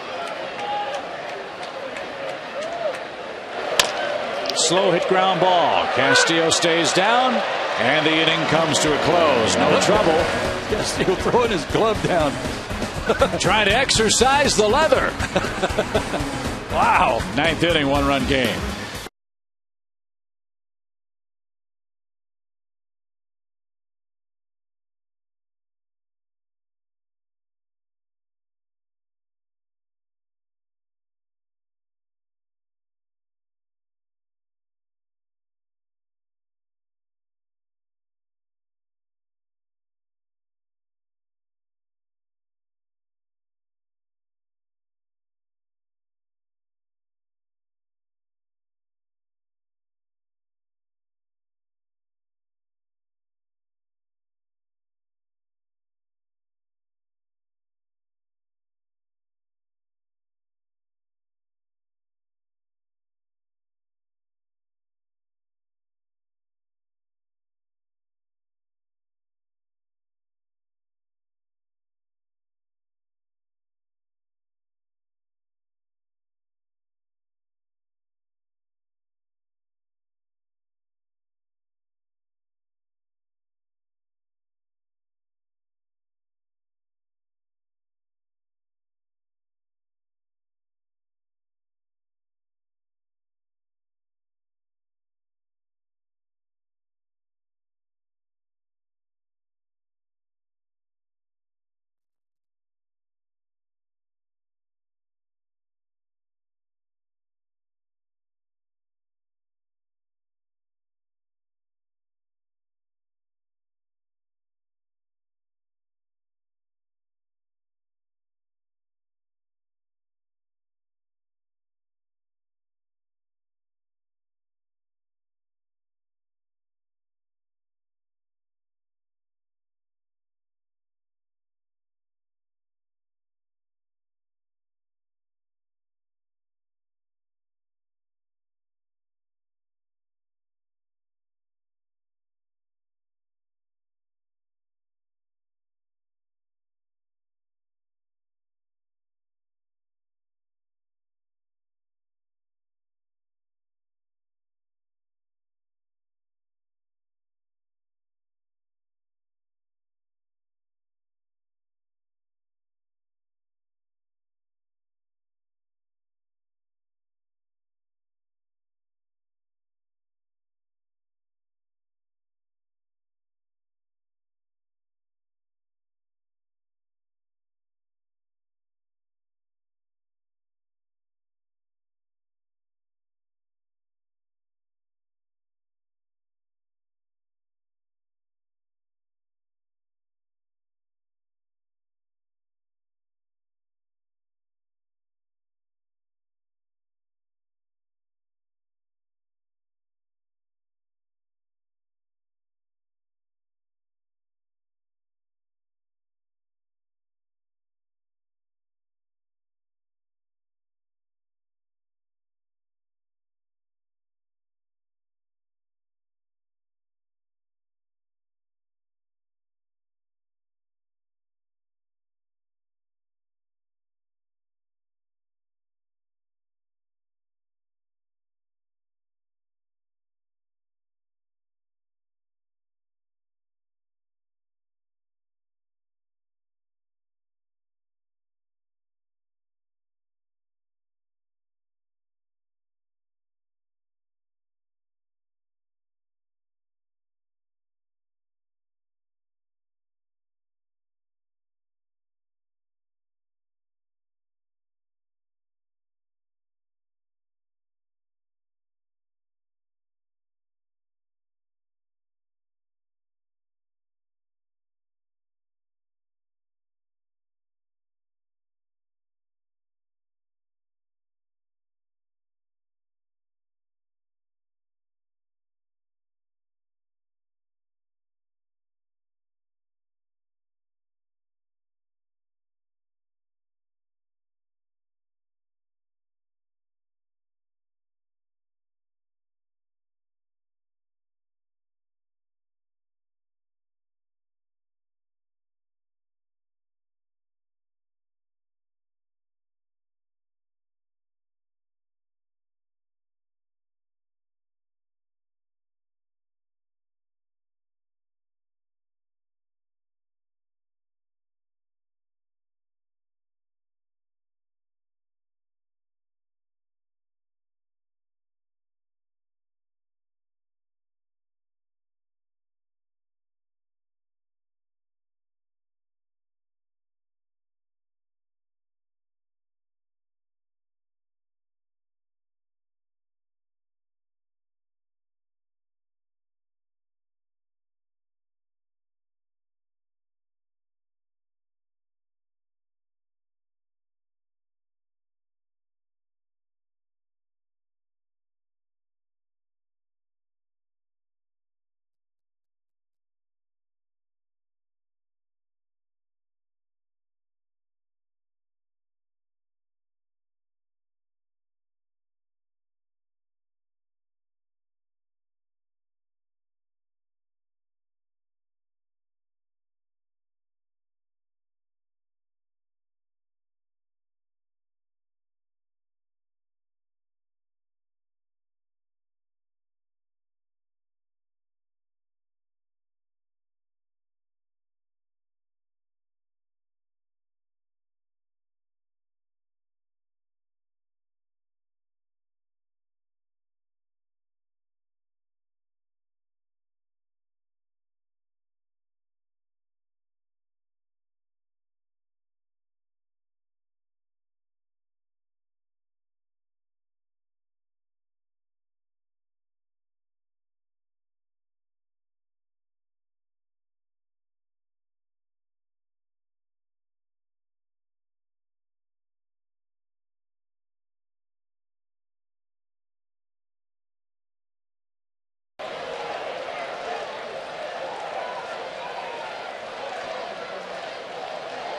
Speaker 2: Slow hit ground ball. Castillo stays down, and the inning comes to a close. No trouble.
Speaker 1: Castillo throwing his glove down.
Speaker 2: Trying to exercise the leather. Wow. Ninth inning, 1-run game.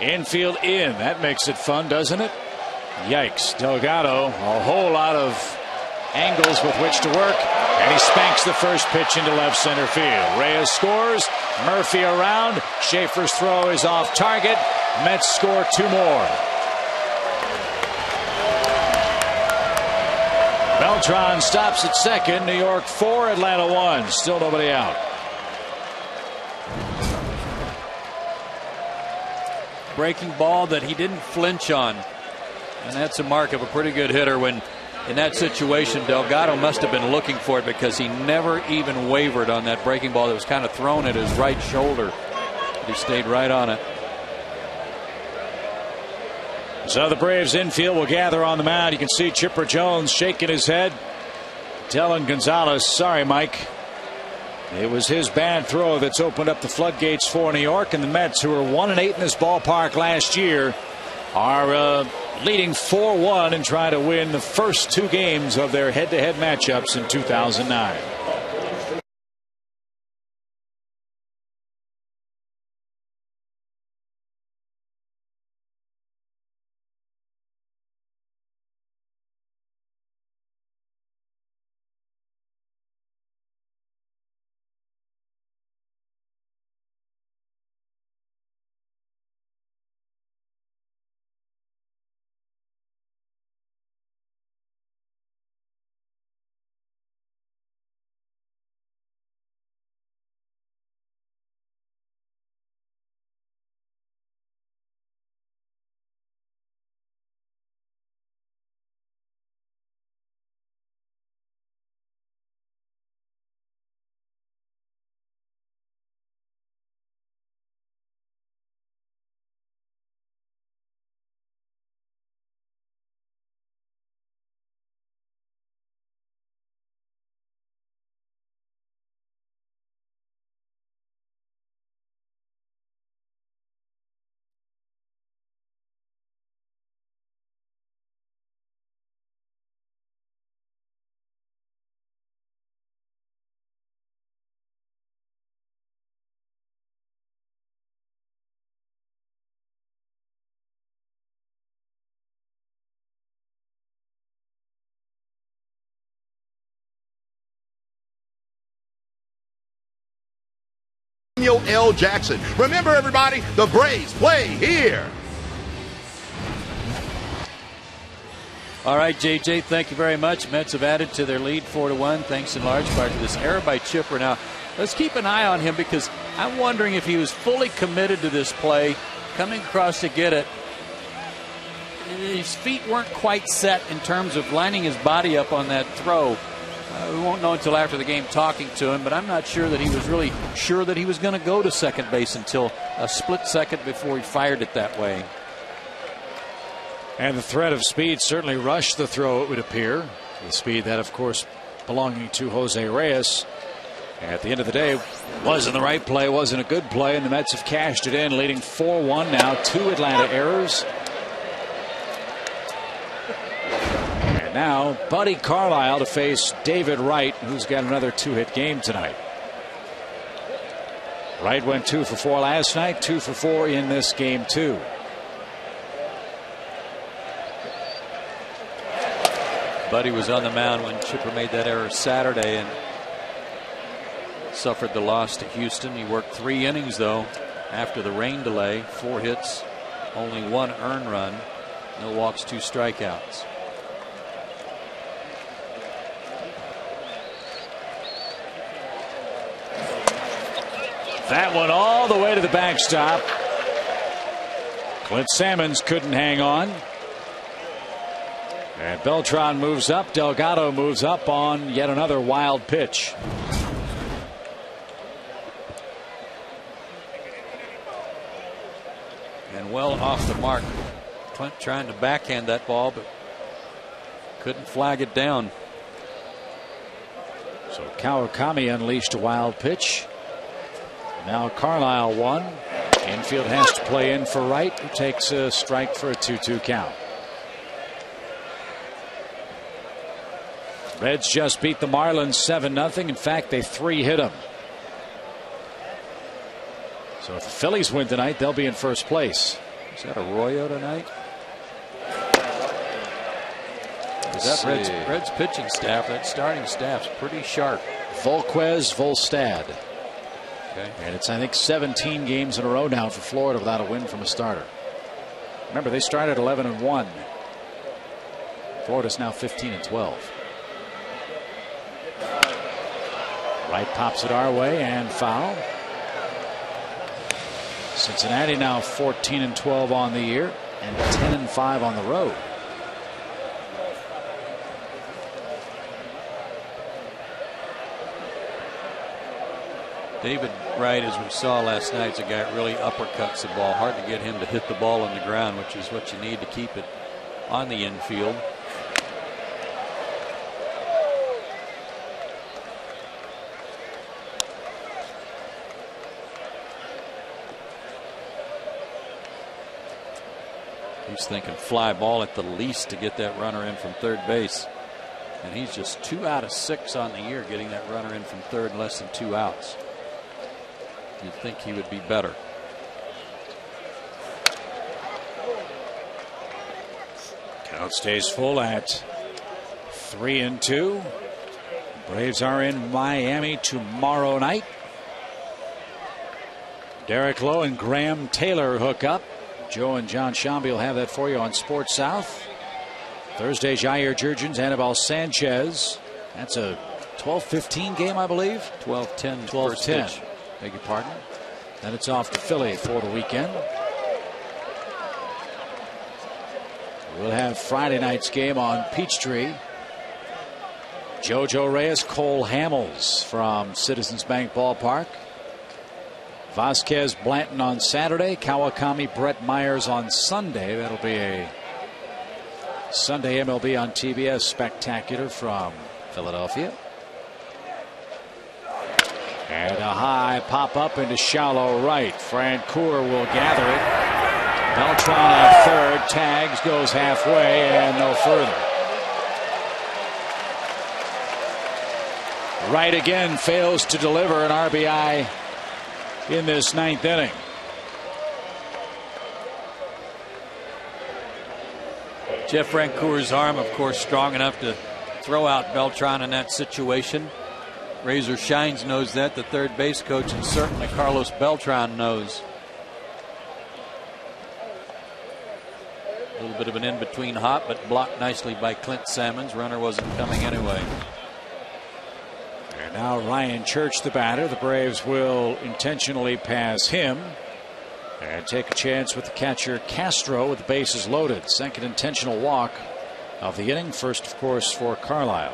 Speaker 2: Infield in. That makes it fun, doesn't it? Yikes. Delgado, a whole lot of angles with which to work. And he spanks the first pitch into left center field. Reyes scores. Murphy around. Schaefer's throw is off target. Mets score 2 more. Beltran stops at second. New York 4, Atlanta 1. Still nobody out.
Speaker 1: Breaking ball that he didn't flinch on. And that's a mark of a pretty good hitter. When in that situation, Delgado must have been looking for it, because he never even wavered on that breaking ball that was kind of thrown at his right shoulder. He stayed right on it.
Speaker 2: So the Braves infield will gather on the mound. You can see Chipper Jones shaking his head, telling Gonzalez, sorry, Mike. It was his bad throw that's opened up the floodgates for New York. And the Mets, who were 1-8 in this ballpark last year, are leading 4-1 and trying to win the first 2 games of their head-to-head matchups in 2009.
Speaker 4: L. Jackson. Remember, everybody, the Braves play here.
Speaker 1: All right, JJ, thank you very much. Mets have added to their lead 4-1, thanks in large part to this error by Chipper. Now, let's keep an eye on him, because I'm wondering if he was fully committed to this play, coming across to get it. His feet weren't quite set in terms of lining his body up on that throw. We won't know until after the game talking to him, but I'm not sure that he was really sure that he was going to go to second base until a split second before he fired it that way.
Speaker 2: And the threat of speed certainly rushed the throw, it would appear. The speed that, of course, belonging to Jose Reyes. At the end of the day, wasn't the right play, wasn't a good play, and the Mets have cashed it in, leading 4-1 now. 2 Atlanta errors. And now Buddy Carlisle to face David Wright, who's got another 2-hit game tonight. Wright went 2 for 4 last night, 2 for 4 in this game too.
Speaker 1: Buddy was on the mound when Chipper made that error Saturday and suffered the loss to Houston. He worked 3 innings though after the rain delay, 4 hits, only 1 earned run, no walks, 2 strikeouts.
Speaker 2: That one all the way to the backstop. Clint Salmons couldn't hang on. And Beltran moves up. Delgado moves up on yet another wild pitch.
Speaker 1: And well off the mark. Clint trying to backhand that ball, but couldn't flag it down.
Speaker 2: So Kawakami unleashed a wild pitch. Now Carlisle one. Infield has to play in for Wright, who takes a strike for a 2-2 count. Reds just beat the Marlins 7-0. In fact, they 3-hit them. So if the Phillies win tonight, they'll be in first place.
Speaker 1: Is that Arroyo tonight? Is that Red's pitching staff? That starting staff's pretty sharp.
Speaker 2: Volquez, Volstad.
Speaker 1: Okay.
Speaker 2: And it's, I think, 17 games in a row now for Florida without a win from a starter. Remember, they started 11-1. Florida's now 15-12. Wright pops it our way and foul. Cincinnati now 14-12 on the year and 10-5 on the road.
Speaker 1: David Wright, as we saw last night, is a guy that really uppercuts the ball. Hard to get him to hit the ball on the ground, which is what you need to keep it on the infield. He's thinking fly ball at the least to get that runner in from third base. And he's just 2 out of 6 on the year getting that runner in from third in less than 2 outs. You'd think he would be better.
Speaker 2: Count stays full at 3-2. Braves are in Miami tomorrow night. Derek Lowe and Graham Taylor hook up. Joe and John Shambi will have that for you on Sports South. Thursday, Jair Jurgens, Anibal Sanchez. That's a 12-15 game, I believe.
Speaker 1: 12-10.
Speaker 2: 12-10. Beg your pardon. Then it's off to Philly for the weekend. We'll have Friday night's game on Peachtree. Jojo Reyes, Cole Hamels from Citizens Bank Ballpark. Vasquez Blanton on Saturday. Kawakami Brett Myers on Sunday. That'll be a Sunday MLB on TBS spectacular from Philadelphia. And a high pop up into shallow right. Francoeur will gather it. Beltran at third. Tags, goes halfway and no further. Wright again fails to deliver an RBI in this 9th inning.
Speaker 1: Jeff Francoeur's arm, of course, strong enough to throw out Beltran in that situation. Razor Shines knows that. The third base coach, and certainly Carlos Beltran knows. A little bit of an in-between hop, but blocked nicely by Clint Salmons. Runner wasn't coming anyway.
Speaker 2: And now Ryan Church, the batter. The Braves will intentionally pass him and take a chance with the catcher Castro with the bases loaded. Second intentional walk of the inning. First, of course, for Carlisle.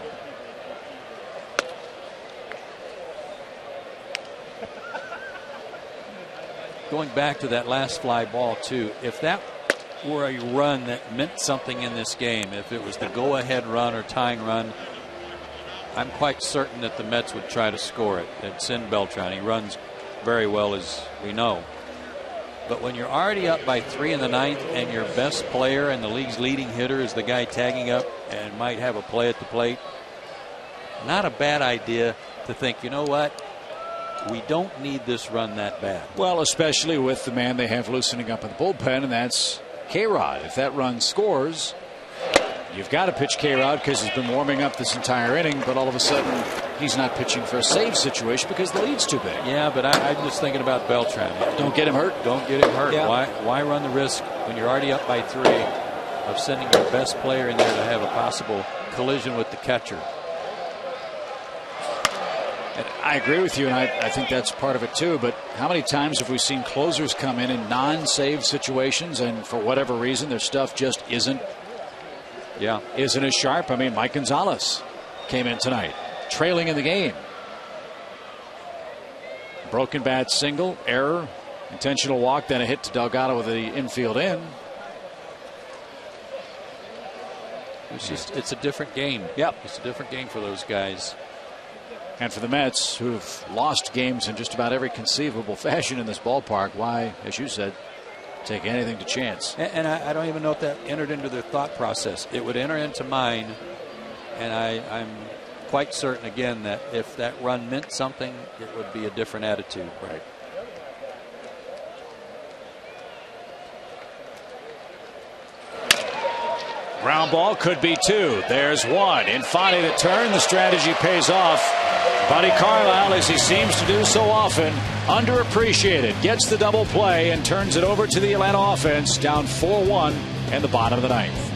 Speaker 1: Going back to that last fly ball, too, if that were a run that meant something in this game, if it was the go-ahead run or tying run, I'm quite certain that the Mets would try to score it. They'd send Beltran. He runs very well, as we know. But when you're already up by 3 in the 9th and your best player and the league's leading hitter is the guy tagging up and might have a play at the plate, not a bad idea to think, you know what? We don't need this run that bad.
Speaker 2: Well, especially with the man they have loosening up in the bullpen, and that's K-Rod. If that run scores, you've got to pitch K-Rod because he's been warming up this entire inning, but all of a sudden he's not pitching for a save situation because the lead's too big.
Speaker 1: Yeah, but I'm just thinking about Beltran.
Speaker 2: Don't get him hurt.
Speaker 1: Don't get him hurt.
Speaker 2: Yeah.
Speaker 1: Why run the risk when you're already up by 3 of sending your best player in there to have a possible collision with the catcher?
Speaker 2: And I agree with you, and I think that's part of it too. But how many times have we seen closers come in non-save situations, and for whatever reason their stuff just isn't as sharp? I mean, Mike Gonzalez came in tonight trailing in the game. Broken bat single, error, intentional walk, then a hit to Delgado with the infield in.
Speaker 1: It's a different game.
Speaker 2: Yep.
Speaker 1: It's a different game for those guys.
Speaker 2: And for the Mets, who've lost games in just about every conceivable fashion in this ballpark, why, as you said, take anything to chance?
Speaker 1: And I don't even know if that entered into their thought process. It would enter into mine, and I'm quite certain, again, that if that run meant something, it would be a different attitude.
Speaker 2: Right. Ground ball could be 2. There's 1. Infante the turn. The strategy pays off. Buddy Carlisle, as he seems to do so often, underappreciated, gets the double play and turns it over to the Atlanta offense, down 4-1 in the bottom of the 9th.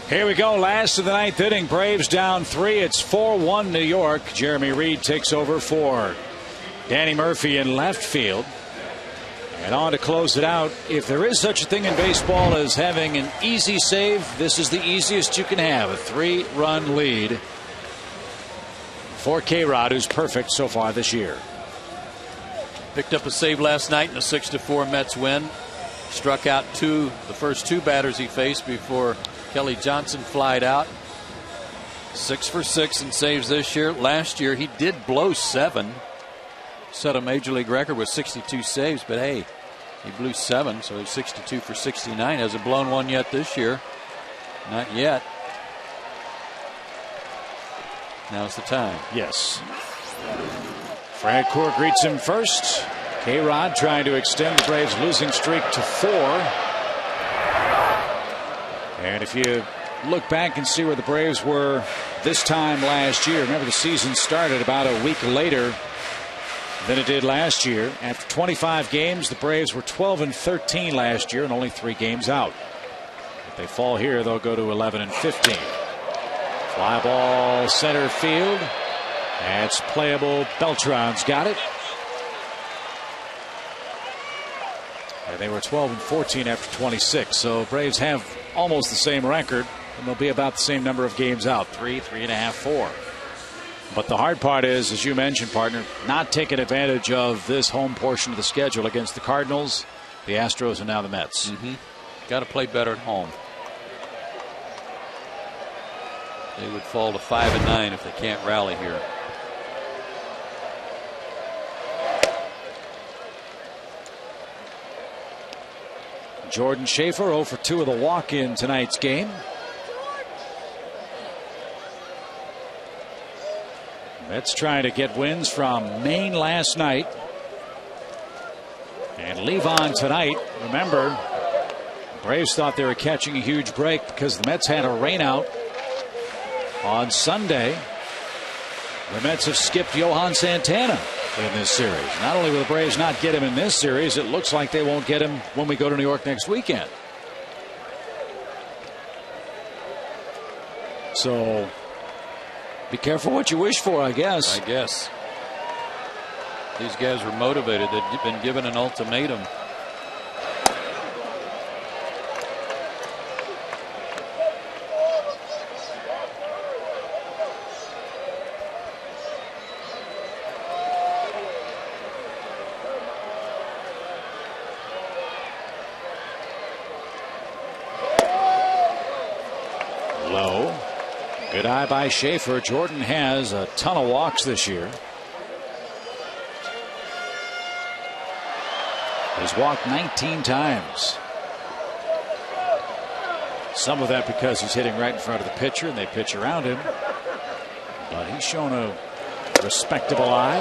Speaker 2: Here we go, last of the 9th inning. Braves down 3. It's 4-1 New York. Jeremy Reed takes over for Danny Murphy in left field. And on to close it out. If there is such a thing in baseball as having an easy save, this is the easiest you can have. A 3-run lead for K-Rod, who's perfect so far this year.
Speaker 1: Picked up a save last night in a 6-4 Mets win. Struck out the first 2 batters he faced before Kelly Johnson flied out. 6 for 6 in saves this year. Last year he did blow 7. Set a major league record with 62 saves, but hey, he blew 7, so he's 62 for 69. Hasn't blown one yet this year. Not yet. Now's the time.
Speaker 2: Yes. Frank Coor greets him first. K-Rod trying to extend the Braves' losing streak to 4. And if you look back and see where the Braves were this time last year, remember the season started about a week later than it did last year. After 25 games, the Braves were 12-13 last year and only 3 games out. If they fall here, they'll go to 11-15. Fly ball center field. That's playable. Beltran's got it. And they were 12-14 after 26. So Braves have almost the same record, and they'll be about the same number of games out. 3, 3.5, 4. But the hard part is, as you mentioned, partner, not taking advantage of this home portion of the schedule against the Cardinals, the Astros, and now the Mets.
Speaker 1: Got to play better at home. They would fall to 5-9 if they can't rally here.
Speaker 2: Jordan Schaefer 0 for 2 of the walk in tonight's game. Mets trying to get wins from Maine last night and leave on tonight. Remember, Braves thought they were catching a huge break because the Mets had a rainout on Sunday. The Mets have skipped Johan Santana in this series. Not only will the Braves not get him in this series, it looks like they won't get him when we go to New York next weekend. So be careful what you wish for, I guess.
Speaker 1: I guess. These guys were motivated. They'd been given an ultimatum.
Speaker 2: Good eye by Schaefer. Jordan has a ton of walks this year. He's walked 19 times. Some of that because he's hitting right in front of the pitcher and they pitch around him. But he's shown a respectable eye.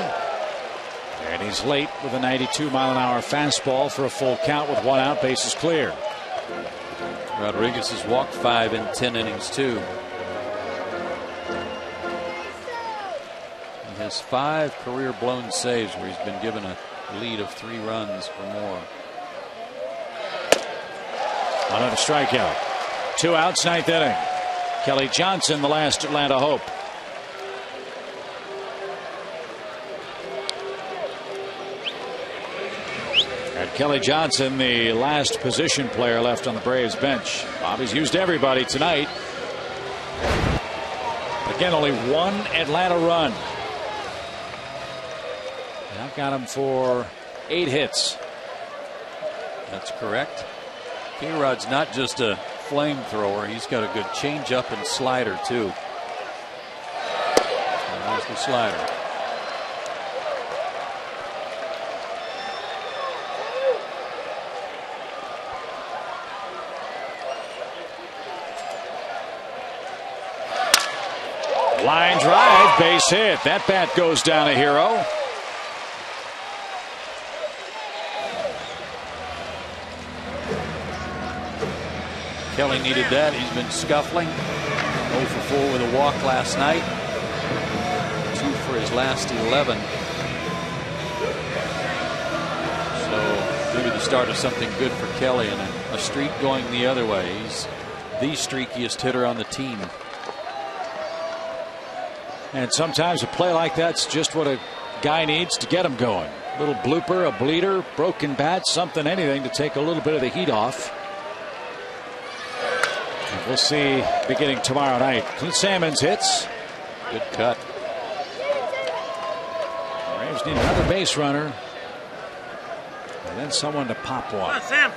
Speaker 2: And he's late with a 92-mile-an-hour fastball for a full count with 1 out, bases clear.
Speaker 1: Rodriguez has walked 5 in 10 innings too. He has 5 career blown saves where he's been given a lead of 3 runs or more.
Speaker 2: Another strikeout. 2 outs, 9th inning. Kelly Johnson, the last Atlanta hope. And Kelly Johnson, the last position player left on the Braves bench. Bobby's used everybody tonight. Again, only 1 Atlanta run. That got him for 8 hits.
Speaker 1: That's correct. K-Rod's not just a flamethrower. He's got a good changeup and slider too. There's the slider.
Speaker 2: Line drive, base hit. That bat goes down a hero.
Speaker 1: Kelly needed that. He's been scuffling. 0 for 4 with a walk last night. 2 for his last 11. So maybe the start of something good for Kelly and a streak going the other way. He's the streakiest hitter on the team.
Speaker 2: And sometimes a play like that's just what a guy needs to get him going. A little blooper, a bleeder, broken bat, something, anything to take a little bit of the heat off. And we'll see beginning tomorrow night. Clint Salmons hits.
Speaker 1: Good cut.
Speaker 2: The Braves need another base runner. And then someone to pop one.
Speaker 3: Come on, Sam.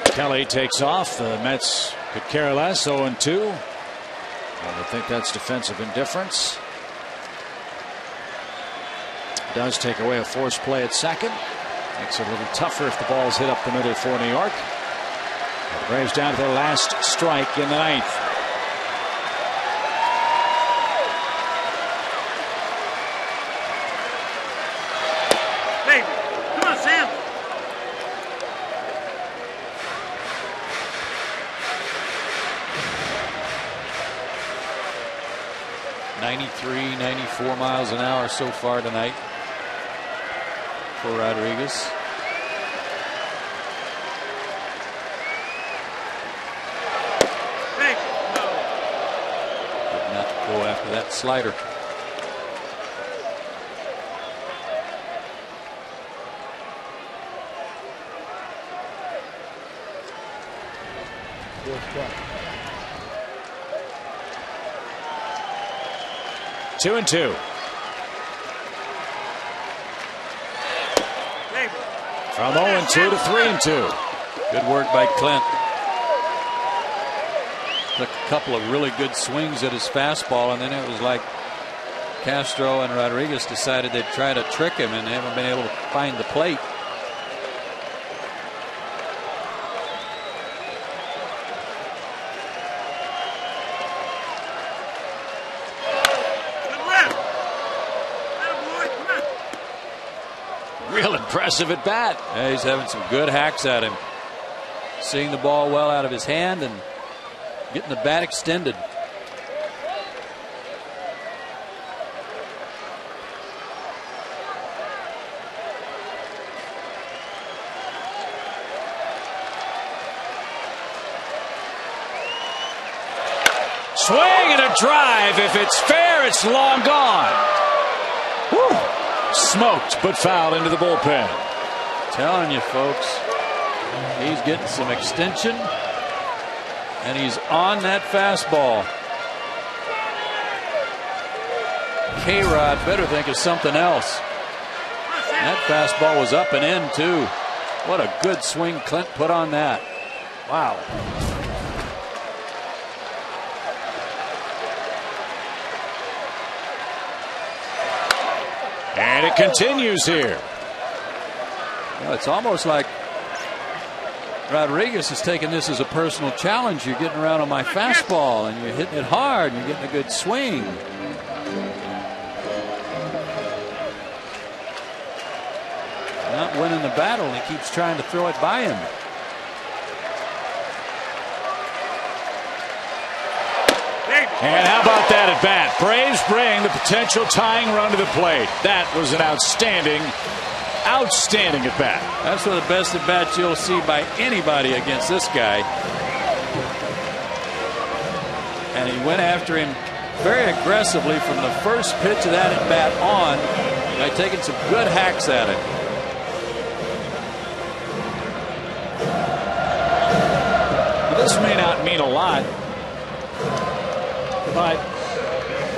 Speaker 2: Kelly takes off. The Mets could care less. 0-2. I would think that's defensive indifference. Does take away a forced play at second. Makes it a little tougher if the ball's hit up the middle for New York. The Braves down to their last strike in the 9th.
Speaker 3: Baby, come on, Sam.
Speaker 1: .93, 94 miles an hour so far tonight for Rodriguez.
Speaker 3: Baby, no.
Speaker 1: Did not go after that slider.
Speaker 2: Two and 2. From 0-2 to 3-2.
Speaker 1: Good work by Clint. Took a couple of really good swings at his fastball, and then it was like Castro and Rodriguez decided they'd try to trick him, and they haven't been able to find the plate.
Speaker 2: Real impressive at bat.
Speaker 1: Yeah, he's having some good hacks at him. Seeing the ball well out of his hand and getting the bat extended.
Speaker 2: Swing and a drive. If it's fair, it's long gone. Woo. Smoked, but fouled into the bullpen.
Speaker 1: Telling you, folks, he's getting some extension, and he's on that fastball. K-Rod better think of something else.
Speaker 3: Come on,
Speaker 1: That fastball was up and in, too. What a good swing Clint put on that. Wow.
Speaker 2: And it continues here.
Speaker 1: Well, it's almost like Rodriguez is taking this as a personal challenge. You're getting around on my fastball, and you're hitting it hard, and you're getting a good swing. Not winning the battle, and he keeps trying to throw it by him.
Speaker 2: And how about that at bat? Braves bring the potential tying run to the plate. That was an outstanding at bat.
Speaker 1: That's one of the best at bats you'll see by anybody against this guy. And he went after him very aggressively from the first pitch of that at bat on, by taking some good hacks at it.
Speaker 2: This may not mean a lot, but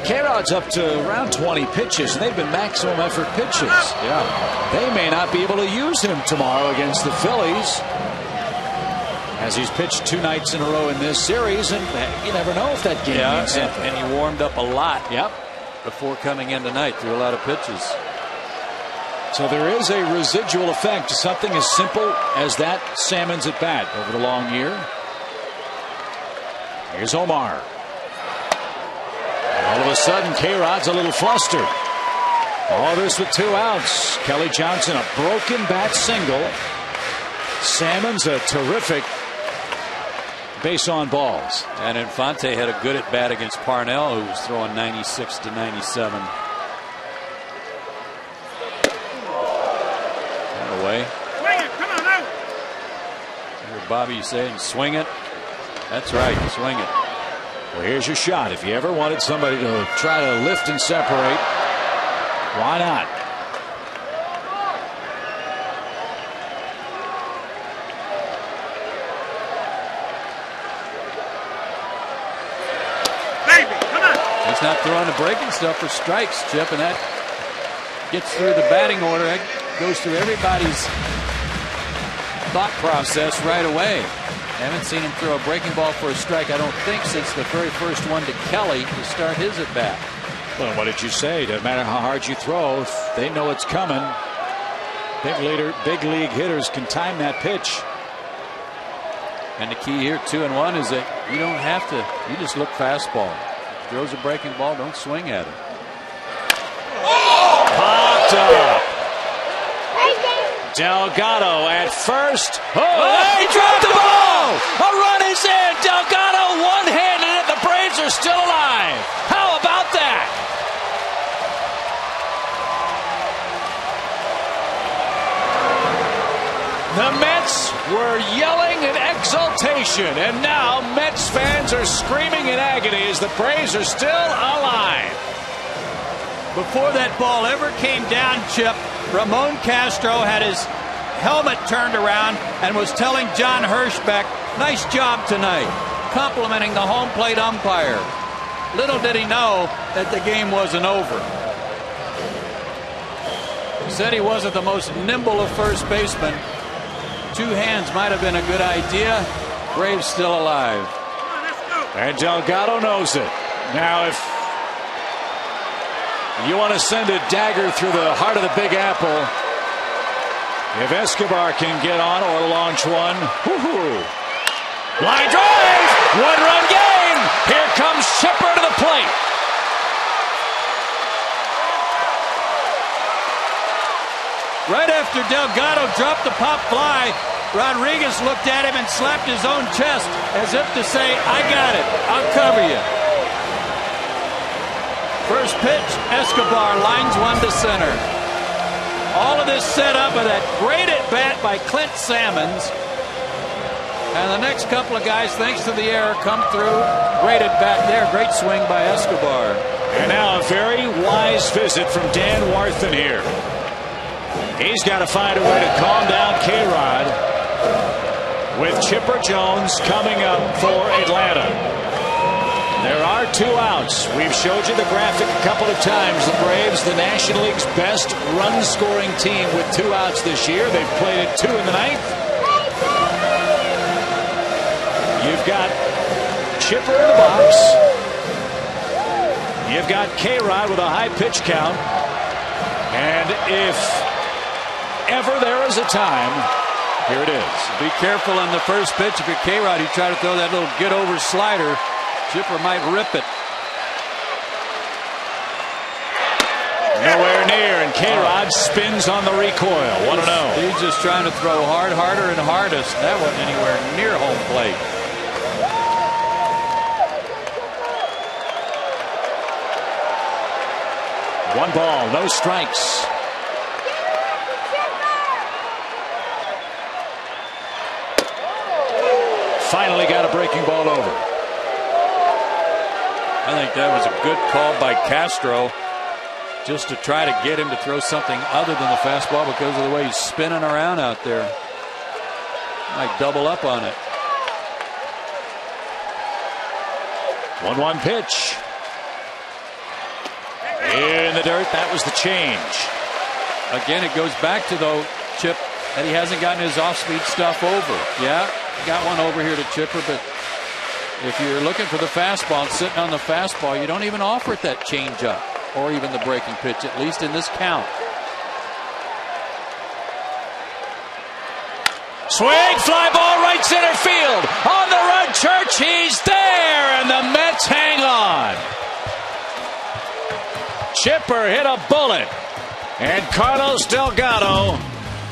Speaker 2: K-Rod's up to around 20 pitches, and they've been maximum effort pitches.
Speaker 1: Yeah.
Speaker 2: They may not be able to use him tomorrow against the Phillies, as he's pitched 2 nights in a row in this series, and you never know if that game means something.
Speaker 1: And he warmed up a lot before coming in tonight, threw a lot of pitches.
Speaker 2: So there is a residual effect to something as simple as that Salmon's at bat over the long year. Here's Omar. All of a sudden, K-Rod's a little flustered. All this with 2 outs. Kelly Johnson, a broken bat single. Salmon's a terrific base on balls.
Speaker 1: And Infante had a good at bat against Parnell, who was throwing 96 to 97. Away.
Speaker 3: Swing it, come on out.
Speaker 1: I hear Bobby saying, swing it. That's right, swing it.
Speaker 2: Well, here's your shot. If you ever wanted somebody to try to lift and separate, why not?
Speaker 3: Baby, come on.
Speaker 1: He's not throwing the breaking stuff for strikes, Chip, and that gets through the batting order. That goes through everybody's thought process right away. I haven't seen him throw a breaking ball for a strike, I don't think, since the very first one to Kelly to start his at bat.
Speaker 2: Well, what did you say? Doesn't matter how hard you throw, if they know it's coming. Big league hitters can time that pitch.
Speaker 1: And the key here, 2-1, is that you don't have to. You just look fastball. If he throws a breaking ball, don't swing at it.
Speaker 2: Popped up. Delgado at first.
Speaker 1: He dropped the ball!
Speaker 2: A run is in. Delgado one-handed, and the Braves are still alive. How about that? The Mets were yelling in exultation, and now Mets fans are screaming in agony as the Braves are still alive.
Speaker 1: Before that ball ever came down, Chip, Ramon Castro had his helmet turned around and was telling John Hirschbeck, nice job tonight, complimenting the home plate umpire. Little did he know that the game wasn't over. He said he wasn't the most nimble of first basemen. 2 hands might have been a good idea. Braves still alive.
Speaker 3: Come on, let's go.
Speaker 2: And Delgado knows it. Now, if you want to send a dagger through the heart of the Big Apple, if Escobar can get on or launch one, woohoo! Line drive! 1-run game! Here comes Chipper to the plate.
Speaker 1: Right after Delgado dropped the pop fly, Rodriguez looked at him and slapped his own chest as if to say, I got it, I'll cover you. First pitch, Escobar lines one to center. All of this set up with that great at bat by Clint Salmons. And the next couple of guys, thanks to the error, come through. Great at bat there, great swing by Escobar.
Speaker 2: And now a very wise visit from Dan Warthen here. He's got to find a way to calm down K-Rod with Chipper Jones coming up for Atlanta. There are 2 outs. We've showed you the graphic a couple of times. The Braves, the National League's best run-scoring team with 2 outs this year. They've played it 2 in the 9th. You've got Chipper in the box. You've got K-Rod with a high pitch count. And if ever there is a time, here it is.
Speaker 1: Be careful on the first pitch. If you're K-Rod, you try to throw that little get-over slider. Chipper might rip it.
Speaker 2: Nowhere near, and K-Rod spins on the recoil. 1-0.
Speaker 1: He's just trying to throw hard, harder, and hardest. That wasn't anywhere near home plate.
Speaker 2: One ball, no strikes. Finally got a breaking ball over.
Speaker 1: I think that was a good call by Castro, just to try to get him to throw something other than the fastball because of the way he's spinning around out there. Might double up on it.
Speaker 2: 1-1 pitch. In the dirt, that was the change.
Speaker 1: Again, it goes back to, though, Chip, that he hasn't gotten his off-speed stuff over. Yeah, got one over here to Chipper, but if you're looking for the fastball and sitting on the fastball, you don't even offer it that changeup or even the breaking pitch, at least in this count.
Speaker 2: Swing, fly ball, right center field. On the run, Church, he's there, and the Mets hang on. Chipper hit a bullet, and Carlos Delgado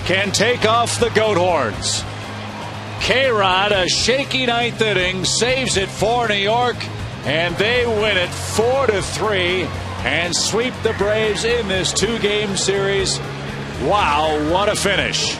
Speaker 2: can take off the goat horns. K-Rod, a shaky 9th inning, saves it for New York, and they win it 4-3 and sweep the Braves in this 2-game series. Wow, what a finish.